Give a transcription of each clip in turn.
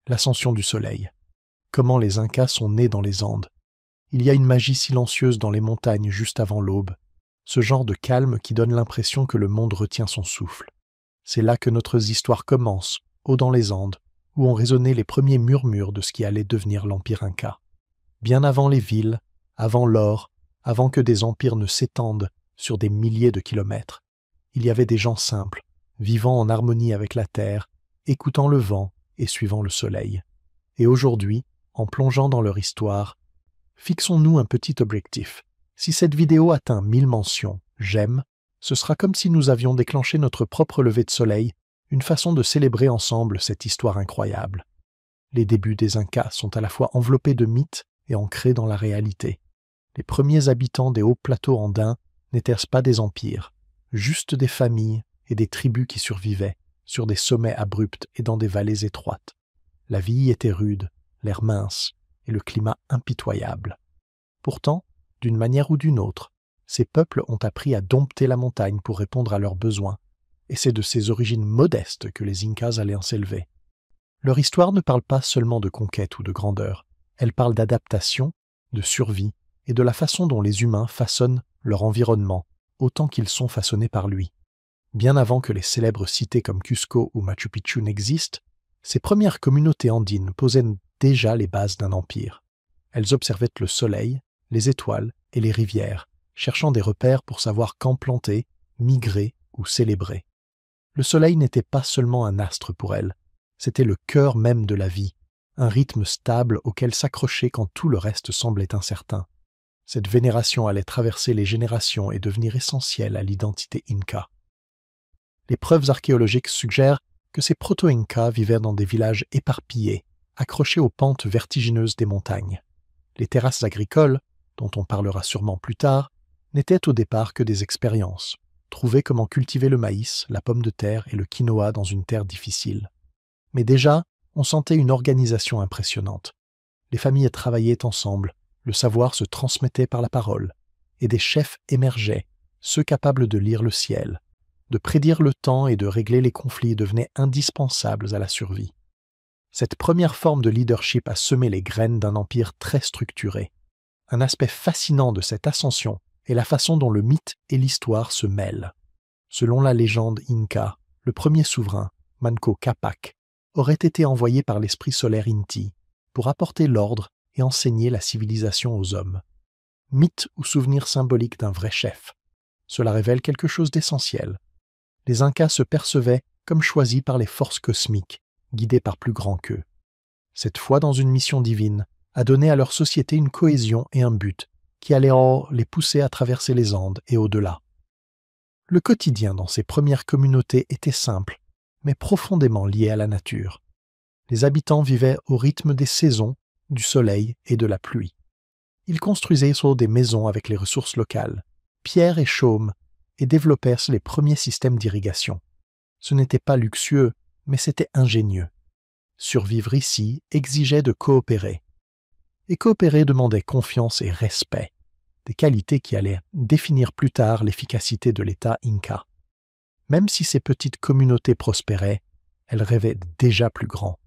L'ascension du soleil. Comment les Incas sont nés dans les Andes. Il y a une magie silencieuse dans les montagnes juste avant l'aube, ce genre de calme qui donne l'impression que le monde retient son souffle. C'est là que notre histoire commence, haut dans les Andes, où ont résonné les premiers murmures de ce qui allait devenir l'Empire Inca. Bien avant les villes, avant l'or, avant que des empires ne s'étendent sur des milliers de kilomètres, il y avait des gens simples, vivant en harmonie avec la terre, écoutant le vent et suivant le soleil. Et aujourd'hui, en plongeant dans leur histoire, fixons-nous un petit objectif. Si cette vidéo atteint 1000 mentions, j'aime, ce sera comme si nous avions déclenché notre propre lever de soleil, une façon de célébrer ensemble cette histoire incroyable. Les débuts des Incas sont à la fois enveloppés de mythes et ancrés dans la réalité. Les premiers habitants des hauts plateaux andins n'étaient pas des empires, juste des familles et des tribus qui survivaient sur des sommets abrupts et dans des vallées étroites. La vie y était rude, l'air mince et le climat impitoyable. Pourtant, d'une manière ou d'une autre, ces peuples ont appris à dompter la montagne pour répondre à leurs besoins, et c'est de ces origines modestes que les Incas allaient s'élever. Leur histoire ne parle pas seulement de conquête ou de grandeur, elle parle d'adaptation, de survie et de la façon dont les humains façonnent leur environnement, autant qu'ils sont façonnés par lui. Bien avant que les célèbres cités comme Cusco ou Machu Picchu n'existent, ces premières communautés andines posaient déjà les bases d'un empire. Elles observaient le soleil, les étoiles et les rivières, cherchant des repères pour savoir quand planter, migrer ou célébrer. Le soleil n'était pas seulement un astre pour elles, c'était le cœur même de la vie, un rythme stable auquel s'accrocher quand tout le reste semblait incertain. Cette vénération allait traverser les générations et devenir essentielle à l'identité Inca. Les preuves archéologiques suggèrent que ces proto-Incas vivaient dans des villages éparpillés, accrochés aux pentes vertigineuses des montagnes. Les terrasses agricoles, dont on parlera sûrement plus tard, n'étaient au départ que des expériences, trouver comment cultiver le maïs, la pomme de terre et le quinoa dans une terre difficile. Mais déjà, on sentait une organisation impressionnante. Les familles travaillaient ensemble, le savoir se transmettait par la parole, et des chefs émergeaient, ceux capables de lire le ciel, de prédire le temps et de régler les conflits devenaient indispensables à la survie. Cette première forme de leadership a semé les graines d'un empire très structuré. Un aspect fascinant de cette ascension est la façon dont le mythe et l'histoire se mêlent. Selon la légende Inca, le premier souverain, Manco Capac, aurait été envoyé par l'esprit solaire Inti pour apporter l'ordre et enseigner la civilisation aux hommes. Mythe ou souvenir symbolique d'un vrai chef. Cela révèle quelque chose d'essentiel. Les Incas se percevaient comme choisis par les forces cosmiques, guidés par plus grand qu'eux. Cette foi dans une mission divine a donné à leur société une cohésion et un but qui allait les pousser à traverser les Andes et au-delà. Le quotidien dans ces premières communautés était simple, mais profondément lié à la nature. Les habitants vivaient au rythme des saisons, du soleil et de la pluie. Ils construisaient sur des maisons avec les ressources locales, pierre et chaume, et développèrent les premiers systèmes d'irrigation. Ce n'était pas luxueux, mais c'était ingénieux. Survivre ici exigeait de coopérer. Et coopérer demandait confiance et respect, des qualités qui allaient définir plus tard l'efficacité de l'État Inca. Même si ces petites communautés prospéraient, elles rêvaient déjà plus grand.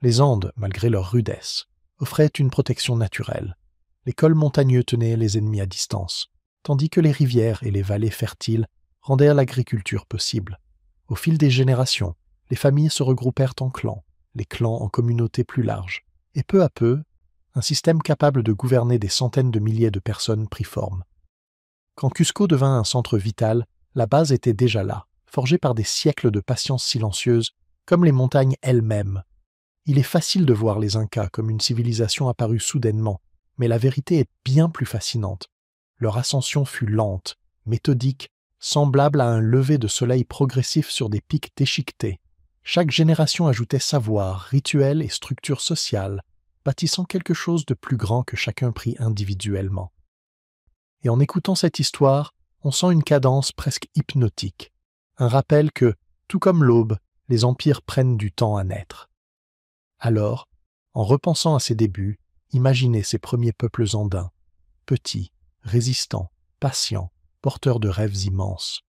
Les Andes, malgré leur rudesse, offraient une protection naturelle. Les cols montagneux tenaient les ennemis à distance, tandis que les rivières et les vallées fertiles rendirent l'agriculture possible. Au fil des générations, les familles se regroupèrent en clans, les clans en communautés plus larges, et peu à peu, un système capable de gouverner des centaines de milliers de personnes prit forme. Quand Cusco devint un centre vital, la base était déjà là, forgée par des siècles de patience silencieuse, comme les montagnes elles-mêmes. Il est facile de voir les Incas comme une civilisation apparue soudainement, mais la vérité est bien plus fascinante. Leur ascension fut lente, méthodique, semblable à un lever de soleil progressif sur des pics déchiquetés. Chaque génération ajoutait savoir, rituel et structure sociale, bâtissant quelque chose de plus grand que chacun prit individuellement. Et en écoutant cette histoire, on sent une cadence presque hypnotique, un rappel que, tout comme l'aube, les empires prennent du temps à naître. Alors, en repensant à ses débuts, imaginez ces premiers peuples andins, petits, résistants, patients, porteurs de rêves immenses.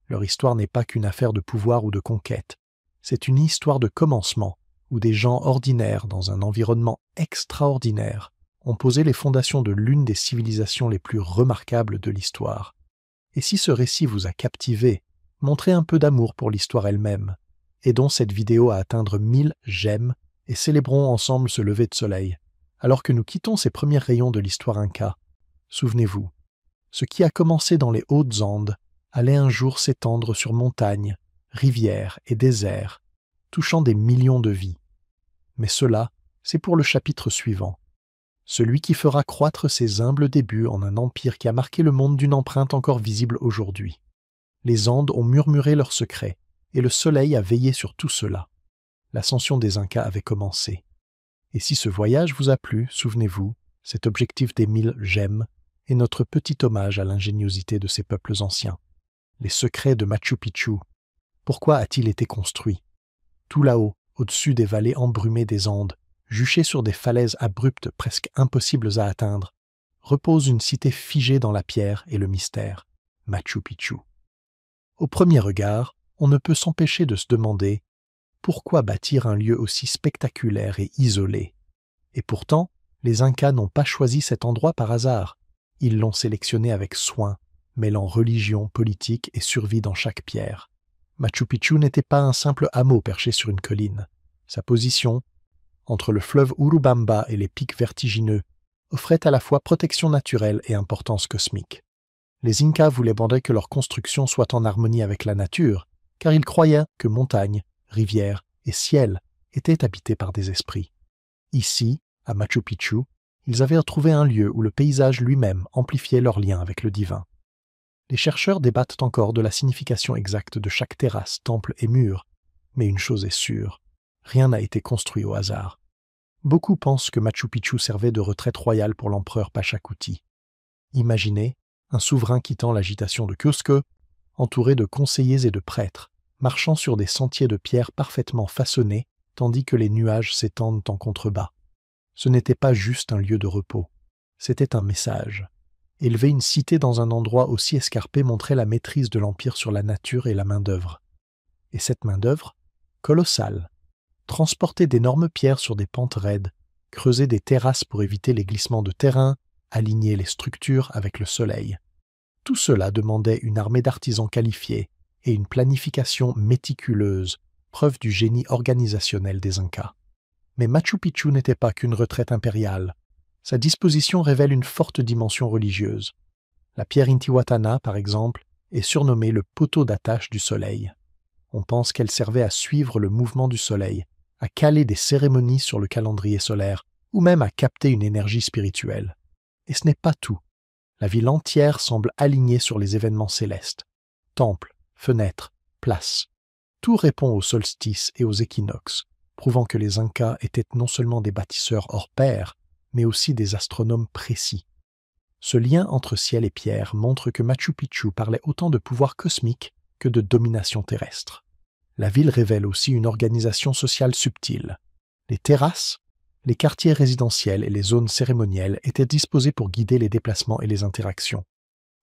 Leur histoire n'est pas qu'une affaire de pouvoir ou de conquête, c'est une histoire de commencement, où des gens ordinaires dans un environnement extraordinaire ont posé les fondations de l'une des civilisations les plus remarquables de l'histoire. Et si ce récit vous a captivé, montrez un peu d'amour pour l'histoire elle-même. Aidons cette vidéo à atteindre 1000 j'aime et célébrons ensemble ce lever de soleil. Alors que nous quittons ces premiers rayons de l'histoire inca, souvenez-vous, ce qui a commencé dans les hautes Andes allait un jour s'étendre sur montagnes, rivières et déserts, touchant des millions de vies. Mais cela, c'est pour le chapitre suivant. Celui qui fera croître ses humbles débuts en un empire qui a marqué le monde d'une empreinte encore visible aujourd'hui. Les Andes ont murmuré leurs secrets, et le soleil a veillé sur tout cela. L'ascension des Incas avait commencé. Et si ce voyage vous a plu, souvenez-vous, cet objectif des 1000 j'aime est notre petit hommage à l'ingéniosité de ces peuples anciens. Les secrets de Machu Picchu. Pourquoi a-t-il été construit? Tout là-haut, au-dessus des vallées embrumées des Andes, juchées sur des falaises abruptes presque impossibles à atteindre, repose une cité figée dans la pierre et le mystère, Machu Picchu. Au premier regard, on ne peut s'empêcher de se demander pourquoi bâtir un lieu aussi spectaculaire et isolé. Et pourtant, les Incas n'ont pas choisi cet endroit par hasard. Ils l'ont sélectionné avec soin, mêlant religion, politique et survie dans chaque pierre. Machu Picchu n'était pas un simple hameau perché sur une colline. Sa position, entre le fleuve Urubamba et les pics vertigineux, offrait à la fois protection naturelle et importance cosmique. Les Incas voulaient que leur construction soit en harmonie avec la nature, car ils croyaient que montagnes, rivières et ciel étaient habités par des esprits. Ici, à Machu Picchu, ils avaient trouvé un lieu où le paysage lui-même amplifiait leur lien avec le divin. Les chercheurs débattent encore de la signification exacte de chaque terrasse, temple et mur, mais une chose est sûre, rien n'a été construit au hasard. Beaucoup pensent que Machu Picchu servait de retraite royale pour l'empereur Pachacuti. Imaginez un souverain quittant l'agitation de Cusco, entouré de conseillers et de prêtres, marchant sur des sentiers de pierre parfaitement façonnés, tandis que les nuages s'étendent en contrebas. Ce n'était pas juste un lieu de repos, c'était un message. Élever une cité dans un endroit aussi escarpé montrait la maîtrise de l'Empire sur la nature et la main-d'œuvre. Et cette main-d'œuvre, colossale, transporter d'énormes pierres sur des pentes raides, creuser des terrasses pour éviter les glissements de terrain, aligner les structures avec le soleil. Tout cela demandait une armée d'artisans qualifiés et une planification méticuleuse, preuve du génie organisationnel des Incas. Mais Machu Picchu n'était pas qu'une retraite impériale. Sa disposition révèle une forte dimension religieuse. La pierre Intihuatana, par exemple, est surnommée le poteau d'attache du soleil. On pense qu'elle servait à suivre le mouvement du soleil, à caler des cérémonies sur le calendrier solaire, ou même à capter une énergie spirituelle. Et ce n'est pas tout. La ville entière semble alignée sur les événements célestes. Temples, fenêtres, places. Tout répond aux solstices et aux équinoxes, prouvant que les Incas étaient non seulement des bâtisseurs hors pair, mais aussi des astronomes précis. Ce lien entre ciel et pierre montre que Machu Picchu parlait autant de pouvoir cosmique que de domination terrestre. La ville révèle aussi une organisation sociale subtile. Les terrasses, les quartiers résidentiels et les zones cérémonielles étaient disposés pour guider les déplacements et les interactions.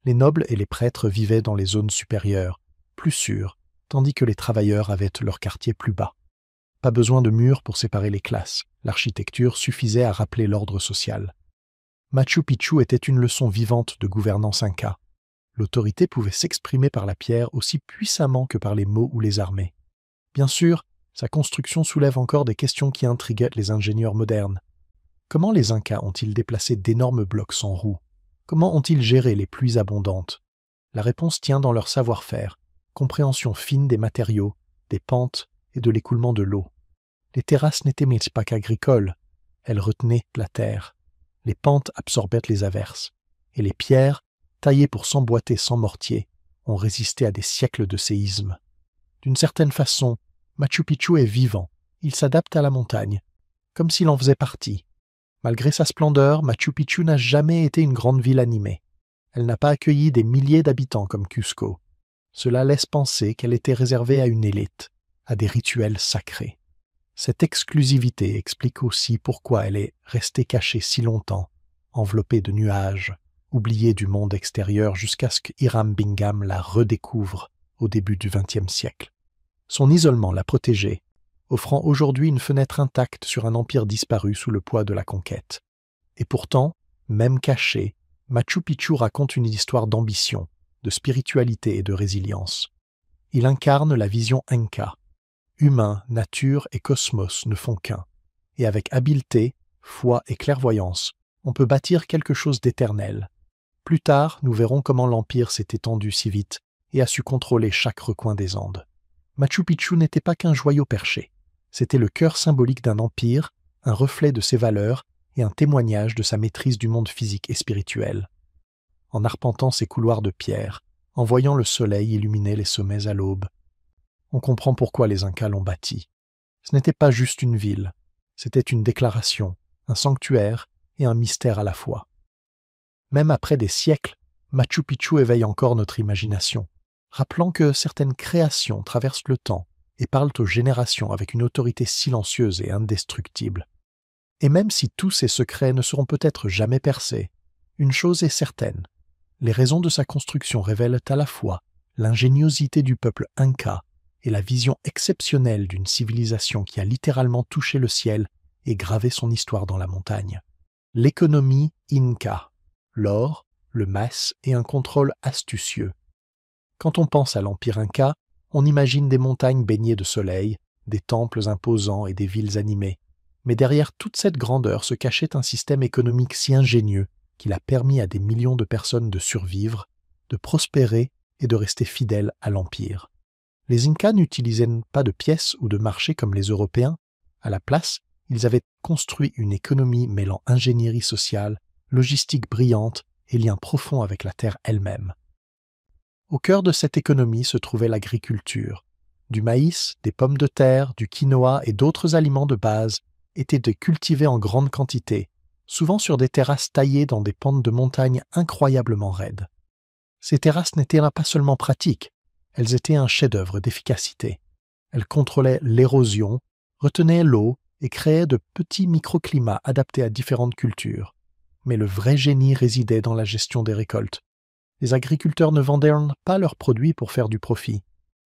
Les nobles et les prêtres vivaient dans les zones supérieures, plus sûres, tandis que les travailleurs avaient leur quartier plus bas. Pas besoin de murs pour séparer les classes, l'architecture suffisait à rappeler l'ordre social. Machu Picchu était une leçon vivante de gouvernance inca. L'autorité pouvait s'exprimer par la pierre aussi puissamment que par les mots ou les armées. Bien sûr, sa construction soulève encore des questions qui intriguaient les ingénieurs modernes. Comment les Incas ont-ils déplacé d'énormes blocs sans roues? Comment ont-ils géré les pluies abondantes? La réponse tient dans leur savoir-faire, compréhension fine des matériaux, des pentes et de l'écoulement de l'eau. Les terrasses n'étaient pas qu'agricoles, elles retenaient la terre. Les pentes absorbaient les averses, et les pierres, taillées pour s'emboîter sans mortier, ont résisté à des siècles de séismes. D'une certaine façon, Machu Picchu est vivant, il s'adapte à la montagne, comme s'il en faisait partie. Malgré sa splendeur, Machu Picchu n'a jamais été une grande ville animée. Elle n'a pas accueilli des milliers d'habitants comme Cusco. Cela laisse penser qu'elle était réservée à une élite, à des rituels sacrés. Cette exclusivité explique aussi pourquoi elle est restée cachée si longtemps, enveloppée de nuages, oubliée du monde extérieur jusqu'à ce que Hiram Bingham la redécouvre au début du XXe siècle. Son isolement l'a protégée, offrant aujourd'hui une fenêtre intacte sur un empire disparu sous le poids de la conquête. Et pourtant, même caché, Machu Picchu raconte une histoire d'ambition, de spiritualité et de résilience. Il incarne la vision Inca. Humain, nature et cosmos ne font qu'un. Et avec habileté, foi et clairvoyance, on peut bâtir quelque chose d'éternel. Plus tard, nous verrons comment l'Empire s'est étendu si vite et a su contrôler chaque recoin des Andes. Machu Picchu n'était pas qu'un joyau perché. C'était le cœur symbolique d'un empire, un reflet de ses valeurs et un témoignage de sa maîtrise du monde physique et spirituel. En arpentant ces couloirs de pierre, en voyant le soleil illuminer les sommets à l'aube, on comprend pourquoi les Incas l'ont bâti. Ce n'était pas juste une ville, c'était une déclaration, un sanctuaire et un mystère à la fois. Même après des siècles, Machu Picchu éveille encore notre imagination, rappelant que certaines créations traversent le temps et parlent aux générations avec une autorité silencieuse et indestructible. Et même si tous ces secrets ne seront peut-être jamais percés, une chose est certaine, les raisons de sa construction révèlent à la fois l'ingéniosité du peuple Inca et la vision exceptionnelle d'une civilisation qui a littéralement touché le ciel et gravé son histoire dans la montagne. L'économie Inca, l'or, le mas et un contrôle astucieux. Quand on pense à l'Empire Inca, on imagine des montagnes baignées de soleil, des temples imposants et des villes animées. Mais derrière toute cette grandeur se cachait un système économique si ingénieux qu'il a permis à des millions de personnes de survivre, de prospérer et de rester fidèles à l'Empire. Les Incas n'utilisaient pas de pièces ou de marchés comme les Européens. À la place, ils avaient construit une économie mêlant ingénierie sociale, logistique brillante et lien profond avec la terre elle-même. Au cœur de cette économie se trouvait l'agriculture. Du maïs, des pommes de terre, du quinoa et d'autres aliments de base étaient cultivés en grande quantité, souvent sur des terrasses taillées dans des pentes de montagne incroyablement raides. Ces terrasses n'étaient pas seulement pratiques, elles étaient un chef-d'œuvre d'efficacité. Elles contrôlaient l'érosion, retenaient l'eau et créaient de petits microclimats adaptés à différentes cultures. Mais le vrai génie résidait dans la gestion des récoltes. Les agriculteurs ne vendaient pas leurs produits pour faire du profit.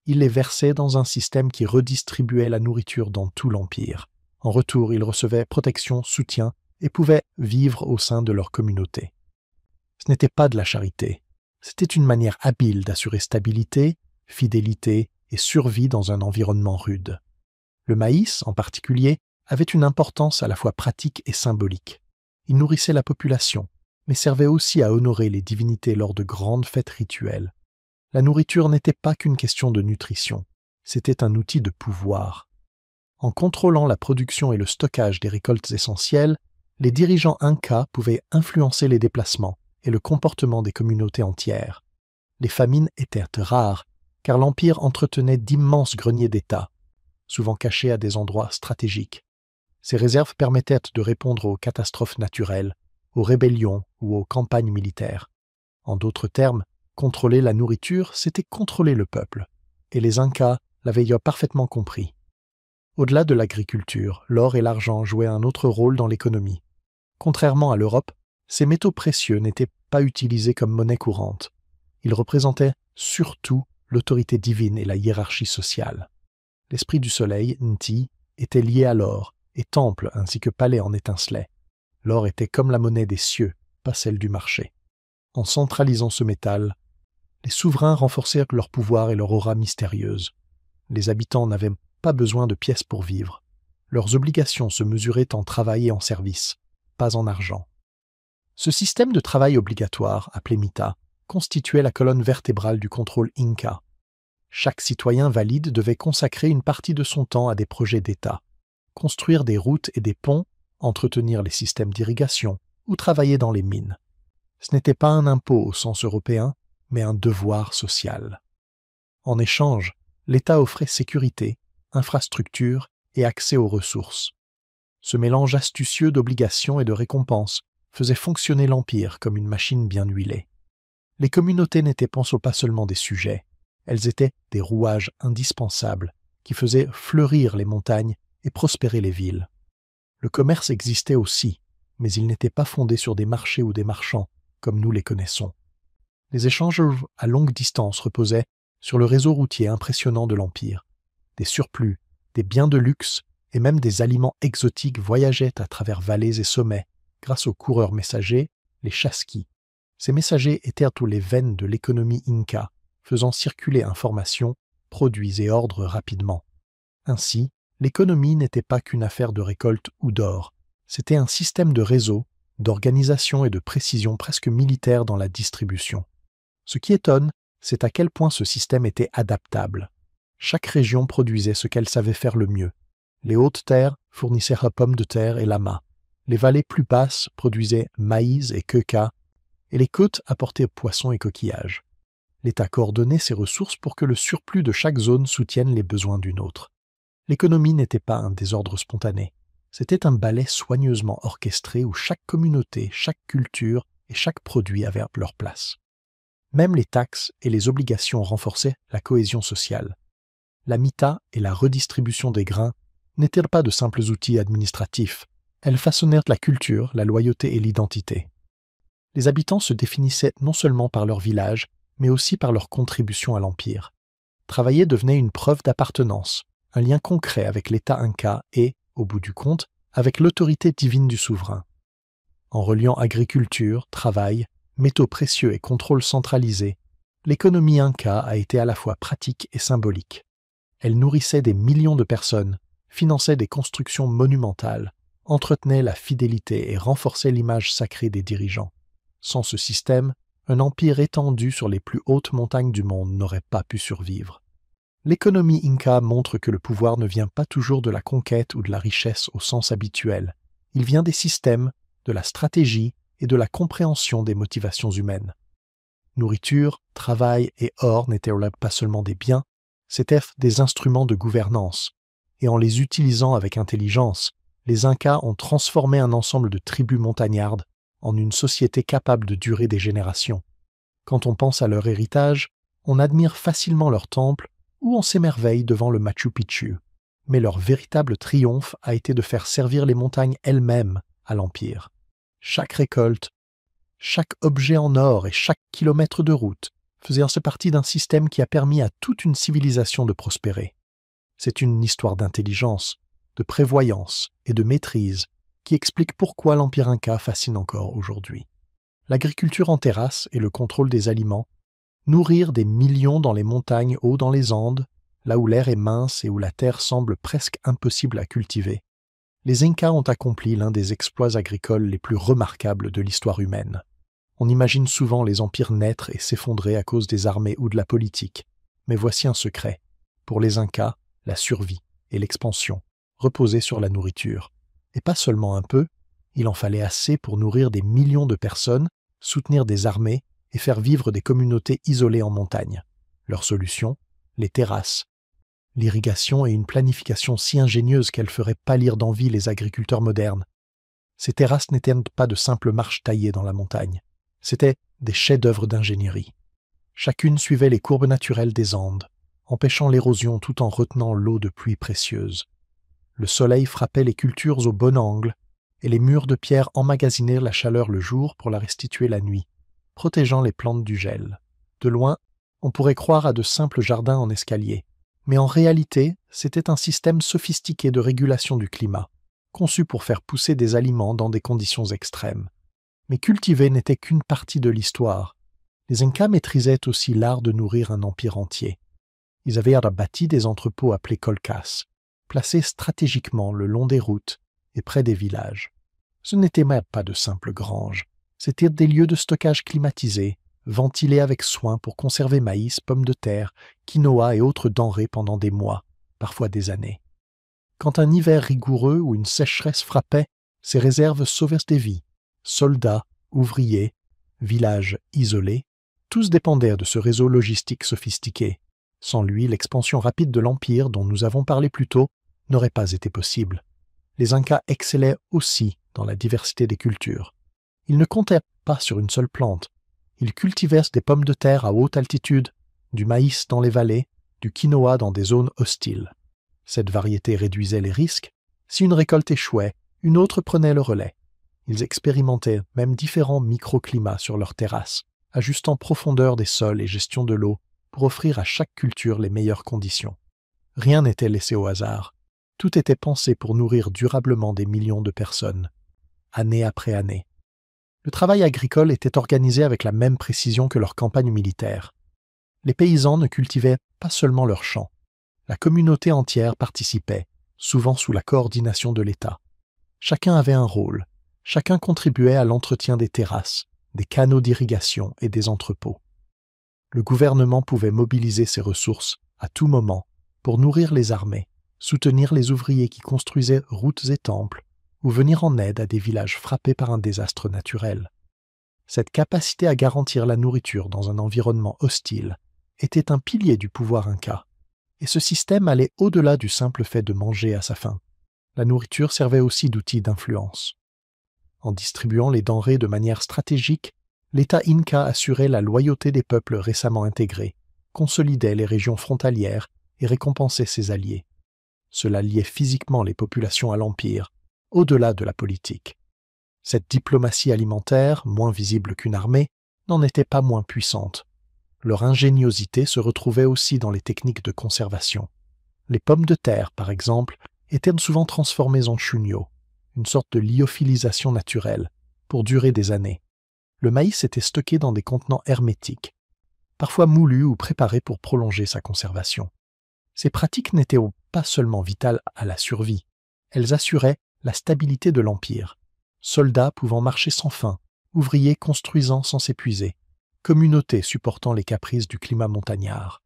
Ils les versaient dans un système qui redistribuait la nourriture dans tout l'Empire. En retour, ils recevaient protection, soutien et pouvaient vivre au sein de leur communauté. Ce n'était pas de la charité. C'était une manière habile d'assurer stabilité, fidélité et survie dans un environnement rude. Le maïs, en particulier, avait une importance à la fois pratique et symbolique. Il nourrissait la population, mais servait aussi à honorer les divinités lors de grandes fêtes rituelles. La nourriture n'était pas qu'une question de nutrition, c'était un outil de pouvoir. En contrôlant la production et le stockage des récoltes essentielles, les dirigeants Incas pouvaient influencer les déplacements et le comportement des communautés entières. Les famines étaient rares, car l'Empire entretenait d'immenses greniers d'État, souvent cachés à des endroits stratégiques. Ces réserves permettaient de répondre aux catastrophes naturelles, aux rébellions ou aux campagnes militaires. En d'autres termes, contrôler la nourriture, c'était contrôler le peuple, et les Incas l'avaient parfaitement compris. Au-delà de l'agriculture, l'or et l'argent jouaient un autre rôle dans l'économie. Contrairement à l'Europe, ces métaux précieux n'étaient pas utilisés comme monnaie courante. Ils représentaient surtout l'autorité divine et la hiérarchie sociale. L'esprit du soleil, Nti, était lié à l'or, et temples ainsi que palais en étincelaient. L'or était comme la monnaie des cieux, pas celle du marché. En centralisant ce métal, les souverains renforcèrent leur pouvoir et leur aura mystérieuse. Les habitants n'avaient pas besoin de pièces pour vivre. Leurs obligations se mesuraient en travail et en service, pas en argent. Ce système de travail obligatoire, appelé mita, constituait la colonne vertébrale du contrôle Inca. Chaque citoyen valide devait consacrer une partie de son temps à des projets d'État, construire des routes et des ponts, entretenir les systèmes d'irrigation ou travailler dans les mines. Ce n'était pas un impôt au sens européen, mais un devoir social. En échange, l'État offrait sécurité, infrastructures et accès aux ressources. Ce mélange astucieux d'obligations et de récompenses faisait fonctionner l'Empire comme une machine bien huilée. Les communautés n'étaient pas seulement des sujets, elles étaient des rouages indispensables qui faisaient fleurir les montagnes et prospérer les villes. Le commerce existait aussi, mais il n'était pas fondé sur des marchés ou des marchands, comme nous les connaissons. Les échanges à longue distance reposaient sur le réseau routier impressionnant de l'Empire. Des surplus, Des biens de luxe et même des aliments exotiques voyageaient à travers vallées et sommets grâce aux coureurs messagers, les chasquis. Ces messagers étaient tous les veines de l'économie inca, faisant circuler informations, produits et ordres rapidement. Ainsi, l'économie n'était pas qu'une affaire de récolte ou d'or, c'était un système de réseau, d'organisation et de précision presque militaire dans la distribution. Ce qui étonne, c'est à quel point ce système était adaptable. Chaque région produisait ce qu'elle savait faire le mieux. Les hautes terres fournissaient pommes de terre et lamas. Les vallées plus basses produisaient maïs et queca, et les côtes apportaient poissons et coquillages. L'État coordonnait ses ressources pour que le surplus de chaque zone soutienne les besoins d'une autre. L'économie n'était pas un désordre spontané. C'était un ballet soigneusement orchestré où chaque communauté, chaque culture et chaque produit avaient leur place. Même les taxes et les obligations renforçaient la cohésion sociale. La mita et la redistribution des grains n'étaient pas de simples outils administratifs. Elles façonnèrent la culture, la loyauté et l'identité. Les habitants se définissaient non seulement par leur village, mais aussi par leur contribution à l'Empire. Travailler devenait une preuve d'appartenance, un lien concret avec l'État inca et, au bout du compte, avec l'autorité divine du souverain. En reliant agriculture, travail, métaux précieux et contrôle centralisé, l'économie inca a été à la fois pratique et symbolique. Elle nourrissait des millions de personnes, finançait des constructions monumentales, entretenait la fidélité et renforçait l'image sacrée des dirigeants. Sans ce système, un empire étendu sur les plus hautes montagnes du monde n'aurait pas pu survivre. L'économie inca montre que le pouvoir ne vient pas toujours de la conquête ou de la richesse au sens habituel. Il vient des systèmes, de la stratégie et de la compréhension des motivations humaines. Nourriture, travail et or n'étaient là pas seulement des biens, c'étaient des instruments de gouvernance. Et en les utilisant avec intelligence, les Incas ont transformé un ensemble de tribus montagnardes en une société capable de durer des générations. Quand on pense à leur héritage, on admire facilement leurs temples ou on s'émerveille devant le Machu Picchu. Mais leur véritable triomphe a été de faire servir les montagnes elles-mêmes à l'Empire. Chaque récolte, chaque objet en or et chaque kilomètre de route faisait ainsi partie d'un système qui a permis à toute une civilisation de prospérer. C'est une histoire d'intelligence, de prévoyance et de maîtrise qui explique pourquoi l'Empire Inca fascine encore aujourd'hui. L'agriculture en terrasse et le contrôle des aliments, nourrir des millions dans les montagnes haut dans les Andes, là où l'air est mince et où la terre semble presque impossible à cultiver. Les Incas ont accompli l'un des exploits agricoles les plus remarquables de l'histoire humaine. On imagine souvent les empires naître et s'effondrer à cause des armées ou de la politique. Mais voici un secret. Pour les Incas, la survie et l'expansion reposaient sur la nourriture. Et pas seulement un peu, il en fallait assez pour nourrir des millions de personnes, soutenir des armées et faire vivre des communautés isolées en montagne. Leur solution, les terrasses. L'irrigation et une planification si ingénieuse qu'elle ferait pâlir d'envie les agriculteurs modernes. Ces terrasses n'étaient pas de simples marches taillées dans la montagne. C'étaient des chefs-d'œuvre d'ingénierie. Chacune suivait les courbes naturelles des Andes, empêchant l'érosion tout en retenant l'eau de pluie précieuse. Le soleil frappait les cultures au bon angle, et les murs de pierre emmagasinaient la chaleur le jour pour la restituer la nuit, protégeant les plantes du gel. De loin, on pourrait croire à de simples jardins en escalier, mais en réalité, c'était un système sophistiqué de régulation du climat, conçu pour faire pousser des aliments dans des conditions extrêmes. Mais cultiver n'était qu'une partie de l'histoire. Les Incas maîtrisaient aussi l'art de nourrir un empire entier. Ils avaient bâti des entrepôts appelés colcas, placés stratégiquement le long des routes et près des villages. Ce n'étaient même pas de simples granges, c'étaient des lieux de stockage climatisés, ventilés avec soin pour conserver maïs, pommes de terre, quinoa et autres denrées pendant des mois, parfois des années. Quand un hiver rigoureux ou une sécheresse frappait, ces réserves sauvaient des vies. Soldats, ouvriers, villages isolés, tous dépendaient de ce réseau logistique sophistiqué. Sans lui, l'expansion rapide de l'Empire dont nous avons parlé plus tôt n'aurait pas été possible. Les Incas excellaient aussi dans la diversité des cultures. Ils ne comptaient pas sur une seule plante. Ils cultivèrent des pommes de terre à haute altitude, du maïs dans les vallées, du quinoa dans des zones hostiles. Cette variété réduisait les risques. Si une récolte échouait, une autre prenait le relais. Ils expérimentaient même différents microclimats sur leurs terrasses, ajustant profondeur des sols et gestion de l'eau pour offrir à chaque culture les meilleures conditions. Rien n'était laissé au hasard. Tout était pensé pour nourrir durablement des millions de personnes, année après année. Le travail agricole était organisé avec la même précision que leur campagne militaire. Les paysans ne cultivaient pas seulement leurs champs. La communauté entière participait, souvent sous la coordination de l'État. Chacun avait un rôle. Chacun contribuait à l'entretien des terrasses, des canaux d'irrigation et des entrepôts. Le gouvernement pouvait mobiliser ses ressources à tout moment pour nourrir les armées, soutenir les ouvriers qui construisaient routes et temples, ou venir en aide à des villages frappés par un désastre naturel. Cette capacité à garantir la nourriture dans un environnement hostile était un pilier du pouvoir inca, et ce système allait au-delà du simple fait de manger à sa faim. La nourriture servait aussi d'outil d'influence. En distribuant les denrées de manière stratégique, l'État inca assurait la loyauté des peuples récemment intégrés, consolidait les régions frontalières et récompensait ses alliés. Cela liait physiquement les populations à l'Empire, au-delà de la politique. Cette diplomatie alimentaire, moins visible qu'une armée, n'en était pas moins puissante. Leur ingéniosité se retrouvait aussi dans les techniques de conservation. Les pommes de terre, par exemple, étaient souvent transformées en chunyo, une sorte de lyophilisation naturelle, pour durer des années. Le maïs était stocké dans des contenants hermétiques, parfois moulus ou préparés pour prolonger sa conservation. Ces pratiques n'étaient pas seulement vitales à la survie, elles assuraient la stabilité de l'Empire. Soldats pouvant marcher sans faim, ouvriers construisant sans s'épuiser, communautés supportant les caprices du climat montagnard.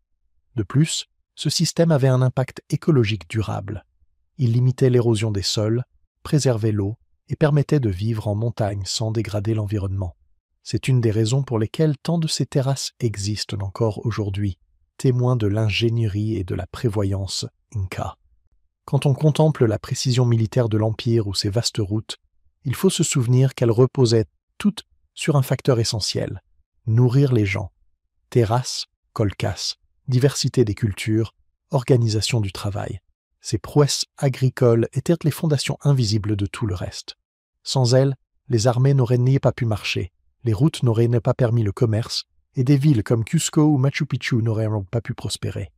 De plus, ce système avait un impact écologique durable. Il limitait l'érosion des sols, préservait l'eau et permettait de vivre en montagne sans dégrader l'environnement. C'est une des raisons pour lesquelles tant de ces terrasses existent encore aujourd'hui, témoins de l'ingénierie et de la prévoyance inca. Quand on contemple la précision militaire de l'Empire ou ses vastes routes, il faut se souvenir qu'elles reposaient toutes sur un facteur essentiel: nourrir les gens. Terrasses, kolkas, diversité des cultures, organisation du travail. Ces prouesses agricoles étaient les fondations invisibles de tout le reste. Sans elles, les armées n'auraient ni pas pu marcher, les routes n'auraient pas permis le commerce, et des villes comme Cusco ou Machu Picchu n'auraient pas pu prospérer.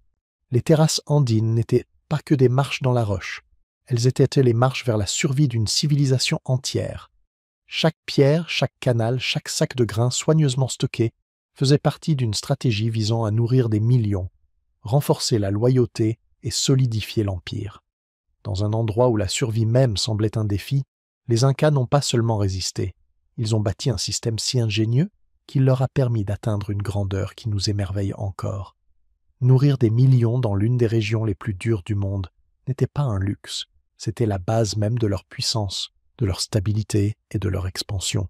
Les terrasses andines n'étaient pas que des marches dans la roche. Elles étaient les marches vers la survie d'une civilisation entière. Chaque pierre, chaque canal, chaque sac de grains soigneusement stocké faisait partie d'une stratégie visant à nourrir des millions, renforcer la loyauté et solidifier l'Empire. Dans un endroit où la survie même semblait un défi, les Incas n'ont pas seulement résisté, ils ont bâti un système si ingénieux qu'il leur a permis d'atteindre une grandeur qui nous émerveille encore. Nourrir des millions dans l'une des régions les plus dures du monde n'était pas un luxe, c'était la base même de leur puissance, de leur stabilité et de leur expansion.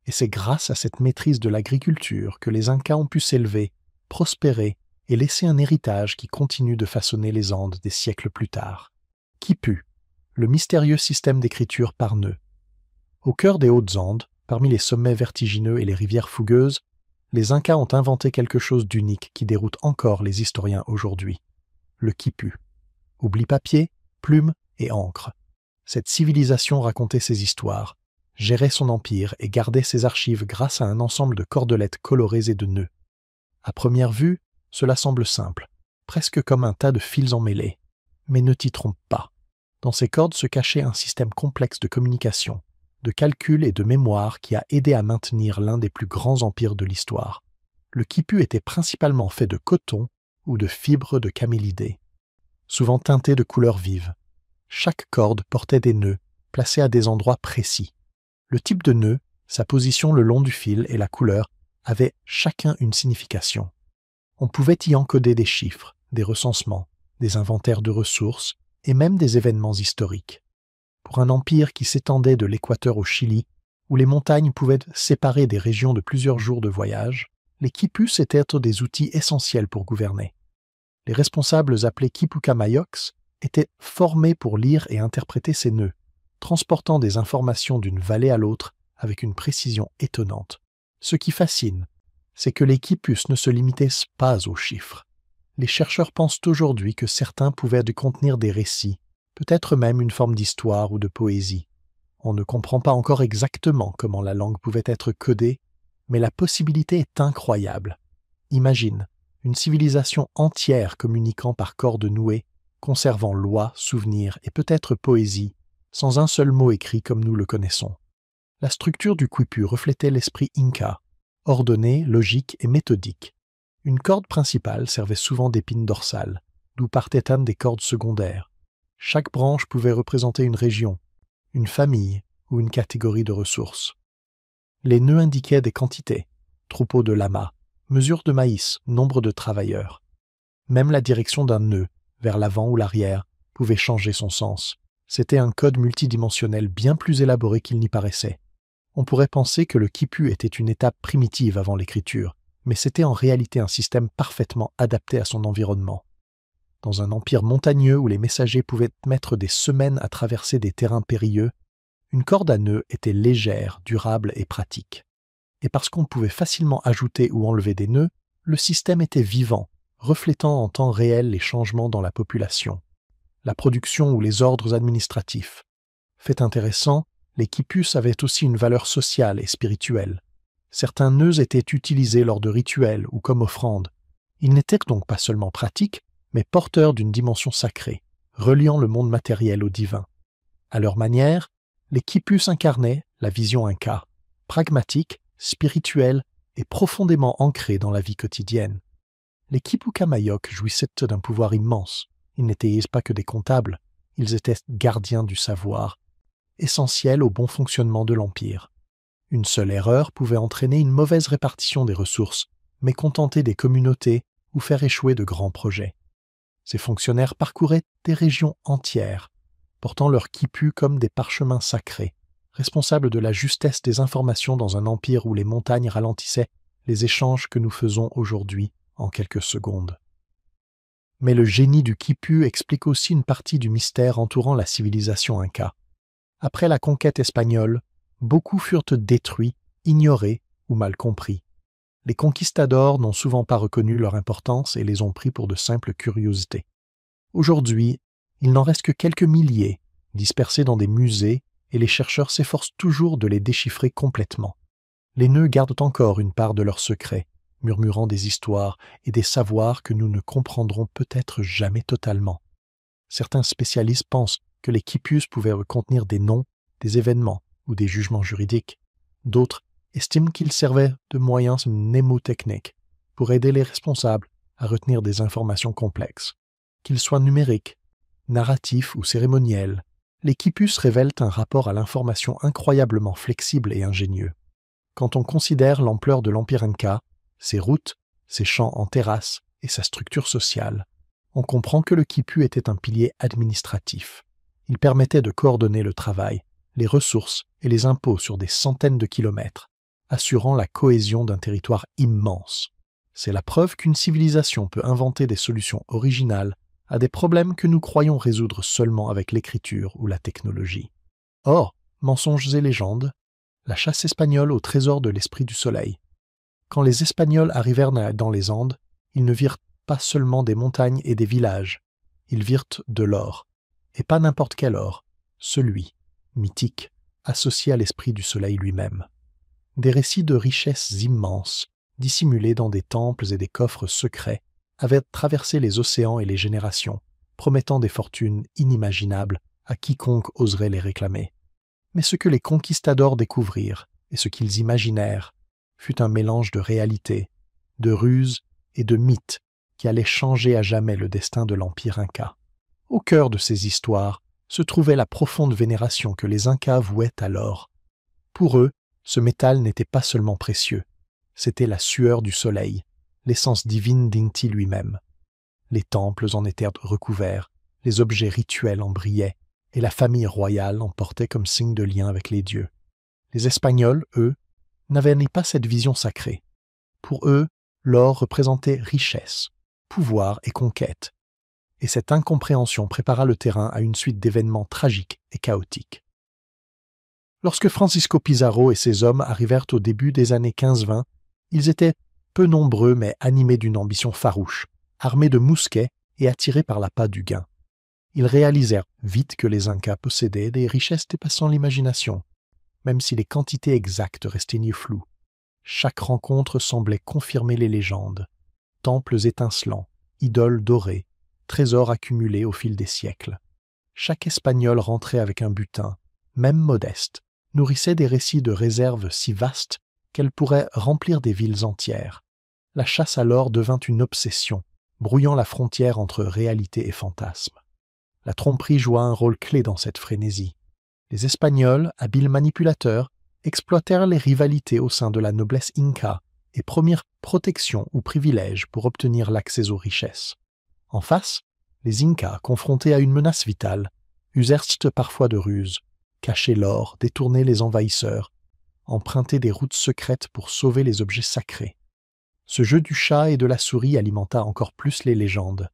Et c'est grâce à cette maîtrise de l'agriculture que les Incas ont pu s'élever, prospérer et laisser un héritage qui continue de façonner les Andes des siècles plus tard. Quipu, le mystérieux système d'écriture par nœuds. Au cœur des Hautes-Andes, parmi les sommets vertigineux et les rivières fougueuses, les Incas ont inventé quelque chose d'unique qui déroute encore les historiens aujourd'hui. Le quipu. Oubli papier, plume et encre. Cette civilisation racontait ses histoires, gérait son empire et gardait ses archives grâce à un ensemble de cordelettes colorées et de nœuds. À première vue, cela semble simple, presque comme un tas de fils emmêlés. Mais ne t'y trompe pas. Dans ces cordes se cachait un système complexe de communication, de calcul et de mémoire qui a aidé à maintenir l'un des plus grands empires de l'histoire. Le quipu était principalement fait de coton ou de fibres de camélidés, souvent teintées de couleurs vives. Chaque corde portait des nœuds, placés à des endroits précis. Le type de nœud, sa position le long du fil et la couleur avaient chacun une signification. On pouvait y encoder des chiffres, des recensements, des inventaires de ressources et même des événements historiques. Pour un empire qui s'étendait de l'Équateur au Chili, où les montagnes pouvaient séparer des régions de plusieurs jours de voyage, les quipus étaient des outils essentiels pour gouverner. Les responsables appelés quipucamayocs étaient formés pour lire et interpréter ces nœuds, transportant des informations d'une vallée à l'autre avec une précision étonnante. Ce qui fascine, c'est que les quipus ne se limitaient pas aux chiffres. Les chercheurs pensent aujourd'hui que certains pouvaient contenir des récits, peut-être même une forme d'histoire ou de poésie. On ne comprend pas encore exactement comment la langue pouvait être codée, mais la possibilité est incroyable. Imagine, une civilisation entière communiquant par cordes nouées, conservant lois, souvenirs et peut-être poésie, sans un seul mot écrit comme nous le connaissons. La structure du quipu reflétait l'esprit inca, ordonné, logique et méthodique. Une corde principale servait souvent d'épine dorsale, d'où partaient des cordes secondaires. Chaque branche pouvait représenter une région, une famille ou une catégorie de ressources. Les nœuds indiquaient des quantités, troupeaux de lamas, mesure de maïs, nombre de travailleurs. Même la direction d'un nœud, vers l'avant ou l'arrière, pouvait changer son sens. C'était un code multidimensionnel bien plus élaboré qu'il n'y paraissait. On pourrait penser que le quipu était une étape primitive avant l'écriture, mais c'était en réalité un système parfaitement adapté à son environnement. Dans un empire montagneux où les messagers pouvaient mettre des semaines à traverser des terrains périlleux, une corde à nœuds était légère, durable et pratique. Et parce qu'on pouvait facilement ajouter ou enlever des nœuds, le système était vivant, reflétant en temps réel les changements dans la population, la production ou les ordres administratifs. Fait intéressant, les quipus avaient aussi une valeur sociale et spirituelle. Certains nœuds étaient utilisés lors de rituels ou comme offrandes. Ils n'étaient donc pas seulement pratiques, mais porteurs d'une dimension sacrée, reliant le monde matériel au divin. À leur manière, les quipus incarnaient la vision inca, pragmatique, spirituelle et profondément ancrée dans la vie quotidienne. Les Quipucamayok jouissaient d'un pouvoir immense. Ils n'étaient pas que des comptables, ils étaient gardiens du savoir, essentiels au bon fonctionnement de l'Empire. Une seule erreur pouvait entraîner une mauvaise répartition des ressources, mécontenter des communautés ou faire échouer de grands projets. Ces fonctionnaires parcouraient des régions entières, portant leurs quipus comme des parchemins sacrés, responsables de la justesse des informations dans un empire où les montagnes ralentissaient les échanges que nous faisons aujourd'hui en quelques secondes. Mais le génie du quipu explique aussi une partie du mystère entourant la civilisation inca. Après la conquête espagnole, beaucoup furent détruits, ignorés ou mal compris. Les conquistadors n'ont souvent pas reconnu leur importance et les ont pris pour de simples curiosités. Aujourd'hui, il n'en reste que quelques milliers, dispersés dans des musées, et les chercheurs s'efforcent toujours de les déchiffrer complètement. Les nœuds gardent encore une part de leurs secrets, murmurant des histoires et des savoirs que nous ne comprendrons peut-être jamais totalement. Certains spécialistes pensent que les quipus pouvaient contenir des noms, des événements ou des jugements juridiques. D'autres estiment qu'ils servaient de moyens mnémotechniques pour aider les responsables à retenir des informations complexes. Qu'ils soient numériques, narratifs ou cérémoniels, les quipus révèlent un rapport à l'information incroyablement flexible et ingénieux. Quand on considère l'ampleur de l'Empire Inca, ses routes, ses champs en terrasse et sa structure sociale, on comprend que le quipu était un pilier administratif. Il permettait de coordonner le travail, les ressources et les impôts sur des centaines de kilomètres, assurant la cohésion d'un territoire immense. C'est la preuve qu'une civilisation peut inventer des solutions originales à des problèmes que nous croyons résoudre seulement avec l'écriture ou la technologie. Or, mensonges et légendes, la chasse espagnole au trésor de l'esprit du soleil. Quand les Espagnols arrivèrent dans les Andes, ils ne virent pas seulement des montagnes et des villages, ils virent de l'or, et pas n'importe quel or, celui, mythique, associé à l'esprit du soleil lui-même. Des récits de richesses immenses, dissimulés dans des temples et des coffres secrets, avaient traversé les océans et les générations, promettant des fortunes inimaginables à quiconque oserait les réclamer. Mais ce que les conquistadors découvrirent, et ce qu'ils imaginèrent, fut un mélange de réalité, de ruse et de mythes qui allait changer à jamais le destin de l'Empire Inca. Au cœur de ces histoires se trouvait la profonde vénération que les Incas vouaient à l'or. Pour eux, ce métal n'était pas seulement précieux, c'était la sueur du soleil, l'essence divine d'Inti lui-même. Les temples en étaient recouverts, les objets rituels en brillaient, et la famille royale en portait comme signe de lien avec les dieux. Les Espagnols, eux, n'avaient ni pas cette vision sacrée. Pour eux, l'or représentait richesse, pouvoir et conquête, et cette incompréhension prépara le terrain à une suite d'événements tragiques et chaotiques. Lorsque Francisco Pizarro et ses hommes arrivèrent au début des années 15-20, ils étaient peu nombreux mais animés d'une ambition farouche, armés de mousquets et attirés par l'appât du gain. Ils réalisèrent vite que les Incas possédaient des richesses dépassant l'imagination, même si les quantités exactes restaient floues. Chaque rencontre semblait confirmer les légendes. Temples étincelants, idoles dorées, trésors accumulés au fil des siècles. Chaque Espagnol rentrait avec un butin, même modeste, nourrissait des récits de réserves si vastes qu'elles pourraient remplir des villes entières. La chasse alors devint une obsession, brouillant la frontière entre réalité et fantasme. La tromperie joua un rôle clé dans cette frénésie. Les Espagnols, habiles manipulateurs, exploitèrent les rivalités au sein de la noblesse inca et promirent protection ou privilèges pour obtenir l'accès aux richesses. En face, les Incas, confrontés à une menace vitale, usèrent parfois de ruses, cacher l'or, détourner les envahisseurs, emprunter des routes secrètes pour sauver les objets sacrés. Ce jeu du chat et de la souris alimenta encore plus les légendes.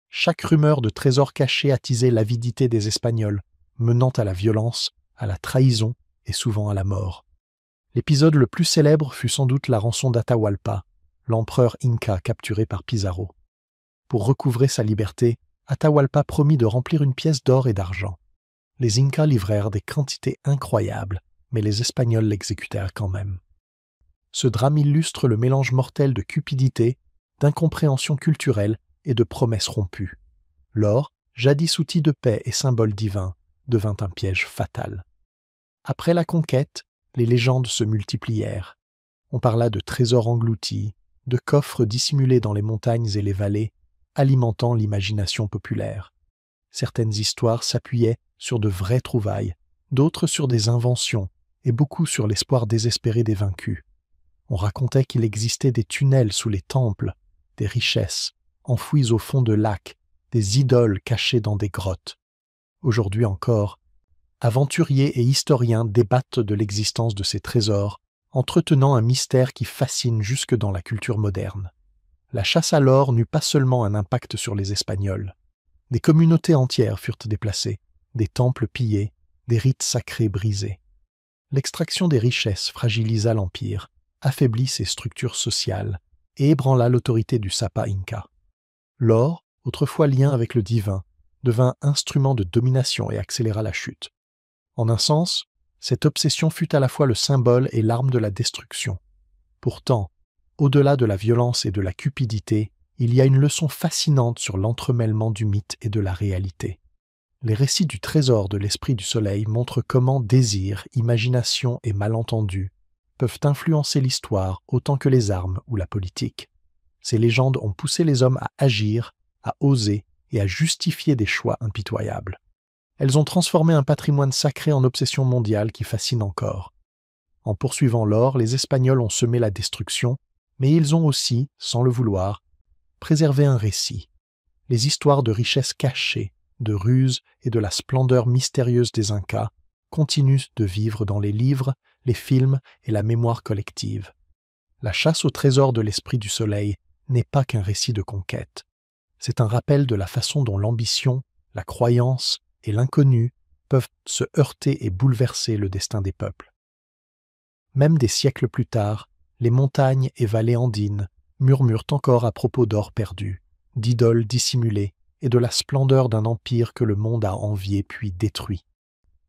Chaque rumeur de trésors cachés attisait l'avidité des Espagnols, menant à la violence, à la trahison et souvent à la mort. L'épisode le plus célèbre fut sans doute la rançon d'Atahualpa, l'empereur inca capturé par Pizarro. Pour recouvrer sa liberté, Atahualpa promit de remplir une pièce d'or et d'argent. Les Incas livrèrent des quantités incroyables, mais les Espagnols l'exécutèrent quand même. Ce drame illustre le mélange mortel de cupidité, d'incompréhension culturelle et de promesses rompues. L'or, jadis outil de paix et symbole divin, devint un piège fatal. Après la conquête, les légendes se multiplièrent. On parla de trésors engloutis, de coffres dissimulés dans les montagnes et les vallées, alimentant l'imagination populaire. Certaines histoires s'appuyaient sur de vraies trouvailles, d'autres sur des inventions, et beaucoup sur l'espoir désespéré des vaincus. On racontait qu'il existait des tunnels sous les temples, des richesses, enfouies au fond de lacs, des idoles cachées dans des grottes. Aujourd'hui encore, aventuriers et historiens débattent de l'existence de ces trésors, entretenant un mystère qui fascine jusque dans la culture moderne. La chasse à l'or n'eut pas seulement un impact sur les Espagnols. Des communautés entières furent déplacées, des temples pillés, des rites sacrés brisés. L'extraction des richesses fragilisa l'Empire, affaiblit ses structures sociales et ébranla l'autorité du Sapa Inca. L'or, autrefois lien avec le divin, devint instrument de domination et accéléra la chute. En un sens, cette obsession fut à la fois le symbole et l'arme de la destruction. Pourtant, au-delà de la violence et de la cupidité, il y a une leçon fascinante sur l'entremêlement du mythe et de la réalité. Les récits du trésor de l'Esprit du Soleil montrent comment désir, imagination et malentendu peuvent influencer l'histoire autant que les armes ou la politique. Ces légendes ont poussé les hommes à agir, à oser et à justifier des choix impitoyables. Elles ont transformé un patrimoine sacré en obsession mondiale qui fascine encore. En poursuivant l'or, les Espagnols ont semé la destruction, mais ils ont aussi, sans le vouloir, préservé un récit. Les histoires de richesses cachées, de ruses et de la splendeur mystérieuse des Incas continuent de vivre dans les livres, les films et la mémoire collective. La chasse au trésor de l'Esprit du Soleil n'est pas qu'un récit de conquête. C'est un rappel de la façon dont l'ambition, la croyance et l'inconnu peuvent se heurter et bouleverser le destin des peuples. Même des siècles plus tard, les montagnes et vallées andines murmurent encore à propos d'or perdu, d'idoles dissimulées et de la splendeur d'un empire que le monde a envié puis détruit.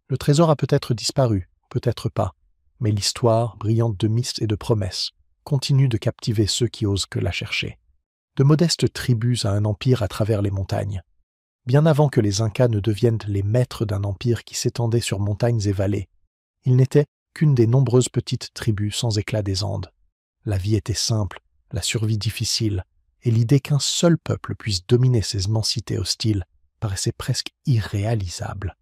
Le trésor a peut-être disparu, peut-être pas, mais l'histoire, brillante de mythes et de promesses, continue de captiver ceux qui osent que la chercher. De modestes tribus à un empire à travers les montagnes. Bien avant que les Incas ne deviennent les maîtres d'un empire qui s'étendait sur montagnes et vallées, ils n'étaient qu'une des nombreuses petites tribus sans éclat des Andes. La vie était simple, la survie difficile, et l'idée qu'un seul peuple puisse dominer ces immensités hostiles paraissait presque irréalisable.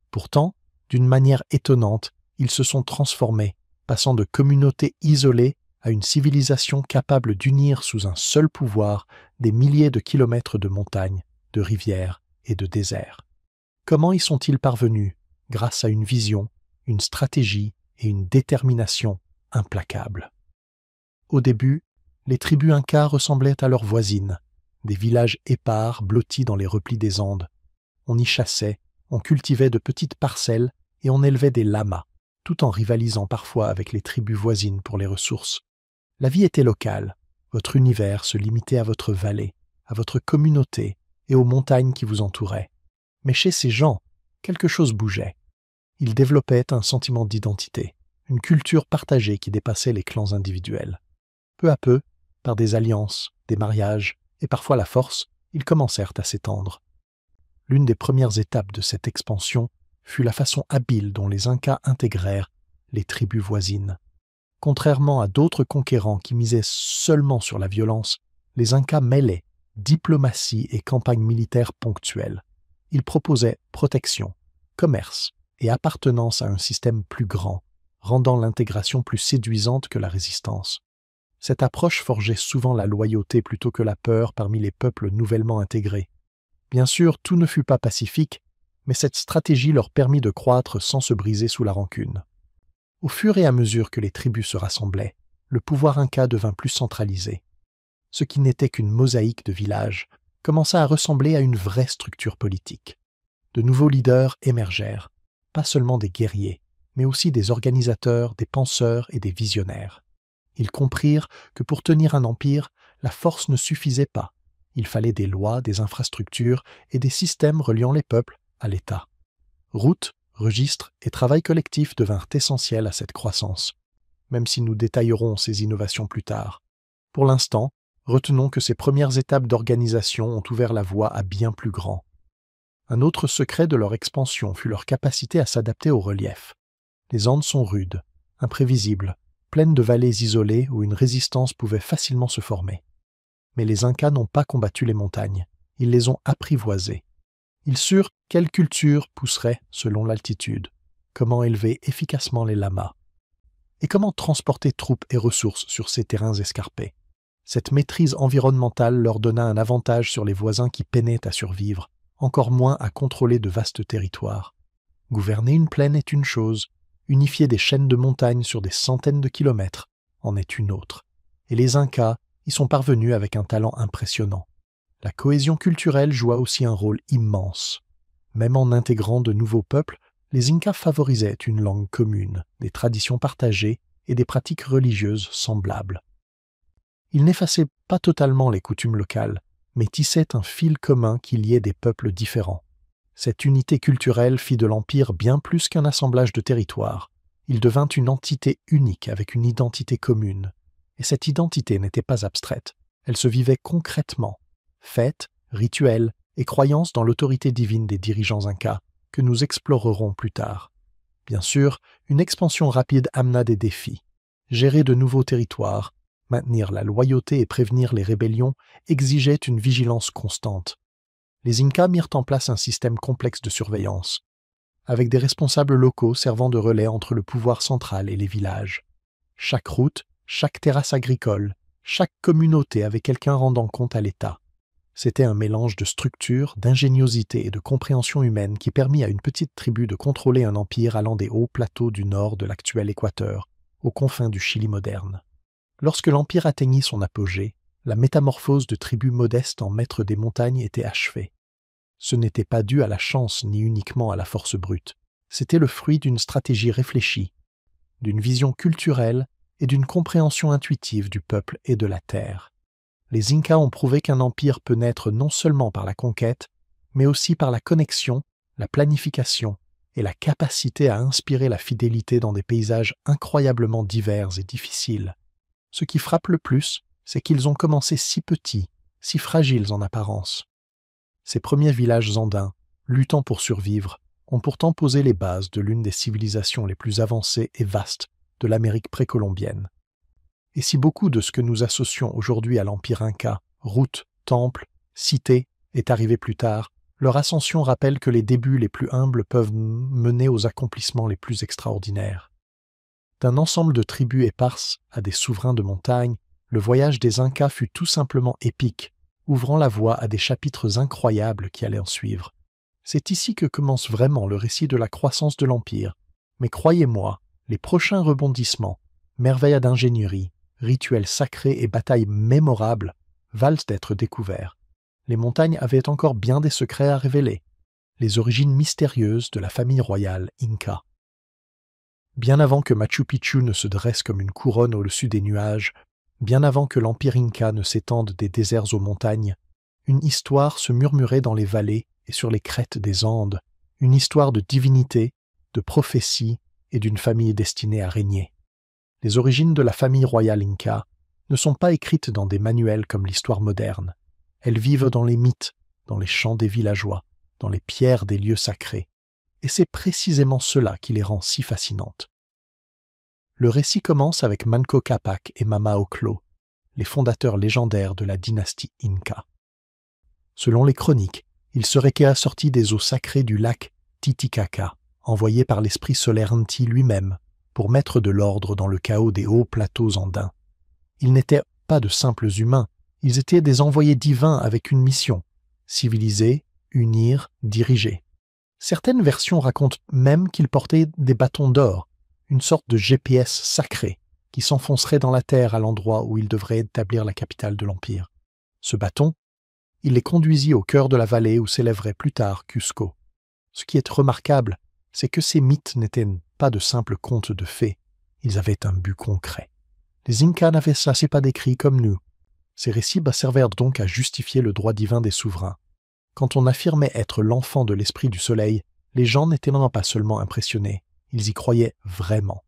Pourtant, d'une manière étonnante, ils se sont transformés, passant de communautés isolées à une civilisation capable d'unir sous un seul pouvoir des milliers de kilomètres de montagnes, de rivières et de déserts. Comment y sont-ils parvenus? Grâce à une vision, une stratégie et une détermination implacables. Au début, les tribus incas ressemblaient à leurs voisines, des villages épars blottis dans les replis des Andes. On y chassait, on cultivait de petites parcelles et on élevait des lamas, tout en rivalisant parfois avec les tribus voisines pour les ressources. La vie était locale, votre univers se limitait à votre vallée, à votre communauté et aux montagnes qui vous entouraient. Mais chez ces gens, quelque chose bougeait. Ils développaient un sentiment d'identité, une culture partagée qui dépassait les clans individuels. Peu à peu, par des alliances, des mariages et parfois la force, ils commencèrent à s'étendre. L'une des premières étapes de cette expansion fut la façon habile dont les Incas intégrèrent les tribus voisines. Contrairement à d'autres conquérants qui misaient seulement sur la violence, les Incas mêlaient diplomatie et campagne militaire ponctuelle. Ils proposaient protection, commerce et appartenance à un système plus grand, rendant l'intégration plus séduisante que la résistance. Cette approche forgeait souvent la loyauté plutôt que la peur parmi les peuples nouvellement intégrés. Bien sûr, tout ne fut pas pacifique, mais cette stratégie leur permit de croître sans se briser sous la rancune. Au fur et à mesure que les tribus se rassemblaient, le pouvoir inca devint plus centralisé. Ce qui n'était qu'une mosaïque de villages commença à ressembler à une vraie structure politique. De nouveaux leaders émergèrent, pas seulement des guerriers, mais aussi des organisateurs, des penseurs et des visionnaires. Ils comprirent que pour tenir un empire, la force ne suffisait pas. Il fallait des lois, des infrastructures et des systèmes reliant les peuples à l'État. Routes, registres et travail collectif devinrent essentiels à cette croissance, même si nous détaillerons ces innovations plus tard. Pour l'instant, retenons que ces premières étapes d'organisation ont ouvert la voie à bien plus grand. Un autre secret de leur expansion fut leur capacité à s'adapter au relief. Les Andes sont rudes, imprévisibles, pleines de vallées isolées où une résistance pouvait facilement se former. Mais les Incas n'ont pas combattu les montagnes, ils les ont apprivoisées. Ils surent quelle culture pousserait selon l'altitude, comment élever efficacement les lamas, et comment transporter troupes et ressources sur ces terrains escarpés. Cette maîtrise environnementale leur donna un avantage sur les voisins qui peinaient à survivre, encore moins à contrôler de vastes territoires. Gouverner une plaine est une chose, unifier des chaînes de montagnes sur des centaines de kilomètres en est une autre. Et les Incas y sont parvenus avec un talent impressionnant. La cohésion culturelle joua aussi un rôle immense. Même en intégrant de nouveaux peuples, les Incas favorisaient une langue commune, des traditions partagées et des pratiques religieuses semblables. Ils n'effaçaient pas totalement les coutumes locales, mais tissaient un fil commun qui liait des peuples différents. Cette unité culturelle fit de l'Empire bien plus qu'un assemblage de territoires. Il devint une entité unique avec une identité commune. Et cette identité n'était pas abstraite, elle se vivait concrètement. Fêtes, rituels et croyances dans l'autorité divine des dirigeants incas, que nous explorerons plus tard. Bien sûr, une expansion rapide amena des défis. Gérer de nouveaux territoires, maintenir la loyauté et prévenir les rébellions exigeait une vigilance constante. Les Incas mirent en place un système complexe de surveillance, avec des responsables locaux servant de relais entre le pouvoir central et les villages. Chaque route, chaque terrasse agricole, chaque communauté avait quelqu'un rendant compte à l'État. C'était un mélange de structure, d'ingéniosité et de compréhension humaine qui permit à une petite tribu de contrôler un empire allant des hauts plateaux du nord de l'actuel Équateur, aux confins du Chili moderne. Lorsque l'empire atteignit son apogée, la métamorphose de tribus modestes en maîtres des montagnes était achevée. Ce n'était pas dû à la chance ni uniquement à la force brute. C'était le fruit d'une stratégie réfléchie, d'une vision culturelle et d'une compréhension intuitive du peuple et de la terre. Les Incas ont prouvé qu'un empire peut naître non seulement par la conquête, mais aussi par la connexion, la planification et la capacité à inspirer la fidélité dans des paysages incroyablement divers et difficiles. Ce qui frappe le plus, c'est qu'ils ont commencé si petits, si fragiles en apparence. Ces premiers villages andins, luttant pour survivre, ont pourtant posé les bases de l'une des civilisations les plus avancées et vastes de l'Amérique précolombienne. Et si beaucoup de ce que nous associons aujourd'hui à l'Empire Inca, routes, temples, cités, est arrivé plus tard, leur ascension rappelle que les débuts les plus humbles peuvent mener aux accomplissements les plus extraordinaires. D'un ensemble de tribus éparses à des souverains de montagne, le voyage des Incas fut tout simplement épique, ouvrant la voie à des chapitres incroyables qui allaient en suivre. C'est ici que commence vraiment le récit de la croissance de l'Empire. Mais croyez-moi, les prochains rebondissements, merveilles d'ingénierie, rituels sacrés et batailles mémorables valent d'être découverts. Les montagnes avaient encore bien des secrets à révéler, les origines mystérieuses de la famille royale Inca. Bien avant que Machu Picchu ne se dresse comme une couronne au-dessus des nuages, bien avant que l'Empire Inca ne s'étende des déserts aux montagnes, une histoire se murmurait dans les vallées et sur les crêtes des Andes, une histoire de divinité, de prophétie et d'une famille destinée à régner. Les origines de la famille royale Inca ne sont pas écrites dans des manuels comme l'histoire moderne. Elles vivent dans les mythes, dans les chants des villageois, dans les pierres des lieux sacrés. Et c'est précisément cela qui les rend si fascinantes. Le récit commence avec Manco Cápac et Mama Ocllo, les fondateurs légendaires de la dynastie Inca. Selon les chroniques, ils seraient sortis des eaux sacrées du lac Titicaca, envoyés par l'esprit solaire Nti lui-même, pour mettre de l'ordre dans le chaos des hauts plateaux andins. Ils n'étaient pas de simples humains, ils étaient des envoyés divins avec une mission, civiliser, unir, diriger. Certaines versions racontent même qu'ils portaient des bâtons d'or, une sorte de GPS sacré, qui s'enfoncerait dans la terre à l'endroit où ils devraient établir la capitale de l'Empire. Ce bâton, il les conduisit au cœur de la vallée où s'élèverait plus tard Cusco. Ce qui est remarquable, c'est que ces mythes n'étaient pas de simples contes de fées, ils avaient un but concret. Les Incas n'avaient pas d'écrit comme nous. Ces récits servèrent donc à justifier le droit divin des souverains. Quand on affirmait être l'enfant de l'esprit du soleil, les gens n'étaient pas seulement impressionnés, ils y croyaient vraiment.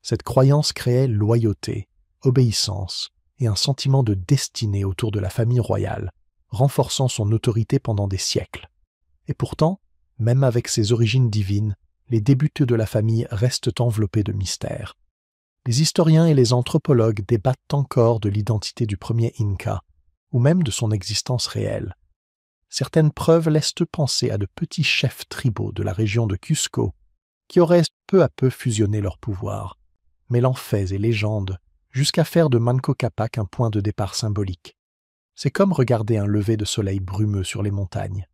Cette croyance créait loyauté, obéissance et un sentiment de destinée autour de la famille royale, renforçant son autorité pendant des siècles. Et pourtant, même avec ses origines divines, les débuts de la famille restent enveloppés de mystères. Les historiens et les anthropologues débattent encore de l'identité du premier Inca, ou même de son existence réelle. Certaines preuves laissent penser à de petits chefs tribaux de la région de Cusco qui auraient peu à peu fusionné leur pouvoir, mêlant faits et légendes, jusqu'à faire de Manco Cápac un point de départ symbolique. C'est comme regarder un lever de soleil brumeux sur les montagnes.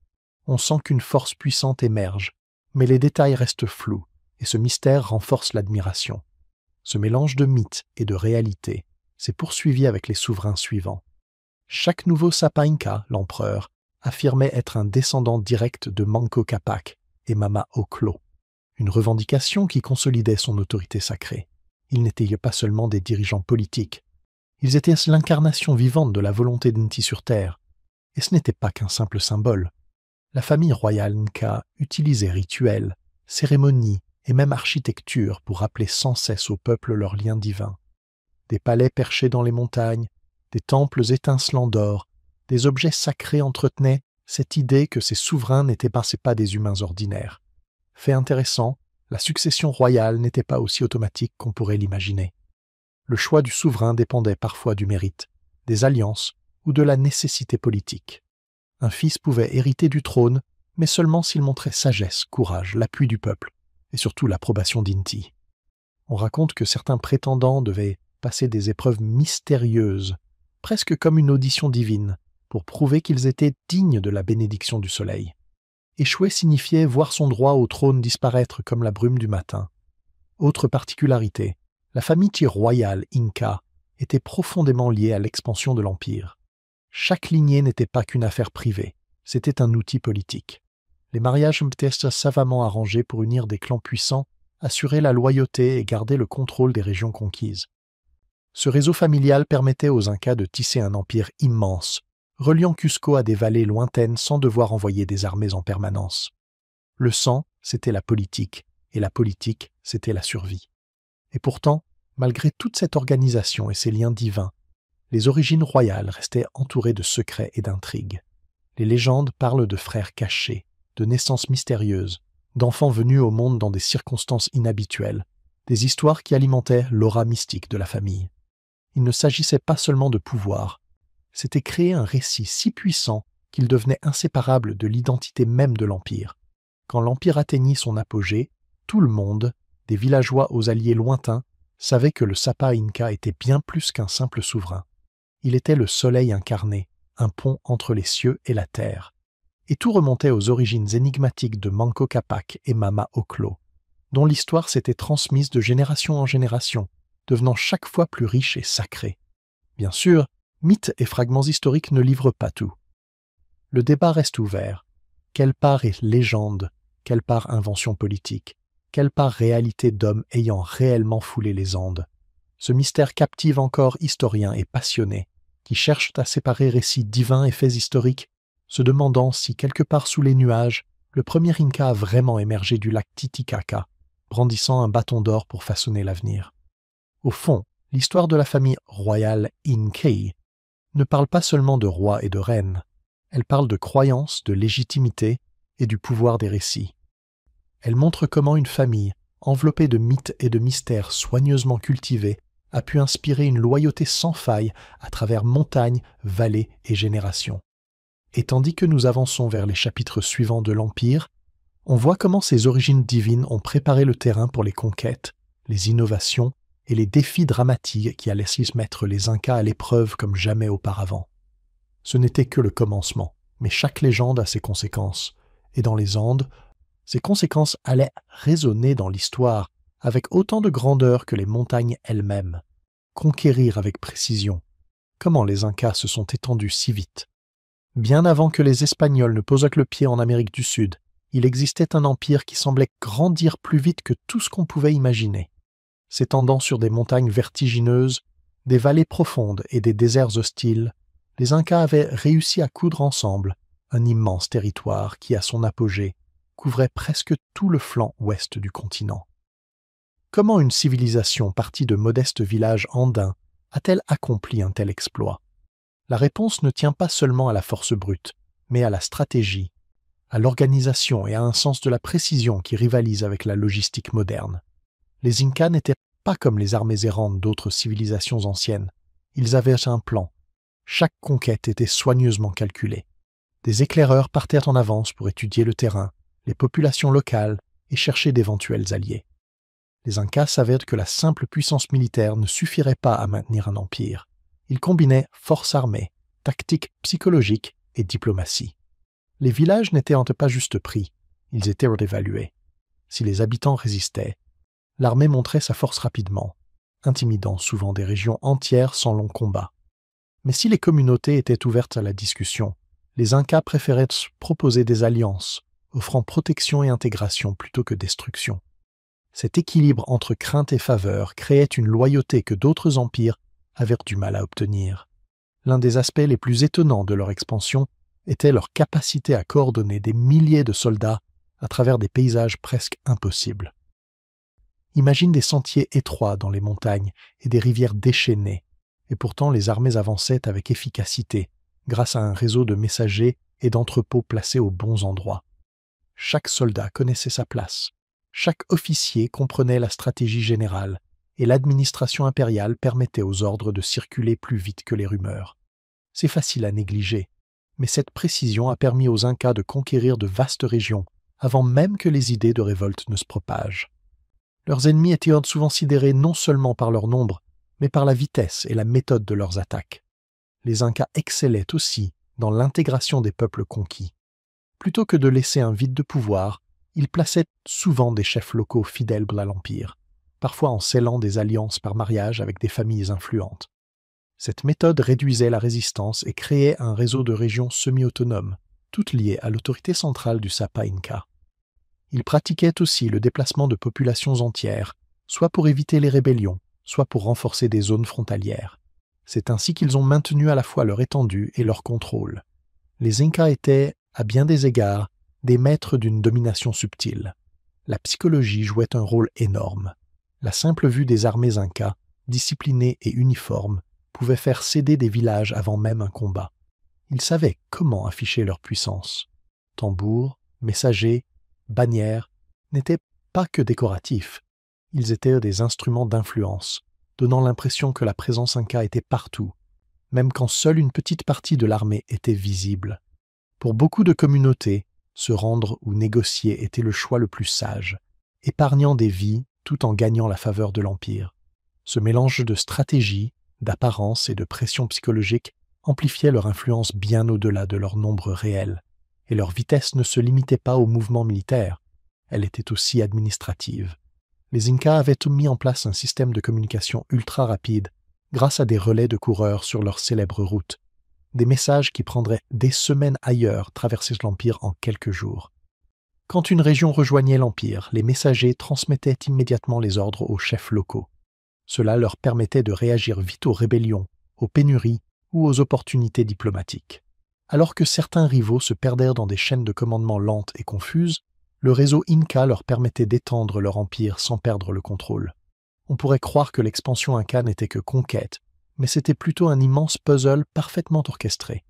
On sent qu'une force puissante émerge, mais les détails restent flous, et ce mystère renforce l'admiration. Ce mélange de mythe et de réalité s'est poursuivi avec les souverains suivants. Chaque nouveau Sapa Inca, l'empereur, affirmait être un descendant direct de Manco Cápac et Mama Ocllo, une revendication qui consolidait son autorité sacrée. Ils n'étaient pas seulement des dirigeants politiques, ils étaient l'incarnation vivante de la volonté d'Nti sur Terre, et ce n'était pas qu'un simple symbole. La famille royale Nka utilisait rituels, cérémonies et même architecture pour rappeler sans cesse au peuple leurs liens divins. Des palais perchés dans les montagnes, des temples étincelants d'or, des objets sacrés entretenaient cette idée que ces souverains n'étaient pas des humains ordinaires. Fait intéressant, la succession royale n'était pas aussi automatique qu'on pourrait l'imaginer. Le choix du souverain dépendait parfois du mérite, des alliances ou de la nécessité politique. Un fils pouvait hériter du trône, mais seulement s'il montrait sagesse, courage, l'appui du peuple, et surtout l'approbation d'Inti. On raconte que certains prétendants devaient passer des épreuves mystérieuses, presque comme une audition divine, pour prouver qu'ils étaient dignes de la bénédiction du soleil. Échouer signifiait voir son droit au trône disparaître comme la brume du matin. Autre particularité, la famille royale Inca était profondément liée à l'expansion de l'Empire. Chaque lignée n'était pas qu'une affaire privée, c'était un outil politique. Les mariages étaient savamment arrangés pour unir des clans puissants, assurer la loyauté et garder le contrôle des régions conquises. Ce réseau familial permettait aux Incas de tisser un empire immense, reliant Cusco à des vallées lointaines sans devoir envoyer des armées en permanence. Le sang, c'était la politique, et la politique, c'était la survie. Et pourtant, malgré toute cette organisation et ces liens divins, les origines royales restaient entourées de secrets et d'intrigues. Les légendes parlent de frères cachés, de naissances mystérieuses, d'enfants venus au monde dans des circonstances inhabituelles, des histoires qui alimentaient l'aura mystique de la famille. Il ne s'agissait pas seulement de pouvoir, c'était créer un récit si puissant qu'il devenait inséparable de l'identité même de l'Empire. Quand l'Empire atteignit son apogée, tout le monde, des villageois aux alliés lointains, savait que le Sapa Inca était bien plus qu'un simple souverain. Il était le soleil incarné, un pont entre les cieux et la terre. Et tout remontait aux origines énigmatiques de Manco Cápac et Mama Ocllo, dont l'histoire s'était transmise de génération en génération, devenant chaque fois plus riche et sacrée. Bien sûr, mythes et fragments historiques ne livrent pas tout. Le débat reste ouvert. Quelle part est légende? Quelle part invention politique? Quelle part réalité d'hommes ayant réellement foulé les Andes? Ce mystère captive encore historiens et passionnés, qui cherchent à séparer récits divins et faits historiques, se demandant si quelque part sous les nuages, le premier Inca a vraiment émergé du lac Titicaca, brandissant un bâton d'or pour façonner l'avenir. Au fond, l'histoire de la famille royale Incai ne parle pas seulement de rois et de reines, Elle parle de croyance, de légitimité et du pouvoir des récits. Elle montre comment une famille, enveloppée de mythes et de mystères soigneusement cultivés, a pu inspirer une loyauté sans faille à travers montagnes, vallées et générations. Et tandis que nous avançons vers les chapitres suivants de l'Empire, on voit comment ces origines divines ont préparé le terrain pour les conquêtes, les innovations et les défis dramatiques qui allaient mettre les Incas à l'épreuve comme jamais auparavant. Ce n'était que le commencement, mais chaque légende a ses conséquences, et dans les Andes, ces conséquences allaient résonner dans l'histoire avec autant de grandeur que les montagnes elles-mêmes. Conquérir avec précision. Comment les Incas se sont étendus si vite? Bien avant que les Espagnols ne posaient le pied en Amérique du Sud, il existait un empire qui semblait grandir plus vite que tout ce qu'on pouvait imaginer. S'étendant sur des montagnes vertigineuses, des vallées profondes et des déserts hostiles, les Incas avaient réussi à coudre ensemble un immense territoire qui, à son apogée, couvrait presque tout le flanc ouest du continent. Comment une civilisation partie de modestes villages andins a-t-elle accompli un tel exploit? La réponse ne tient pas seulement à la force brute, mais à la stratégie, à l'organisation et à un sens de la précision qui rivalise avec la logistique moderne. Les Incas n'étaient pas comme les armées errantes d'autres civilisations anciennes. Ils avaient un plan. Chaque conquête était soigneusement calculée. Des éclaireurs partaient en avance pour étudier le terrain, les populations locales et chercher d'éventuels alliés. Les Incas savaient que la simple puissance militaire ne suffirait pas à maintenir un empire. Ils combinaient force armée, tactique psychologique et diplomatie. Les villages n'étaient pas juste pris, ils étaient réévalués. Si les habitants résistaient, l'armée montrait sa force rapidement, intimidant souvent des régions entières sans long combat. Mais si les communautés étaient ouvertes à la discussion, les Incas préféraient proposer des alliances, offrant protection et intégration plutôt que destruction. Cet équilibre entre crainte et faveur créait une loyauté que d'autres empires avaient du mal à obtenir. L'un des aspects les plus étonnants de leur expansion était leur capacité à coordonner des milliers de soldats à travers des paysages presque impossibles. Imagine des sentiers étroits dans les montagnes et des rivières déchaînées, et pourtant les armées avançaient avec efficacité grâce à un réseau de messagers et d'entrepôts placés aux bons endroits. Chaque soldat connaissait sa place. Chaque officier comprenait la stratégie générale, et l'administration impériale permettait aux ordres de circuler plus vite que les rumeurs. C'est facile à négliger, mais cette précision a permis aux Incas de conquérir de vastes régions avant même que les idées de révolte ne se propagent. Leurs ennemis étaient souvent sidérés non seulement par leur nombre, mais par la vitesse et la méthode de leurs attaques. Les Incas excellaient aussi dans l'intégration des peuples conquis. Plutôt que de laisser un vide de pouvoir, ils plaçaient souvent des chefs locaux fidèles à l'Empire, parfois en scellant des alliances par mariage avec des familles influentes. Cette méthode réduisait la résistance et créait un réseau de régions semi-autonomes, toutes liées à l'autorité centrale du Sapa Inca. Ils pratiquaient aussi le déplacement de populations entières, soit pour éviter les rébellions, soit pour renforcer des zones frontalières. C'est ainsi qu'ils ont maintenu à la fois leur étendue et leur contrôle. Les Incas étaient, à bien des égards, des maîtres d'une domination subtile. La psychologie jouait un rôle énorme. La simple vue des armées Incas, disciplinées et uniformes, pouvait faire céder des villages avant même un combat. Ils savaient comment afficher leur puissance. Tambours, messagers, bannières n'étaient pas que décoratifs. Ils étaient des instruments d'influence, donnant l'impression que la présence Inca était partout, même quand seule une petite partie de l'armée était visible. Pour beaucoup de communautés, se rendre ou négocier était le choix le plus sage, épargnant des vies tout en gagnant la faveur de l'Empire. Ce mélange de stratégie, d'apparence et de pression psychologique amplifiait leur influence bien au-delà de leur nombre réel, et leur vitesse ne se limitait pas au mouvement militaire, elle était aussi administrative. Les Incas avaient mis en place un système de communication ultra rapide grâce à des relais de coureurs sur leur célèbre route, des messages qui prendraient des semaines ailleurs traversaient l'Empire en quelques jours. Quand une région rejoignait l'Empire, les messagers transmettaient immédiatement les ordres aux chefs locaux. Cela leur permettait de réagir vite aux rébellions, aux pénuries ou aux opportunités diplomatiques. Alors que certains rivaux se perdirent dans des chaînes de commandement lentes et confuses, le réseau Inca leur permettait d'étendre leur empire sans perdre le contrôle. On pourrait croire que l'expansion Inca n'était que conquête, mais c'était plutôt un immense puzzle parfaitement orchestré.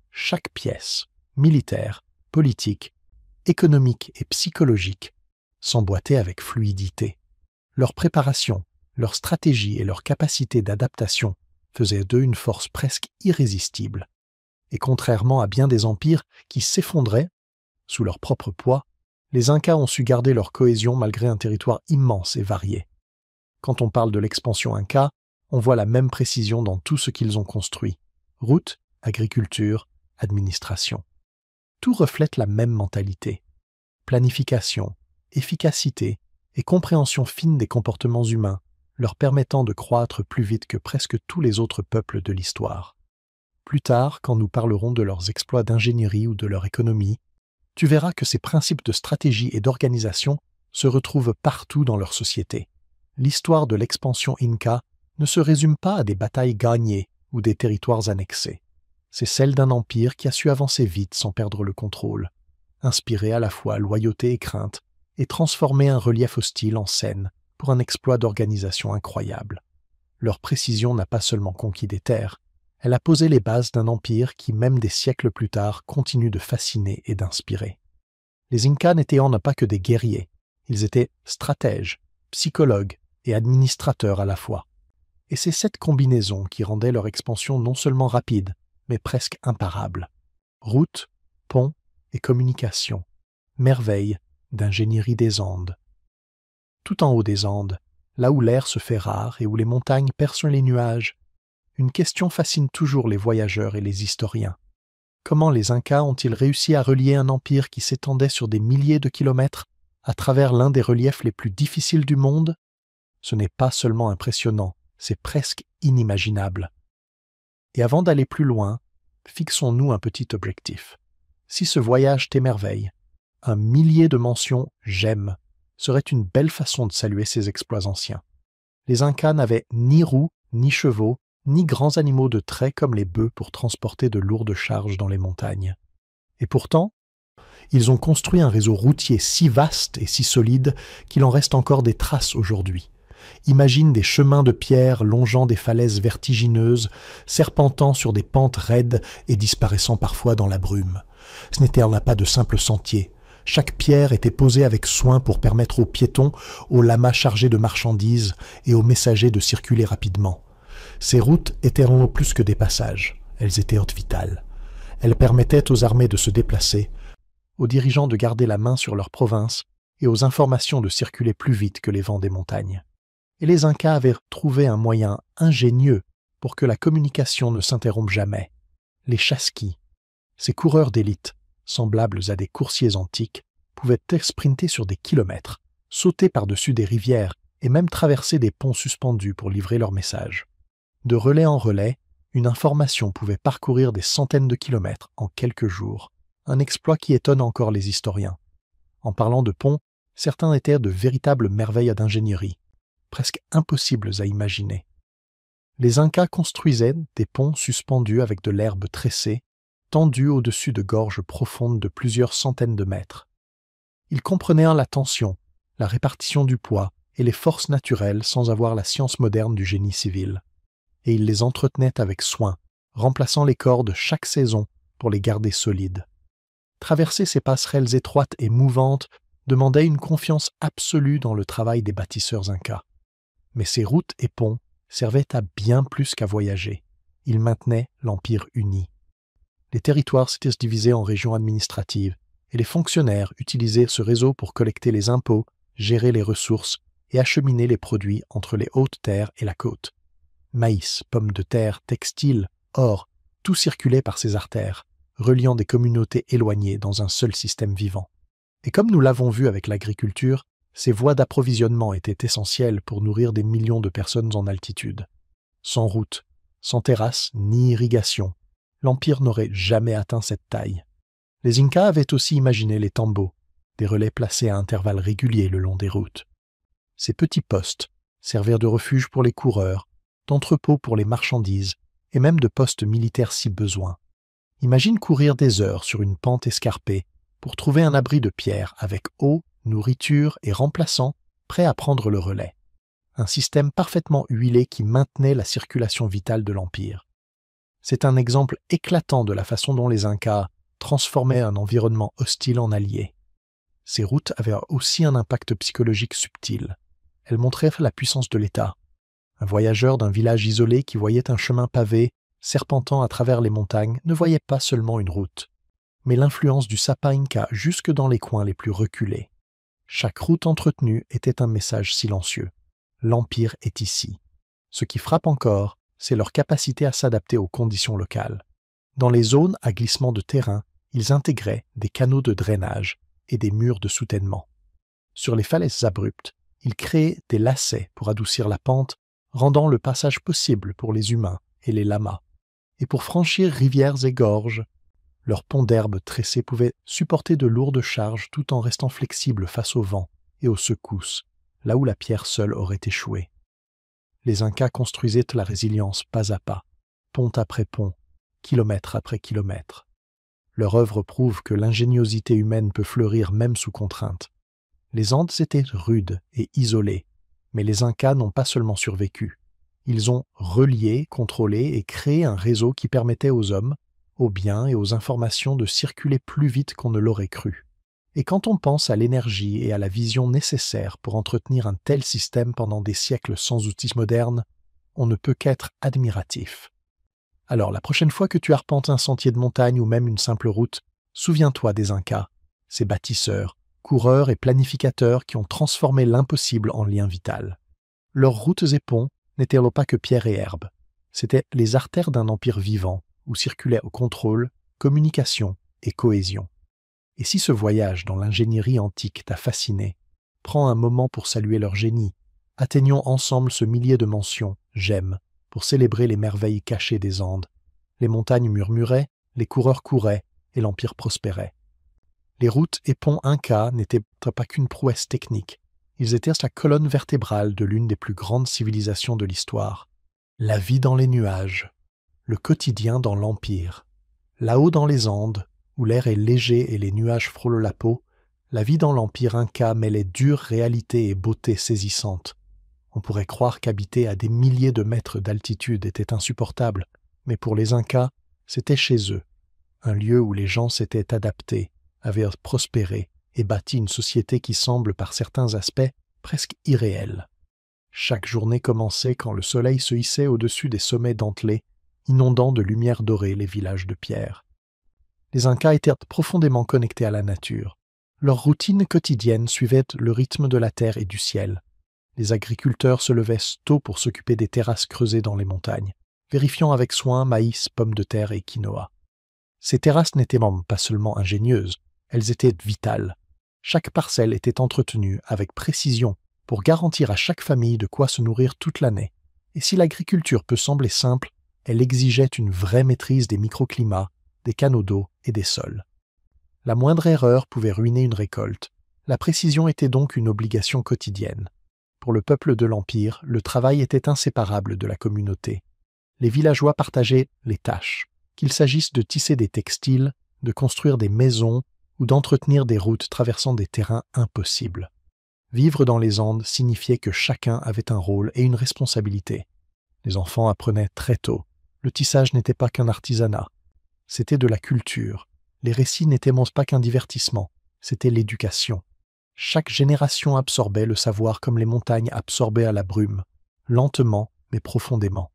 Chaque pièce, militaires, politiques, économiques et psychologiques, s'emboîtaient avec fluidité. Leur préparation, leur stratégie et leur capacité d'adaptation faisaient d'eux une force presque irrésistible. Et contrairement à bien des empires qui s'effondraient sous leur propre poids, les Incas ont su garder leur cohésion malgré un territoire immense et varié. Quand on parle de l'expansion Inca, on voit la même précision dans tout ce qu'ils ont construit. Routes, agriculture, administration. Tout reflète la même mentalité. Planification, efficacité et compréhension fine des comportements humains, leur permettant de croître plus vite que presque tous les autres peuples de l'histoire. Plus tard, quand nous parlerons de leurs exploits d'ingénierie ou de leur économie, tu verras que ces principes de stratégie et d'organisation se retrouvent partout dans leur société. L'histoire de l'expansion Inca ne se résume pas à des batailles gagnées ou des territoires annexés. C'est celle d'un empire qui a su avancer vite sans perdre le contrôle, inspirer à la fois loyauté et crainte, et transformer un relief hostile en scène pour un exploit d'organisation incroyable. Leur précision n'a pas seulement conquis des terres, elle a posé les bases d'un empire qui, même des siècles plus tard, continue de fasciner et d'inspirer. Les Incas n'étaient pas que des guerriers, ils étaient stratèges, psychologues et administrateurs à la fois. Et c'est cette combinaison qui rendait leur expansion non seulement rapide, mais presque imparable. Routes, ponts et communications, merveilles d'ingénierie des Andes. Tout en haut des Andes, là où l'air se fait rare et où les montagnes percent les nuages, une question fascine toujours les voyageurs et les historiens. Comment les Incas ont-ils réussi à relier un empire qui s'étendait sur des milliers de kilomètres à travers l'un des reliefs les plus difficiles du monde? Ce n'est pas seulement impressionnant, c'est presque inimaginable. Et avant d'aller plus loin, fixons-nous un petit objectif. Si ce voyage t'émerveille, un millier de mentions « j'aime » serait une belle façon de saluer ces exploits anciens. Les Incas n'avaient ni roues, ni chevaux, ni grands animaux de trait comme les bœufs pour transporter de lourdes charges dans les montagnes. Et pourtant, ils ont construit un réseau routier si vaste et si solide qu'il en reste encore des traces aujourd'hui. Imagine des chemins de pierre longeant des falaises vertigineuses, serpentant sur des pentes raides et disparaissant parfois dans la brume. Ce n'était pas de simples sentiers. Chaque pierre était posée avec soin pour permettre aux piétons, aux lamas chargés de marchandises et aux messagers de circuler rapidement. Ces routes étaient plus que des passages, elles étaient vitales. Elles permettaient aux armées de se déplacer, aux dirigeants de garder la main sur leur province et aux informations de circuler plus vite que les vents des montagnes. Et les Incas avaient trouvé un moyen ingénieux pour que la communication ne s'interrompe jamais. Les chasquis, ces coureurs d'élite, semblables à des coursiers antiques, pouvaient sprinter sur des kilomètres, sauter par-dessus des rivières et même traverser des ponts suspendus pour livrer leur message. De relais en relais, une information pouvait parcourir des centaines de kilomètres en quelques jours, un exploit qui étonne encore les historiens. En parlant de ponts, certains étaient de véritables merveilles d'ingénierie, presque impossibles à imaginer. Les Incas construisaient des ponts suspendus avec de l'herbe tressée, tendus au-dessus de gorges profondes de plusieurs centaines de mètres. Ils comprenaient la tension, la répartition du poids et les forces naturelles sans avoir la science moderne du génie civil. Et ils les entretenaient avec soin, remplaçant les cordes chaque saison pour les garder solides. Traverser ces passerelles étroites et mouvantes demandait une confiance absolue dans le travail des bâtisseurs incas. Mais ces routes et ponts servaient à bien plus qu'à voyager. Ils maintenaient l'empire uni. Les territoires s'étaient divisés en régions administratives, et les fonctionnaires utilisaient ce réseau pour collecter les impôts, gérer les ressources et acheminer les produits entre les hautes terres et la côte. Maïs, pommes de terre, textiles, or, tout circulait par ces artères, reliant des communautés éloignées dans un seul système vivant. Et comme nous l'avons vu avec l'agriculture, ces voies d'approvisionnement étaient essentielles pour nourrir des millions de personnes en altitude. Sans route, sans terrasse ni irrigation, l'Empire n'aurait jamais atteint cette taille. Les Incas avaient aussi imaginé les tambos, des relais placés à intervalles réguliers le long des routes. Ces petits postes servirent de refuge pour les coureurs, d'entrepôts pour les marchandises et même de postes militaires si besoin. Imagine courir des heures sur une pente escarpée pour trouver un abri de pierre avec eau, nourriture et remplaçants prêts à prendre le relais. Un système parfaitement huilé qui maintenait la circulation vitale de l'Empire. C'est un exemple éclatant de la façon dont les Incas transformaient un environnement hostile en allié. Ces routes avaient aussi un impact psychologique subtil. Elles montraient la puissance de l'État. Un voyageur d'un village isolé qui voyait un chemin pavé serpentant à travers les montagnes ne voyait pas seulement une route, mais l'influence du sapin inca jusque dans les coins les plus reculés. Chaque route entretenue était un message silencieux. L'Empire est ici. Ce qui frappe encore, c'est leur capacité à s'adapter aux conditions locales. Dans les zones à glissement de terrain, ils intégraient des canaux de drainage et des murs de soutènement. Sur les falaises abruptes, ils créaient des lacets pour adoucir la pente, rendant le passage possible pour les humains et les lamas. Et pour franchir rivières et gorges, leurs ponts d'herbe tressés pouvaient supporter de lourdes charges tout en restant flexibles face au vent et aux secousses, là où la pierre seule aurait échoué. Les Incas construisaient la résilience pas à pas, pont après pont, kilomètre après kilomètre. Leur œuvre prouve que l'ingéniosité humaine peut fleurir même sous contrainte. Les Andes étaient rudes et isolées, mais les Incas n'ont pas seulement survécu. Ils ont relié, contrôlé et créé un réseau qui permettait aux hommes, aux biens et aux informations de circuler plus vite qu'on ne l'aurait cru. Et quand on pense à l'énergie et à la vision nécessaires pour entretenir un tel système pendant des siècles sans outils modernes, on ne peut qu'être admiratif. Alors, la prochaine fois que tu arpentes un sentier de montagne ou même une simple route, souviens-toi des Incas, ces bâtisseurs, coureurs et planificateurs qui ont transformé l'impossible en lien vital. Leurs routes et ponts n'étaient pas que pierre et herbe. C'étaient les artères d'un empire vivant où circulaient au contrôle, communication et cohésion. Et si ce voyage dans l'ingénierie antique t'a fasciné, prends un moment pour saluer leur génie. Atteignons ensemble ce millier de mentions « j'aime » pour célébrer les merveilles cachées des Andes. Les montagnes murmuraient, les coureurs couraient et l'empire prospérait. Les routes et ponts incas n'étaient pas qu'une prouesse technique. Ils étaient la colonne vertébrale de l'une des plus grandes civilisations de l'histoire. La vie dans les nuages, le quotidien dans l'empire. Là-haut dans les Andes, où l'air est léger et les nuages frôlent la peau, la vie dans l'empire inca mêlait dure réalité et beauté saisissante. On pourrait croire qu'habiter à des milliers de mètres d'altitude était insupportable, mais pour les Incas, c'était chez eux, un lieu où les gens s'étaient adaptés, avaient prospéré et bâti une société qui semble par certains aspects presque irréelle. Chaque journée commençait quand le soleil se hissait au-dessus des sommets dentelés, inondant de lumière dorée les villages de pierre. Les Incas étaient profondément connectés à la nature. Leur routine quotidienne suivait le rythme de la terre et du ciel. Les agriculteurs se levaient tôt pour s'occuper des terrasses creusées dans les montagnes, vérifiant avec soin maïs, pommes de terre et quinoa. Ces terrasses n'étaient même pas seulement ingénieuses, elles étaient vitales. Chaque parcelle était entretenue avec précision pour garantir à chaque famille de quoi se nourrir toute l'année. Et si l'agriculture peut sembler simple, elle exigeait une vraie maîtrise des microclimats, des canaux d'eau et des sols. La moindre erreur pouvait ruiner une récolte. La précision était donc une obligation quotidienne. Pour le peuple de l'Empire, le travail était inséparable de la communauté. Les villageois partageaient les tâches, qu'il s'agisse de tisser des textiles, de construire des maisons ou d'entretenir des routes traversant des terrains impossibles. Vivre dans les Andes signifiait que chacun avait un rôle et une responsabilité. Les enfants apprenaient très tôt. Le tissage n'était pas qu'un artisanat. C'était de la culture. Les récits n'étaient pas qu'un divertissement. C'était l'éducation. Chaque génération absorbait le savoir comme les montagnes absorbaient à la brume, lentement mais profondément.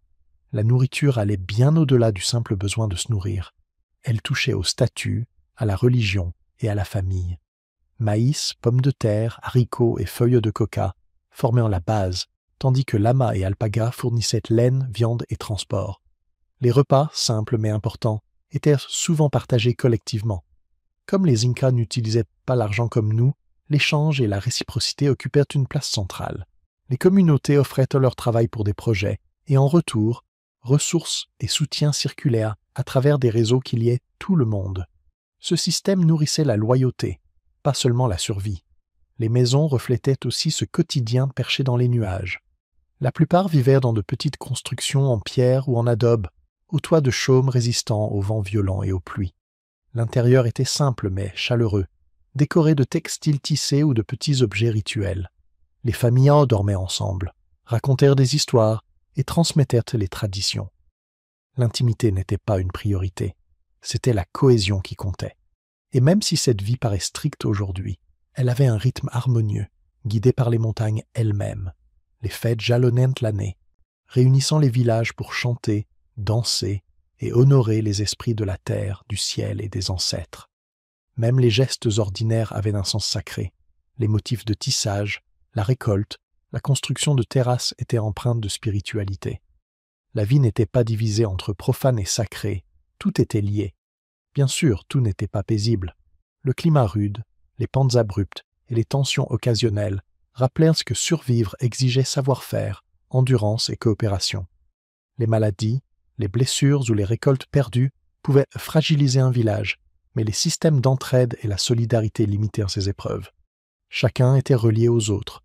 La nourriture allait bien au-delà du simple besoin de se nourrir. Elle touchait au statut, à la religion et à la famille. Maïs, pommes de terre, haricots et feuilles de coca formaient la base, tandis que lama et alpaga fournissaient laine, viande et transport. Les repas, simples mais importants, étaient souvent partagés collectivement. Comme les Incas n'utilisaient pas l'argent comme nous, l'échange et la réciprocité occupèrent une place centrale. Les communautés offraient leur travail pour des projets, et en retour, ressources et soutien circulaires à travers des réseaux qui liaient tout le monde. Ce système nourrissait la loyauté, pas seulement la survie. Les maisons reflétaient aussi ce quotidien perché dans les nuages. La plupart vivaient dans de petites constructions en pierre ou en adobe, aux toits de chaume résistants aux vents violents et aux pluies. L'intérieur était simple mais chaleureux, décoré de textiles tissés ou de petits objets rituels. Les familles dormaient ensemble, racontèrent des histoires et transmettèrent les traditions. L'intimité n'était pas une priorité. c'était la cohésion qui comptait. Et même si cette vie paraît stricte aujourd'hui, elle avait un rythme harmonieux, guidé par les montagnes elles-mêmes. Les fêtes jalonnaient l'année, réunissant les villages pour chanter, danser et honorer les esprits de la terre, du ciel et des ancêtres. Même les gestes ordinaires avaient un sens sacré. Les motifs de tissage, la récolte, la construction de terrasses étaient empreintes de spiritualité. La vie n'était pas divisée entre profane et sacré, tout était lié. Bien sûr, tout n'était pas paisible. Le climat rude, les pentes abruptes et les tensions occasionnelles rappelèrent que survivre exigeait savoir-faire, endurance et coopération. Les maladies, les blessures ou les récoltes perdues pouvaient fragiliser un village, mais les systèmes d'entraide et la solidarité limitèrent ces épreuves. Chacun était relié aux autres,